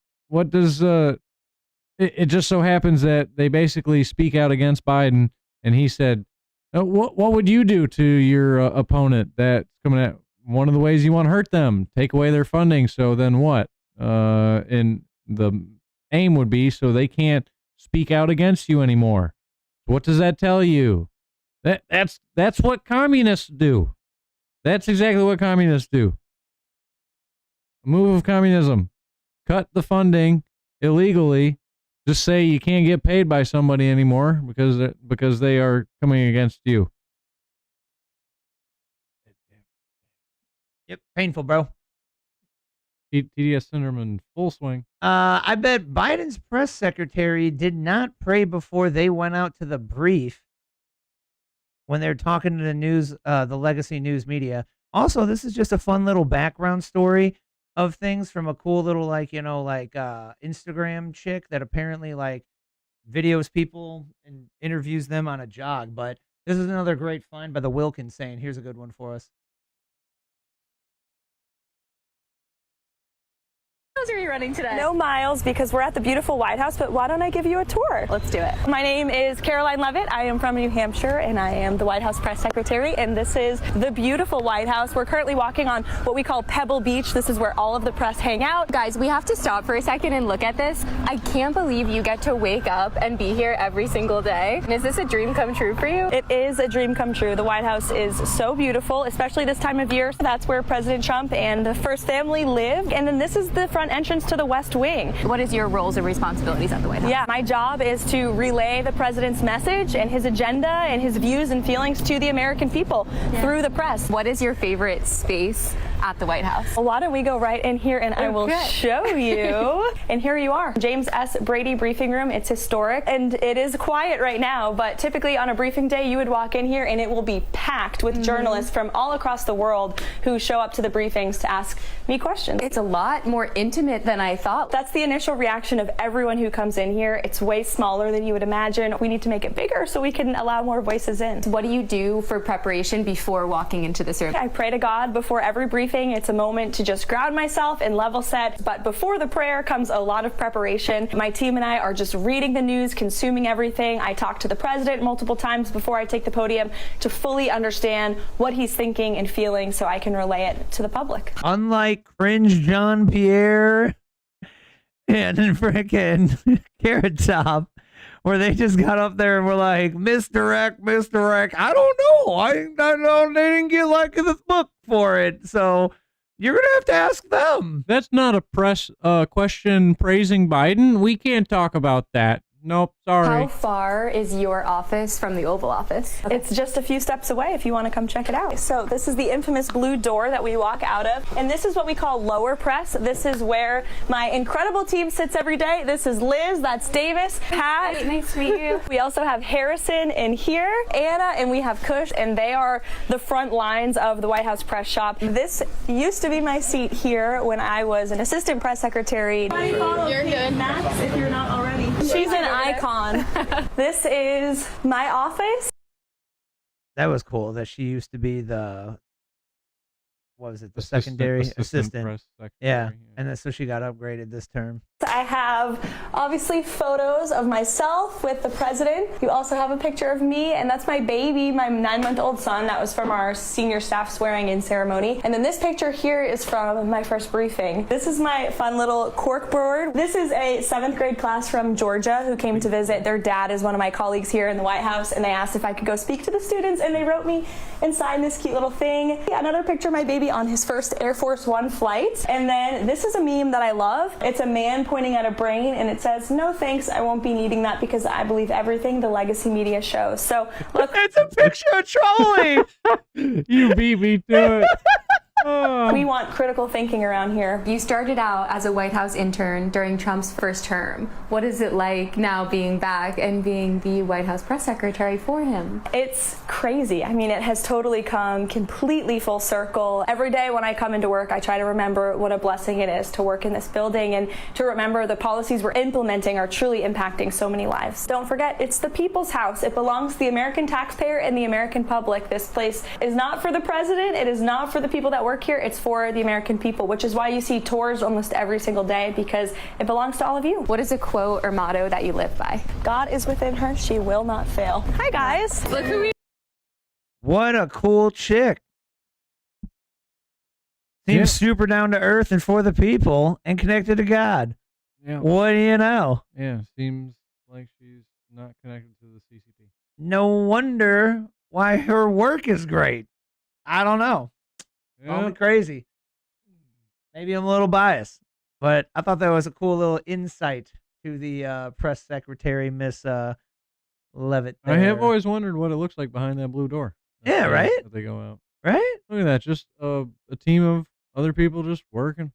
does, it just so happens that they basically speak out against Biden, and he said, what would you do to your opponent that's coming at? One of the ways you want to hurt them, take away their funding. So then what? And the aim would be so they can't speak out against you anymore. What does that tell you? That's what communists do. That's exactly what communists do. A move of communism. Cut the funding illegally. Just say you can't get paid by somebody anymore because they are coming against you. Yep, painful, bro. TDS syndrome in full swing. I bet Biden's press secretary did not pray before they went out to the brief when they're talking to the news, the legacy news media. Also, this is just a fun little background story of things from a cool little, Instagram chick that apparently, videos people and interviews them on a jog. But this is another great find by the Wilkins saying, here's a good one for us. Are you running today? No miles because we're at the beautiful White House, but why don't I give you a tour? Let's do it. My name is Caroline Levitt. I am from New Hampshire and I am the White House press secretary, and this is the beautiful White House. We're currently walking on what we call Pebble Beach. This is where all of the press hang out. Guys, we have to stop for a second and look at this. I can't believe you get to wake up and be here every single day. Is this a dream come true for you? It is a dream come true. The White House is so beautiful, especially this time of year. That's where President Trump and the first family lived, and then this is the front entrance to the West Wing. What is your roles and responsibilities at the White House? Yeah, my job is to relay the president's message and his agenda and his views and feelings to the American people through the press. What is your favorite space at the White House? Well, why don't we go right in here and I will show you. And here you are, James S. Brady briefing room. It's historic and it is quiet right now, but typically on a briefing day you would walk in here and it will be packed with journalists from all across the world who show up to the briefings to ask me questions. It's a lot more intimate than I thought. That's the initial reaction of everyone who comes in here. It's way smaller than you would imagine. We need to make it bigger so we can allow more voices in. What do you do for preparation before walking into this room? I pray to God before every briefing. It's a moment to just ground myself and level set. But before the prayer comes a lot of preparation. My team and I are just reading the news, consuming everything. I talk to the president multiple times before I take the podium to fully understand what he's thinking and feeling so I can relay it to the public. Unlike cringe John Pierre and frickin' Carrot Top, where they just got up there and were like, misdirect. I don't know. I know they didn't get the book for it. So you're going to have to ask them. That's not a press question praising Biden. We can't talk about that. Nope, sorry. How far is your office from the Oval Office? It's just a few steps away if you want to come check it out. So this is the infamous blue door that we walk out of. And this is what we call lower press. This is where my incredible team sits every day. This is Liz, that's Davis, Pat. Hey, nice to meet you. We also have Harrison in here, Anna, and we have Kush, and they are the front lines of the White House press shop. This used to be my seat here when I was an assistant press secretary. You're good. Max, if you're not already. She's an icon. This is my office. That was cool that she used to be the, what was it, the secondary assistant. Press secretary, yeah, and then so she got upgraded this term. I have obviously photos of myself with the president. You also have a picture of me, and that's my baby, my 9-month-old son. That was from our senior staff swearing in ceremony. And then this picture here is from my first briefing. This is my fun little cork board. This is a 7th grade class from Georgia who came to visit. Their dad is one of my colleagues here in the White House, and they asked if I could go speak to the students, and they wrote me and signed this cute little thing. Yeah, another picture of my baby on his first Air Force One flight. And then this is a meme that I love. It's a man pointing at a brain, and it says, "No thanks, I won't be needing that because I believe everything the legacy media shows." So look, it's a picture of Trolley. You beat me to it. we want critical thinking around here. You started out as a White House intern during Trump's first term. What is it like now being back and being the White House press secretary for him? It's crazy. I mean, it has totally come completely full circle. Every day when I come into work, I try to remember what a blessing it is to work in this building and to remember the policies we're implementing are truly impacting so many lives. Don't forget, it's the people's house. It belongs to the American taxpayer and the American public. This place is not for the president. It is not for the people that work here. It's for the American people, which is why you see tours almost every single day, because it belongs to all of you. What is a quote or motto that you live by? God is within her. She will not fail. Hi, guys. Look who we What a cool chick. Seems super down to earth and for the people and connected to God. Yeah. What do you know? Yeah, seems like she's not connected to the CCP. No wonder why her work is great. I don't know. Call me crazy. Maybe I'm a little biased, but I thought that was a cool little insight to the press secretary, Miss Levitt. I have there. always wondered what it looks like behind that blue door. Yeah, right? That they go out. Right? Look at that. Just a team of other people just working.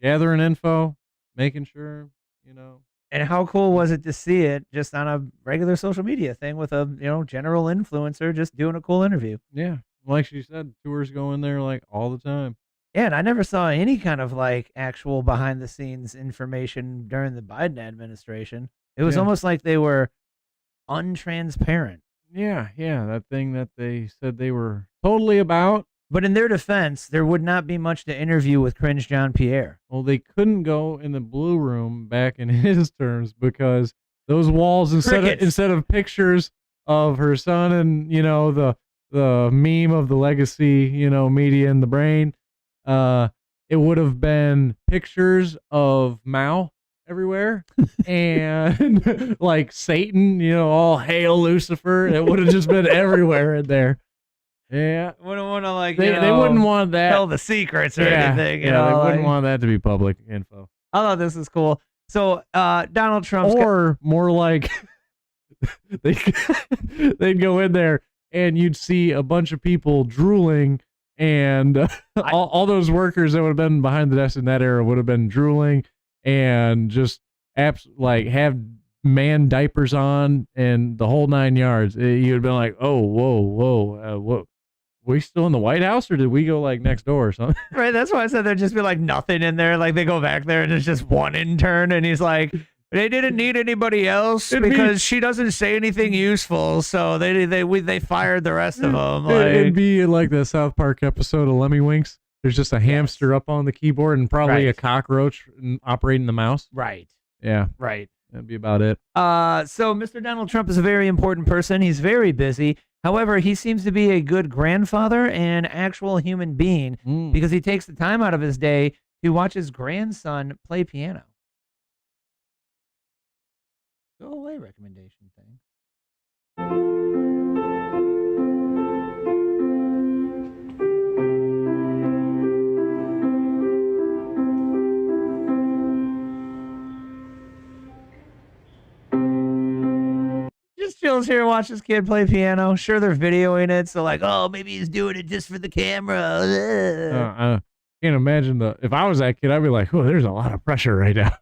Gathering info, making sure, you know. And how cool was it to see it just on a regular social media thing with a, general influencer just doing a cool interview? Yeah. Like she said, tours go in there like all the time. Yeah, and I never saw any kind of like actual behind the scenes information during the Biden administration. It was almost like they were untransparent. Yeah, that thing that they said they were totally about. But in their defense, there would not be much to interview with Cringe John Pierre. Well, they couldn't go in the blue room back in his terms because those walls, instead of pictures of her son and, the meme of the legacy, media in the brain, it would have been pictures of Mao everywhere and like Satan, all hail Lucifer. It would have just been everywhere in there. Yeah. Wouldn't want to they wouldn't want that. Tell the secrets or anything. They wouldn't want that to be public info. I thought this is cool. So Donald Trump's more like they'd go in there and you'd see a bunch of people drooling, and all those workers that would have been behind the desk in that era would have been drooling and just have man diapers on and the whole 9 yards. You'd have been like, oh, whoa. We still in the White House, or did we go like next door or something? Right, that's why I said there'd just be like nothing in there. Like they go back there and there's just one intern, and he's like, they didn't need anybody else because she doesn't say anything useful, so they fired the rest of them. It'd be like the South Park episode of Lemmy Winks. There's just a hamster up on the keyboard and probably a cockroach operating the mouse. Right. Yeah. Right. That'd be about it. So Mr. Donald Trump is a very important person. He's very busy. However, he seems to be a good grandfather and actual human being because he takes the time out of his day to watch his grandson play piano. Go away recommendation thing. Just chills here and watch this kid play piano. Sure, they're videoing it, so like, oh, maybe he's doing it just for the camera. I can't imagine if I was that kid, I'd be like, oh, there's a lot of pressure right now.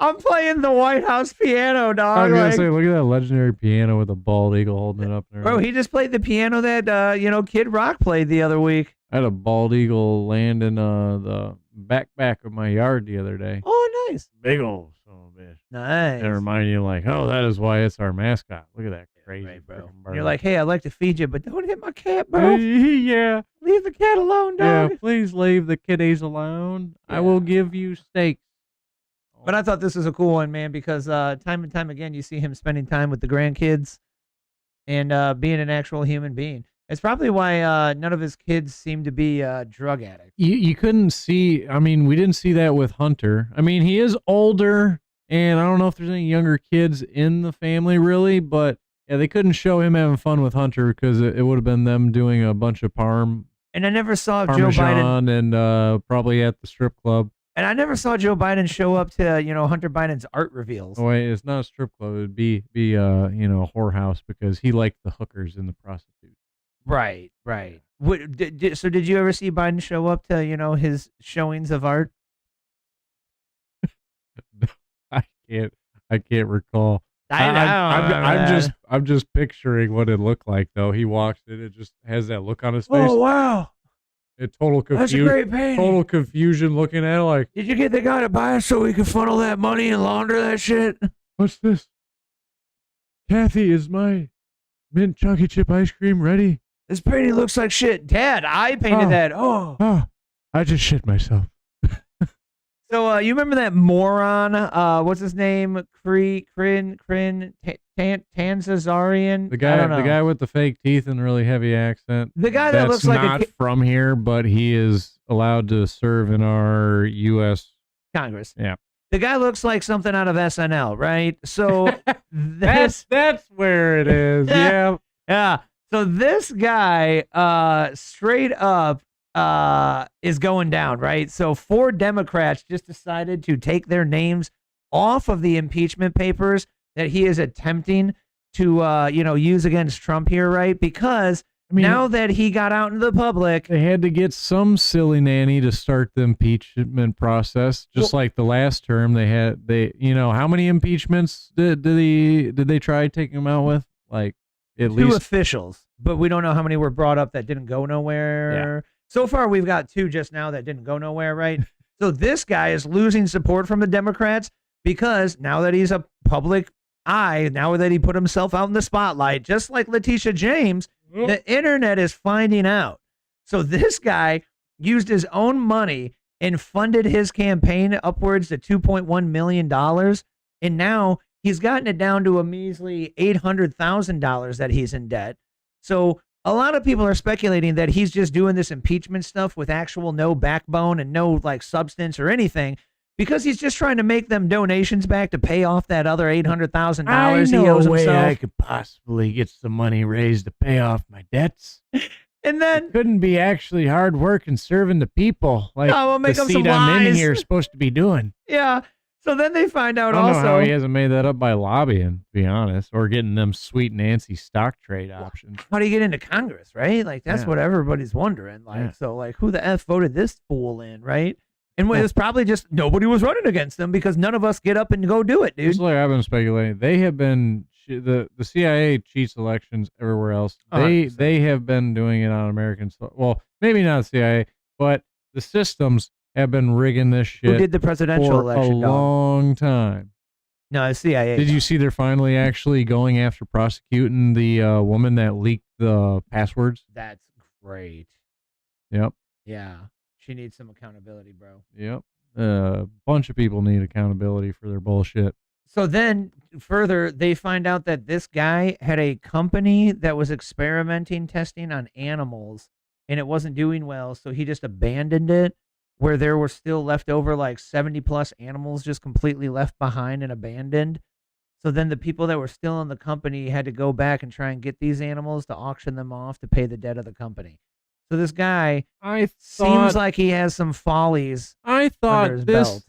I'm playing the White House piano, dog. I was gonna say, look at that legendary piano with a bald eagle holding it up there. Bro, he just played the piano that Kid Rock played the other week. I had a bald eagle land in the back of my yard the other day. Oh, nice. Big old son of a bitch. Nice. And remind you like, oh, that is why it's our mascot. Look at that crazy bro. bird. You're like, hey, I'd like to feed you, but don't hit my cat, bro. Yeah. Leave the cat alone, dog. Yeah, please leave the kitties alone. Yeah. I will give you steaks. But I thought this was a cool one, man, because time and time again, you see him spending time with the grandkids and being an actual human being. It's probably why none of his kids seem to be drug addicts. You couldn't see, we didn't see that with Hunter. He is older, and I don't know if there's any younger kids in the family, really, but yeah, they couldn't show him having fun with Hunter because it would have been them doing a bunch of And I never saw Parmesan Joe Biden. and probably at the strip club. And I never saw Joe Biden show up to, Hunter Biden's art reveals. Oh, wait, it's not a strip club. It'd be a whorehouse because he liked the hookers and the prostitutes. Right. So did you ever see Biden show up to, his showings of art? I can't recall. I'm just picturing what it looked like though. He walks in, it just has that look on his face. Oh, wow. It total That's a confusion. great painting. Total confusion looking at it like, Did you get the guy to buy it so we can funnel that money and launder that shit? what's this? Kathy, is my mint chunky chip ice cream ready? This painting looks like shit. Dad, I painted that. Oh, I just shit myself. So you remember that moron? What's his name? Tanzazarian. The guy with the fake teeth and really heavy accent. The guy that looks like not from here, but he is allowed to serve in our U.S. Congress. Yeah. The guy looks like something out of SNL, right? So that's where it is. Yeah. Yeah. So this guy straight up is going down, right? So 4 Democrats just decided to take their names off of the impeachment papers that he is attempting to, use against Trump here, right? Because now that he got out into the public, they had to get some silly nanny to start the impeachment process. Just like the last term, how many impeachments did they try taking him out with? Like at 2 least officials, but we don't know how many were brought up that didn't go nowhere. Yeah. So far, we've got 2 just now that didn't go nowhere, right? So this guy is losing support from the Democrats because now that he's a public eye, now that he put himself out in the spotlight, just like Letitia James, the internet is finding out. So this guy used his own money and funded his campaign upwards to $2.1 million. And now he's gotten it down to a measly $800,000 that he's in debt. So a lot of people are speculating that he's just doing this impeachment stuff with actual no backbone and no substance or anything because he's just trying to make them donations back to pay off that other $800,000 he owes himself. I could possibly get some money raised to pay off my debts. And then it couldn't be actually hard work and serving the people like make the up seat some I'm in lies. here is supposed to be doing. Yeah. So then they find out I don't know how also he hasn't made that up by lobbying, to be honest, or getting them sweet Nancy stock trade options. how do you get into Congress, right? That's what everybody's wondering. So who the F voted this fool in, right? And it was probably just nobody was running against them because none of us get up and go do it, dude. Just like I've been speculating, they have been the CIA cheats elections everywhere else. They have been doing it on American soil. Well, maybe not the CIA, but the systems have been rigging this shit. Who did the presidential for election? a long time. No, the CIA. Did you see they're finally actually going after prosecuting the woman that leaked the passwords? That's great. Yep. Yeah. She needs some accountability, bro. Yep. A bunch of people need accountability for their bullshit. So then further, they find out that this guy had a company that was experimenting testing on animals and it wasn't doing well. So he just abandoned it where there were still left over 70 plus animals just completely left behind and abandoned. So then the people that were still in the company had to go back and try and get these animals to auction them off to pay the debt of the company. So this guy seems like he has some follies. I thought under his belt.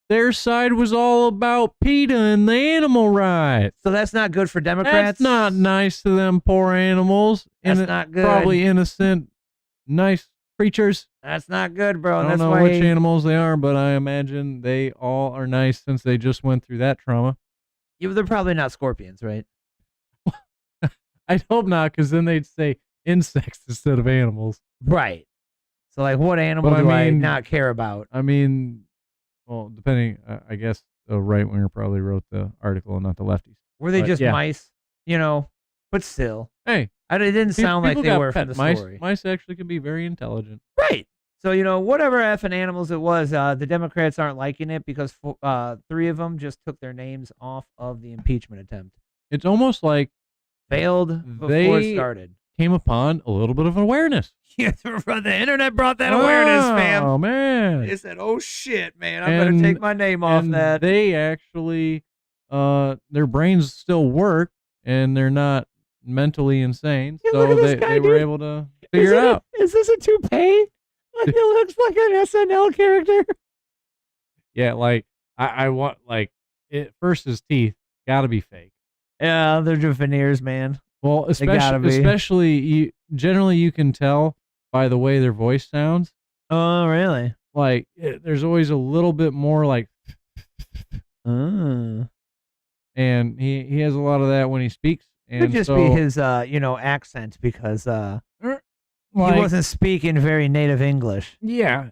Their side was all about PETA and the animal rights. So that's not good for Democrats? That's not nice to them poor animals. That's not good. Probably innocent, nice creatures. That's not good, bro. I don't That's know why which animals they are, but I imagine they all are nice since they just went through that trauma. They're probably not scorpions, right? I hope not, because then they'd say insects instead of animals. Right. So, what animal do I not care about? I mean, well, depending, I guess the right winger probably wrote the article and not the lefties. Were they just mice? But still. Hey. It didn't sound like they were from the story. Mice actually can be very intelligent. Right. So, whatever effing animals it was, the Democrats aren't liking it because 3 of them just took their names off of the impeachment attempt. It's almost like failed before it started. Came upon a little bit of awearness. Yeah, the internet brought that awareness, fam. Oh, man. They said, oh, shit, man, I better take my name off that. They actually, their brains still work, and they're not mentally insane, so they were able to figure it out. Is this a toupee? It looks like an SNL character. Yeah, like I want like it first his teeth gotta be fake. Yeah, they're just veneers, man. Well, They gotta be. especially you generally you can tell by the way their voice sounds. Oh, really? Like there's always a little bit more like Mm. and he has a lot of that when he speaks. And Could just be his accent because he wasn't speaking very native English. Yeah,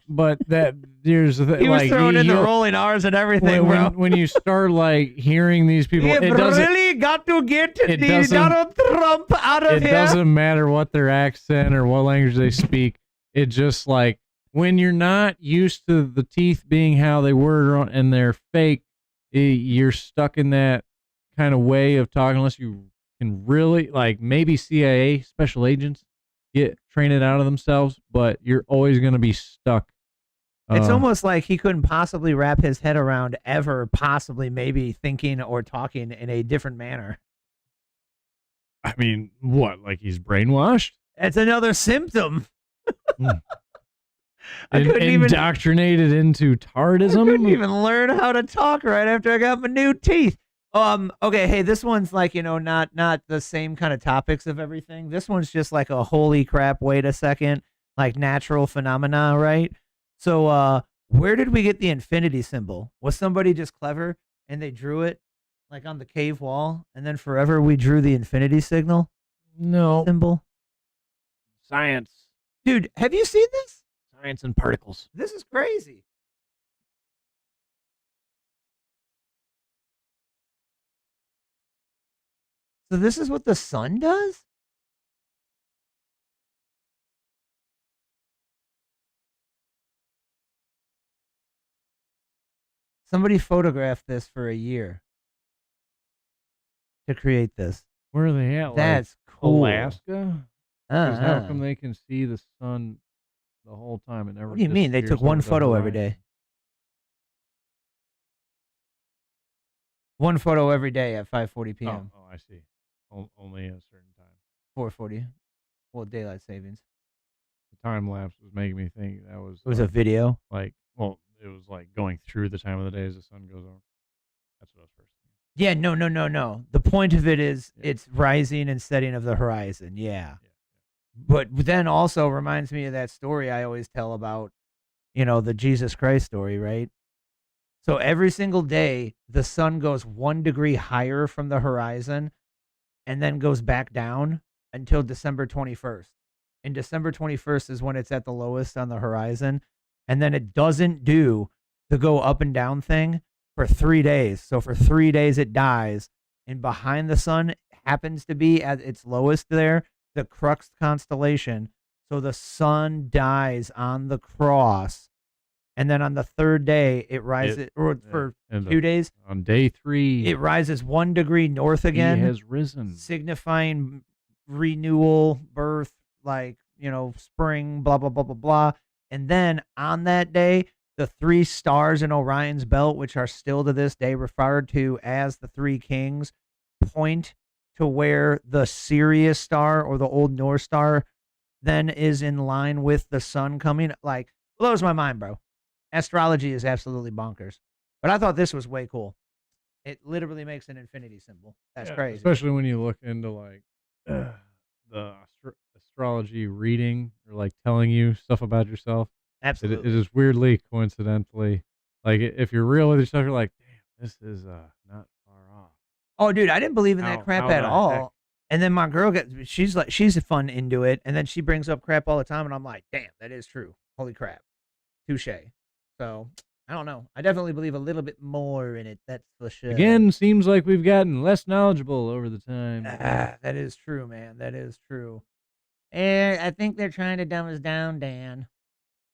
but there's the thing. He was like, throwing in the rolling R's and everything, bro. when you start like hearing these people, You've it doesn't really got to get it the doesn't- Donald Trump out of it here. doesn't matter what their accent or what language they speak. It just like when you're not used to the teeth being how they were and they're fake, you're stuck in that kind of way of talking unless you can really like maybe CIA special agents train it out of themselves, but you're always going to be stuck. It's almost like he couldn't possibly wrap his head around ever possibly maybe thinking or talking in a different manner. I mean, what? Like he's brainwashed? It's another symptom. I couldn't even Indoctrinated into tardism? I couldn't even learn how to talk right after I got my new teeth. Okay, hey, this one's like, not the same kind of topics of everything. This one's just like a holy crap, wait a second, like natural phenomena, right? So where did we get the infinity symbol? Was somebody just clever and they drew it like on the cave wall and then forever we drew the infinity signal? No. Symbol? Science. Dude, have you seen this? Science and particles. This is crazy. So this is what the sun does? Somebody photographed this for a year to create this. Where are they at? That's like cool. Alaska? 'Cause how come they can see the sun the whole time? It never. What do you mean? They took disappears one over the photo every horizon? day. One photo every day at 5:40 p.m. Oh, I see. Only a certain time. 4:40. Well, daylight savings. The time lapse was making me think that was. It was a video? Like, well, it was like going through the time of the day as the sun goes over. That's what I was first thinking. Yeah, no. The point of it is it's rising and setting of the horizon. Yeah. But then also reminds me of that story I always tell about, the Jesus Christ story, right? So every single day, the sun goes 1 degree higher from the horizon and then goes back down until December 21st. And December 21st is when it's at the lowest on the horizon. And then it doesn't do the go up and down thing for 3 days. So for 3 days, it dies. And behind the sun happens to be at its lowest there, the Crux constellation. So the sun dies on the cross. And then on the third day, it rises, for 2 days. On day 3, It rises 1 degree north again. He has risen. Signifying renewal, birth, spring, blah, blah, blah, blah, blah. And then on that day, the 3 stars in Orion's belt, which are still to this day referred to as the 3 kings, point to where the Sirius star or the Old North Star then is in line with the sun coming. Like, blows my mind, bro. Astrology is absolutely bonkers. But I thought this was way cool. It literally makes an infinity symbol. That's crazy. Especially when you look into like the astrology reading or like telling you stuff about yourself. Absolutely. It is weirdly coincidentally like if you're real with yourself, you're like, damn, this is not far off. Oh, dude, I didn't believe in that crap how at the all. heck? And then my girl she's fun into it, and then she brings up crap all the time, and I'm like, damn, that is true. Holy crap. Touche. So, I don't know. I definitely believe a little bit more in it. That's for sure. Again, seems like we've gotten less knowledgeable over the time. That is true, man. That is true. And I think they're trying to dumb us down, Dan.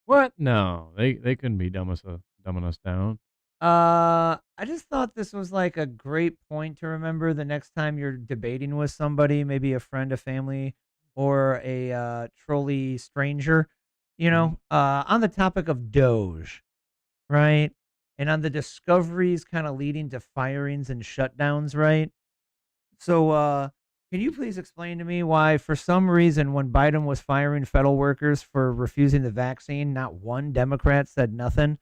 What? No, they couldn't be dumbing us down. I just thought this was like a great point to remember the next time you're debating with somebody, maybe a friend, a family, or a trolley stranger, on the topic of Doge, right? And on the discoveries kind of leading to firings and shutdowns, right? So, can you please explain to me why, for some reason, when Biden was firing federal workers for refusing the vaccine, not one Democrat said nothing?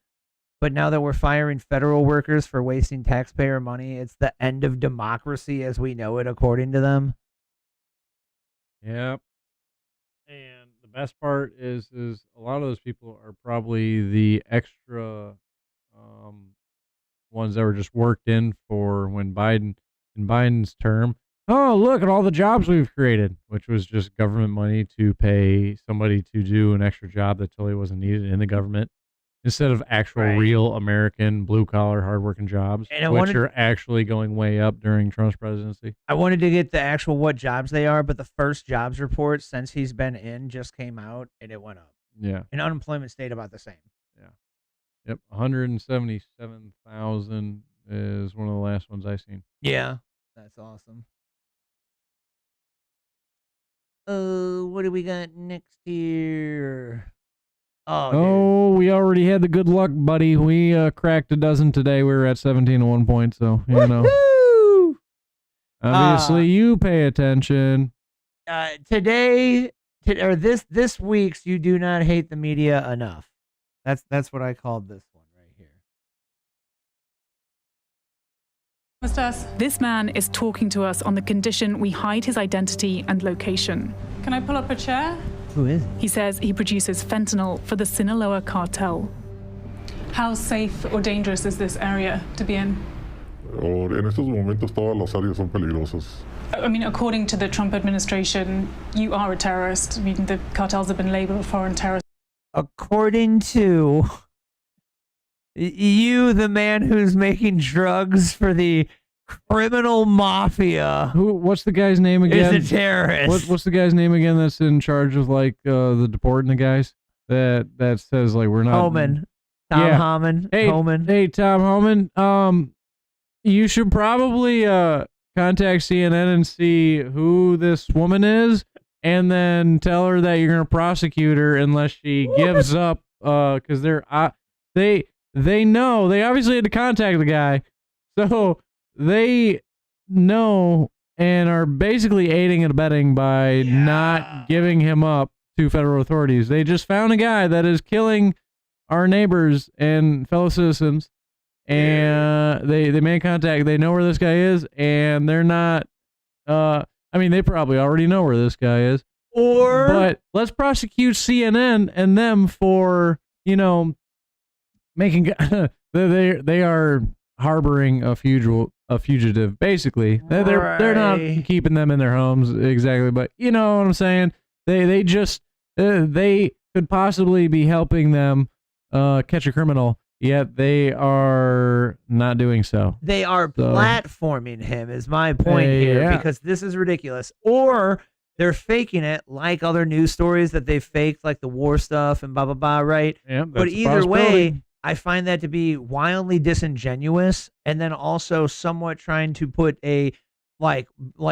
But now that we're firing federal workers for wasting taxpayer money, it's the end of democracy as we know it, according to them. Yep. And the best part is a lot of those people are probably the extra ones that were just worked in for when Biden's term. Oh, look at all the jobs we've created, which was just government money to pay somebody to do an extra job that totally wasn't needed in the government, instead of actual real American blue collar hardworking jobs, which are actually going way up during Trump's presidency. I wanted to get the actual what jobs they are, but the first jobs report since he's been in just came out and it went up. Yeah. And unemployment stayed about the same. Yeah. Yep. 177,000 is one of the last ones I've seen. Yeah. That's awesome. What do we got next here? Oh, we already had the good luck, buddy. We cracked a dozen today. We were at 17 at one point, so you know. Obviously, you pay attention. This week's You Do Not Hate the Media Enough. That's what I called this one right here. This man is talking to us on the condition we hide his identity and location. Can I pull up a chair? Who is he? He says he produces fentanyl for the Sinaloa cartel. How safe or dangerous is this area to be in? En estos momentos todas las áreas son peligrosas. I mean, according to the Trump administration, you are a terrorist. I mean, the cartels have been labeled foreign terrorists. According to you, the man who's making drugs for the criminal mafia. What's the guy's name again? Is a terrorist. What's the guy's name again that's in charge of like the deporting the guys? That says like we're not Homan. Tom Homan. Hey, Homan. Hey, Tom Homan. You should probably contact CNN and see who this woman is, and then tell her that you're gonna prosecute her unless she gives up. Because they know they obviously had to contact the guy, so they know and are basically aiding and abetting by not giving him up to federal authorities. They just found a guy that is killing our neighbors and fellow citizens, and they made contact. They know where this guy is, and they're not. I mean, they probably already know where this guy is. But let's prosecute CNN and them for making. They are harboring a fugitive, basically. They're not keeping them in their homes exactly, but you know what I'm saying. They could possibly be helping them catch a criminal, yet they are not doing so. They are platforming him, is my point here, because this is ridiculous. Or they're faking it like other news stories that they faked, like the war stuff and blah, blah, blah, right? Yeah, but either way, I find that to be wildly disingenuous, and then also somewhat trying to put a like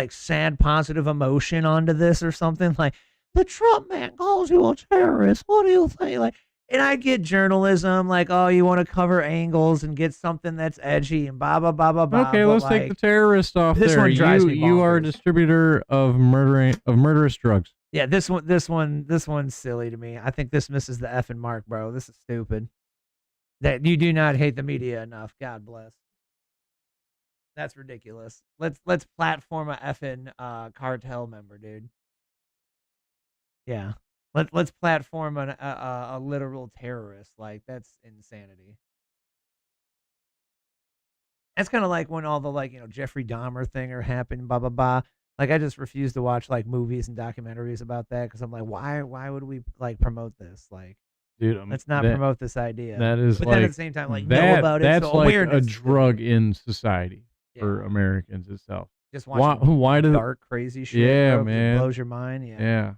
sad positive emotion onto this or something. Like, the Trump man calls you a terrorist. What do you think? Like, and I get journalism, like, oh, you want to cover angles and get something that's edgy and blah blah blah blah blah. Okay, let's take the terrorist off this there. One drives me You are a distributor of murderous drugs. Yeah, this one's silly to me. I think this misses the effing mark, bro. This is stupid. That you do not hate the media enough. God bless. That's ridiculous. Let's platform a effing cartel member, dude. Yeah. Let's platform a literal terrorist. Like, that's insanity. That's kind of like when all the Jeffrey Dahmer thing happened, blah blah blah. Like, I just refuse to watch like movies and documentaries about that because I'm like, why would we like promote this? Like, dude, let's not promote this idea. That is, but like, then at the same time, like, that, know about it. That's so like awareness. a drug in society for Americans itself. Just watching why do dark, crazy shit. Yeah, bro, man, it blows your mind. Yeah.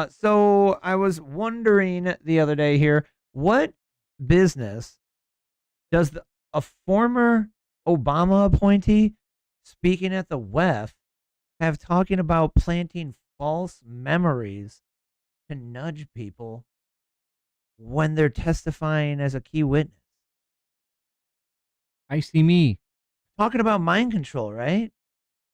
So I was wondering the other day here, what business does a former Obama appointee speaking at the WEF have talking about planting false memories to nudge people when they're testifying as a key witness? I see me. Talking about mind control, right?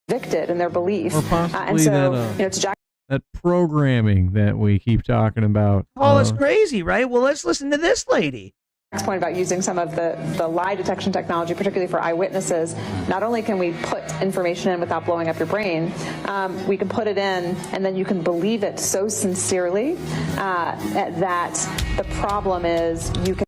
Convicted in their belief. Or possibly and so, that, to Jack. That programming that we keep talking about. Call us crazy, right? Well, let's listen to this lady. Point about using some of the lie detection technology, particularly for eyewitnesses. Not only can we put information in without blowing up your brain, we can put it in and then you can believe it so sincerely that the problem is you can.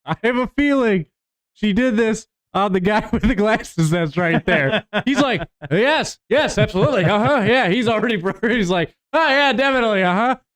I have a feeling she did this on the guy with the glasses that's right there. He's like, yes, absolutely. Yeah, he's already, he's like, oh, yeah, definitely,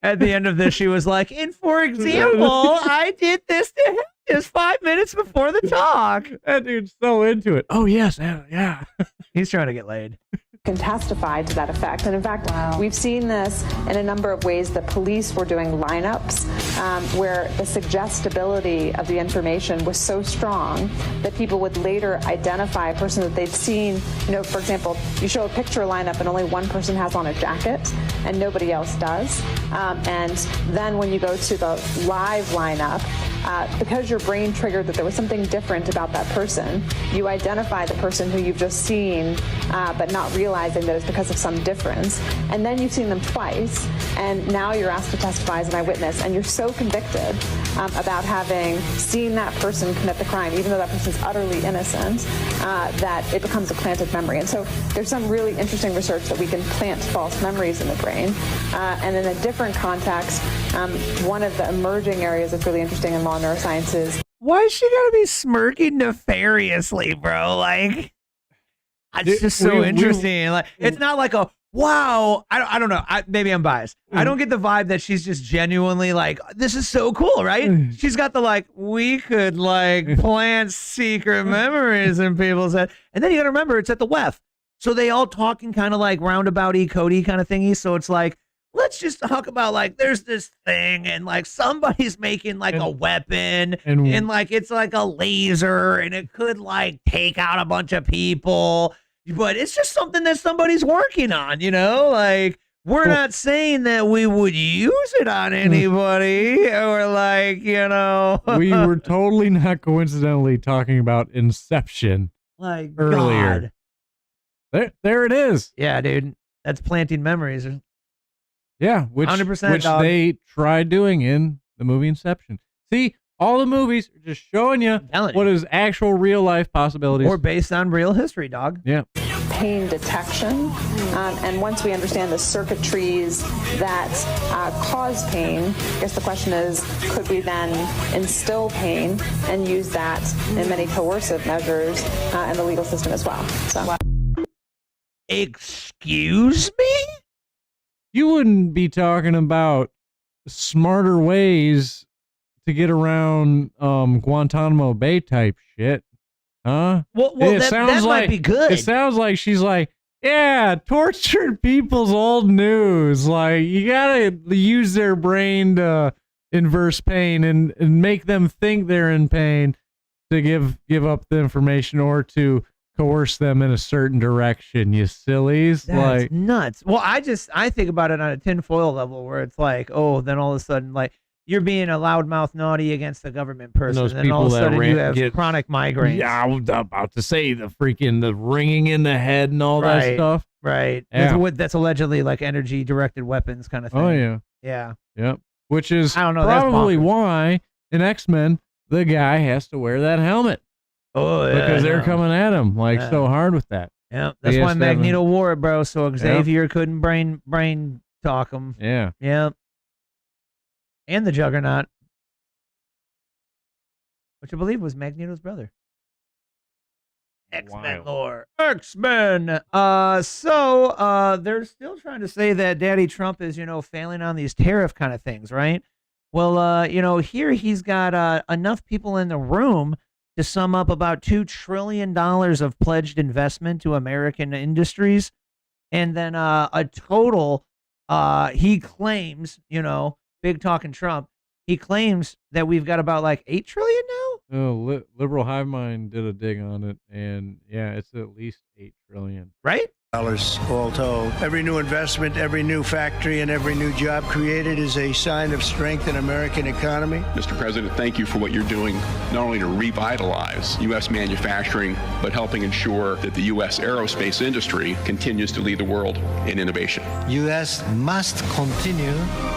At the end of this, she was like, and for example, I did this to him just 5 minutes before the talk. That dude's so into it. Oh, yes, yeah. He's trying to get laid. Can testify to that effect. And in fact, we've seen this in a number of ways. The police were doing lineups where the suggestibility of the information was so strong that people would later identify a person that they'd seen. You know, for example, you show a picture lineup and only one person has on a jacket and nobody else does. And then when you go to the live lineup, because your brain triggered that there was something different about that person, you identify the person who you've just seen, but not realizing that it's because of some difference. And then you've seen them twice, and now you're asked to testify as an eyewitness, and you're so convicted about having seen that person commit the crime, even though that person's utterly innocent, that it becomes a planted memory. And so there's some really interesting research that we can plant false memories in the brain. And in a different context, one of the emerging areas that's really interesting in law neuroscience is, why is she gotta be smirking nefariously, bro? Like, it's just so interesting. Like, it's not like a wow. I don't know. Maybe I'm biased. I don't get the vibe that she's just genuinely like, this is so cool, right? She's got the like, we could like plant secret memories in people's head. And then you gotta remember, it's at the WEF, so they all talking kind of like roundabout-y, Cody kind of thingy. So it's like, let's just talk about like there's this thing and like somebody's making like a weapon and like it's like a laser and it could like take out a bunch of people, but it's just something that somebody's working on, you know? Like, we're not saying that we would use it on anybody or like, you know. We were totally not coincidentally talking about Inception like earlier. God. There it is. Yeah, dude. That's planting memories. Yeah, which 100%, dog. They tried doing in the movie Inception. See, all the movies are just showing you what is actual real life possibilities. Or based on real history, dog. Yeah. pain detection. And once we understand the circuitries that cause pain, I guess the question is, could we then instill pain and use that in many coercive measures in the legal system as well? So. Excuse me? You wouldn't be talking about smarter ways to get around Guantanamo Bay type shit, huh? Well, that might be good. It sounds like she's like, yeah, tortured people's old news. Like, you gotta use their brain to inverse pain and make them think they're in pain to give up the information or to coerce them in a certain direction, you sillies. That's like nuts. Well, I think about it on a tinfoil level where it's like, oh, then all of a sudden, like, you're being a loudmouth naughty against the government person, and then all of a sudden you have chronic migraines. Yeah, I was about to say the ringing in the head and all that stuff. Right. Yeah. That's allegedly like energy directed weapons kind of thing. Oh yeah. Yeah. Yep. Which is I don't know, probably that's bonkers. why in X-Men the guy has to wear that helmet. Oh yeah. Because they're coming at him like so hard with that. Yeah. That's why Magneto wore it, bro. So Xavier couldn't brain talk him. Yeah. Yeah. And the Juggernaut, which I believe was Magneto's brother. X-Men lore. X-Men. So they're still trying to say that Daddy Trump is, failing on these tariff kind of things, right? Well, here he's got enough people in the room to sum up about $2 trillion of pledged investment to American industries. And then a total, he claims, big talking Trump, he claims that we've got about like 8 trillion now. Oh, Liberal Hive Mind did a dig on it, and yeah, it's at least 8 trillion. Right? Dollars all told. Every new investment, every new factory, and every new job created is a sign of strength in American economy. Mr. President, thank you for what you're doing, not only to revitalize U.S. manufacturing, but helping ensure that the U.S. aerospace industry continues to lead the world in innovation. U.S. must continue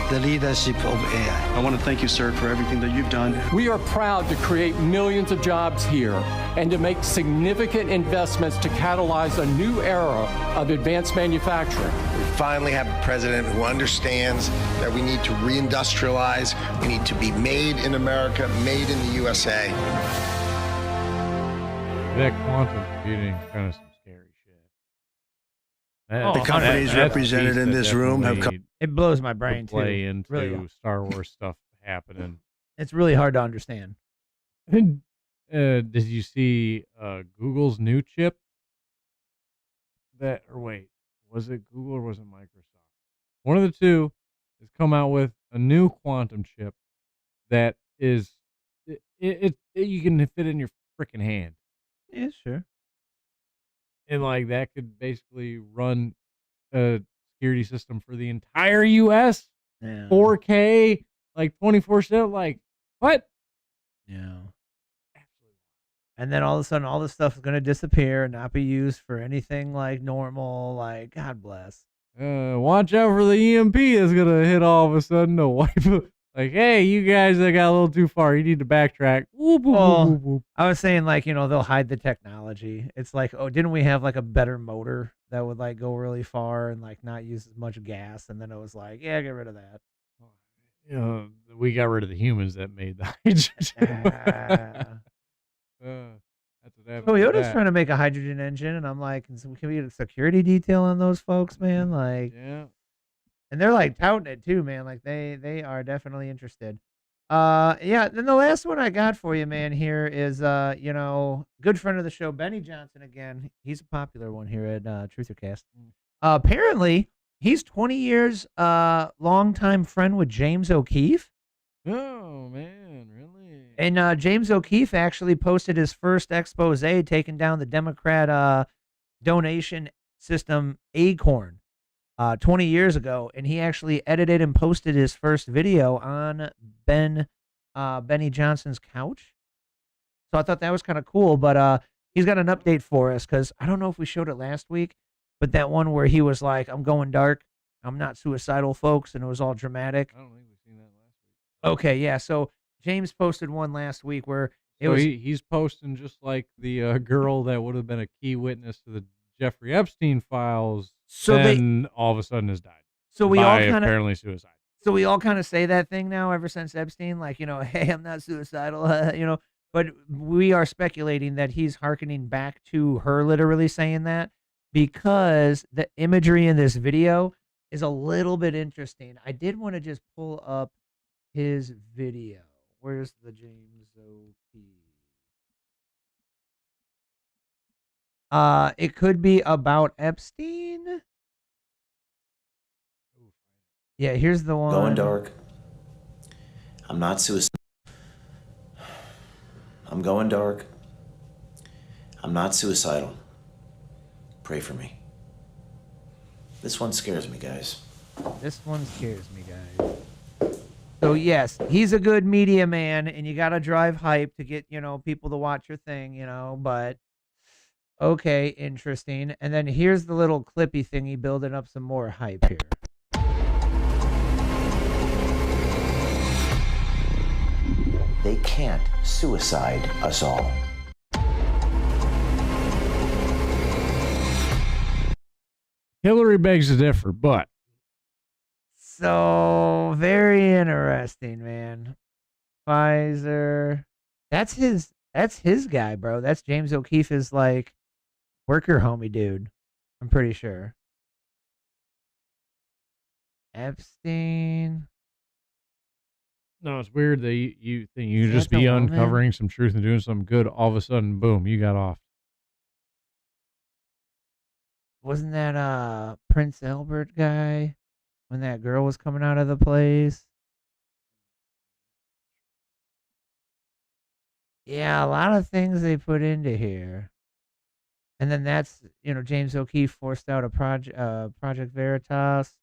the leadership of AI. I want to thank you, sir, for everything that you've done. We are proud to create millions of jobs here and to make significant investments to catalyze a new era of advanced manufacturing. We finally have a president who understands that we need to reindustrialize. We need to be made in America, made in the USA. That quantum computing is kind of some scary shit. The companies represented in this room have come. It blows my brain too. Play into Really. Star Wars stuff happening. It's really hard to understand. Did you see Google's new chip? Was it Google or was it Microsoft? One of the two has come out with a new quantum chip that is you can fit in your freaking hand. Yeah, sure. And like that could basically run a security system for the entire US. Yeah. 4K, like 24/7. Like what? Yeah. And then all of a sudden, all this stuff is going to disappear and not be used for anything like normal. Like, God bless. Watch out for the EMP that's gonna hit all of a sudden to wipe. Like, hey, you guys that got a little too far. You need to backtrack. Whoop, whoop, Well, whoop, whoop. I was saying, like, they'll hide the technology. It's like, oh, didn't we have like a better motor that would like go really far and like not use as much gas? And then it was like, yeah, get rid of that. We got rid of the humans that made the hydrogen. That's what happened. Toyota's trying to make a hydrogen engine, and I'm like, can we get a security detail on those folks, man? Like, yeah. And they're like touting it too, man. Like they are definitely interested. Yeah. Then the last one I got for you, man, here is good friend of the show, Benny Johnson again. He's a popular one here at Truthercast. Apparently, he's 20 years longtime friend with James O'Keefe. Oh man, really? And James O'Keefe actually posted his first expose taking down the Democrat donation system Acorn 20 years ago, and he actually edited and posted his first video on Benny Johnson's couch. So I thought that was kind of cool, but he's got an update for us because I don't know if we showed it last week, but that one where he was like, I'm going dark, I'm not suicidal, folks, and it was all dramatic. I don't think we've seen that last week. Okay, yeah, so James posted one last week where he's posting just like the girl that would have been a key witness to the Jeffrey Epstein files. So then all of a sudden has died. So we all apparently suicide. So we all kind of say that thing now ever since Epstein, like, hey, I'm not suicidal, but we are speculating that he's hearkening back to her literally saying that because the imagery in this video is a little bit interesting. I did want to just pull up his video. Where's the James O'Keefe? It could be about Epstein. Yeah, here's the one. Going dark. I'm not suicidal. I'm going dark. I'm not suicidal. Pray for me. This one scares me, guys. This one scares me, guys. So yes, he's a good media man, and you gotta drive hype to get people to watch your thing, But okay, interesting. And then here's the little clippy thingy building up some more hype here. They can't suicide us all. Hillary begs to differ, but so very interesting, man. Pfizer, that's his guy, bro. That's James O'Keefe's like worker homie dude. I'm pretty sure. Epstein. no, it's weird that you think you Is just that be the woman? uncovering some truth and doing something good. All of a sudden, boom, you got off. Wasn't that Prince Albert guy when that girl was coming out of the place? Yeah, a lot of things they put into here. And then that's, James O'Keefe forced out a Project Veritas.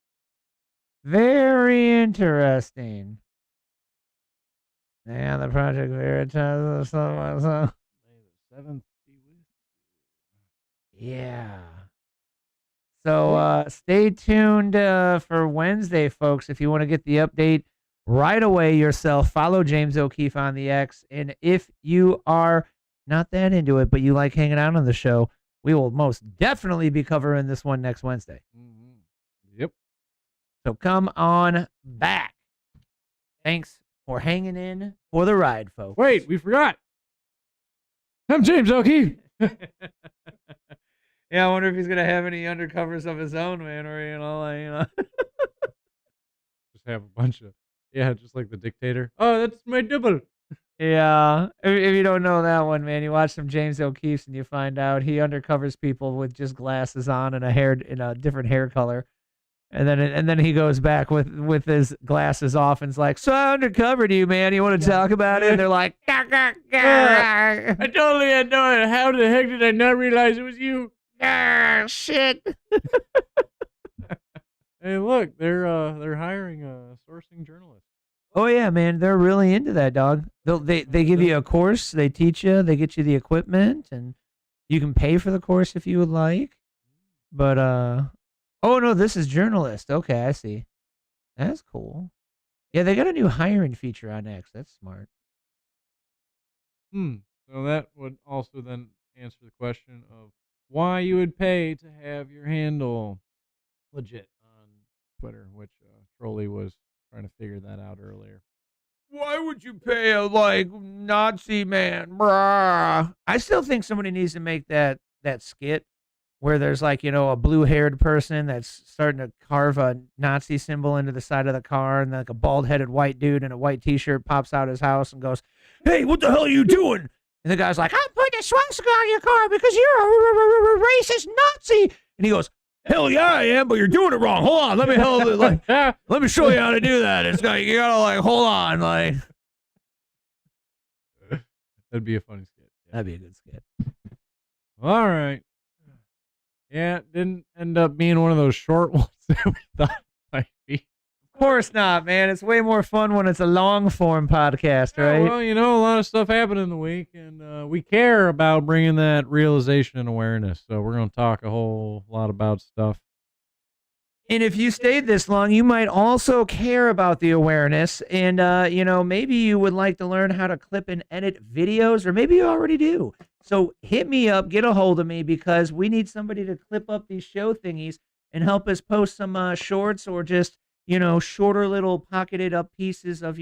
Very interesting. Yeah, the Project Veritas. Yeah. So stay tuned for Wednesday, folks. If you want to get the update right away yourself, follow James O'Keefe on the X. And if you are not that into it, but you like hanging out on the show, we will most definitely be covering this one next Wednesday. Yep. So come on back. Thanks for hanging in for the ride, folks. Wait, we forgot. I'm James O'Keefe. Yeah, I wonder if he's gonna have any undercovers of his own, man, or Just have a bunch of just like the dictator. Oh, that's my double. Yeah. If you don't know that one, man, you watch some James O'Keefe's and you find out he undercovers people with just glasses on and a different hair color. And then he goes back with his glasses off and's like, "So I undercovered you, man. You want to talk about it?" And they're like, "Gah, gah, gah." I totally had no idea. How the heck did I not realize it was you? Shit. Hey, look, they're hiring sourcing journalists. Oh yeah, man, they're really into that, dog. They give you a course, they teach you, they get you the equipment, and you can pay for the course if you would like. But oh no, this is journalist. Okay, I see. That's cool. Yeah, they got a new hiring feature on X. That's smart. So that would also then answer the question of why you would pay to have your handle legit on Twitter, which Trolley was trying to figure that out earlier. Why would you pay a Nazi man? Brah. I still think somebody needs to make that skit where there's a blue-haired person that's starting to carve a Nazi symbol into the side of the car, and a bald-headed white dude in a white T-shirt pops out his house and goes, "Hey, what the hell are you doing?" And the guy's like, "I'm putting a swastika on your car because you're a racist Nazi." And he goes, "Hell yeah, I am, but you're doing it wrong. Hold on, let me let me show you how to do that. It's you gotta hold on, That'd be a funny skit. That'd be a good skit. All right. Yeah, it didn't end up being one of those short ones that we thought it might be. Of course not, man. It's way more fun when it's a long-form podcast, right? Well, a lot of stuff happened in the week, and we care about bringing that realization and awareness. So we're going to talk a whole lot about stuff. And if you stayed this long, you might also care about the awareness. And, maybe you would like to learn how to clip and edit videos, or maybe you already do. So hit me up, get a hold of me, because we need somebody to clip up these show thingies and help us post some shorts or just, shorter little pocketed up pieces of,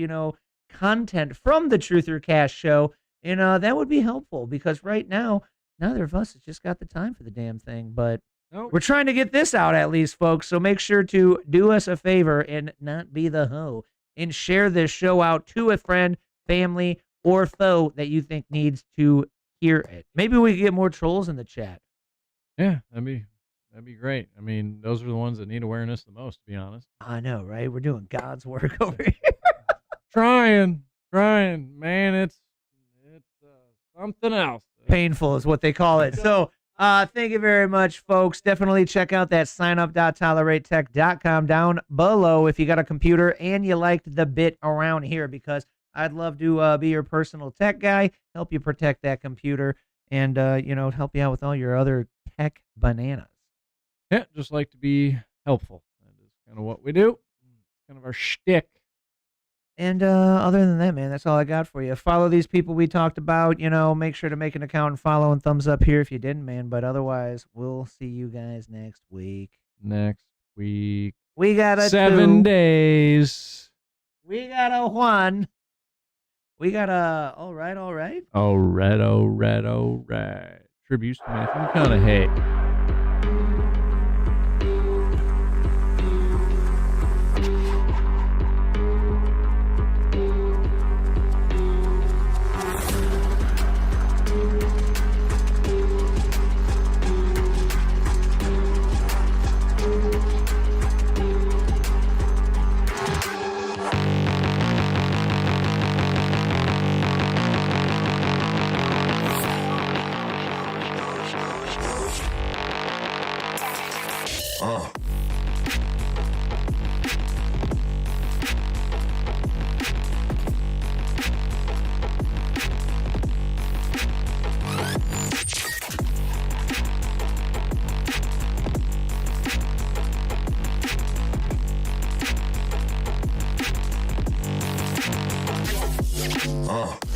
content from the Truth or Cash show. And that would be helpful because right now, neither of us has just got the time for the damn thing. But we're trying to get this out at least, folks. So make sure to do us a favor and not be the hoe and share this show out to a friend, family, or foe that you think needs to hear it. Maybe we can get more trolls in the chat. Yeah, that'd be great. I mean, those are the ones that need awareness the most, to be honest. I know, right? We're doing God's work over here. Trying, man. It's something else. Painful is what they call it. So, thank you very much, folks. Definitely check out that signup.toleratetech.com down below if you got a computer and you liked the bit around here, because I'd love to be your personal tech guy, help you protect that computer, and help you out with all your other tech bananas. Yeah, just like to be helpful. That is kind of what we do. Kind of our shtick. And other than that, man, that's all I got for you. Follow these people we talked about. Make sure to make an account and follow and thumbs up here if you didn't, man. But otherwise, we'll see you guys next week. We got a 7 days. We got a 1. We got a all right. All right. Tributes to Matthew McConaughey. Ah.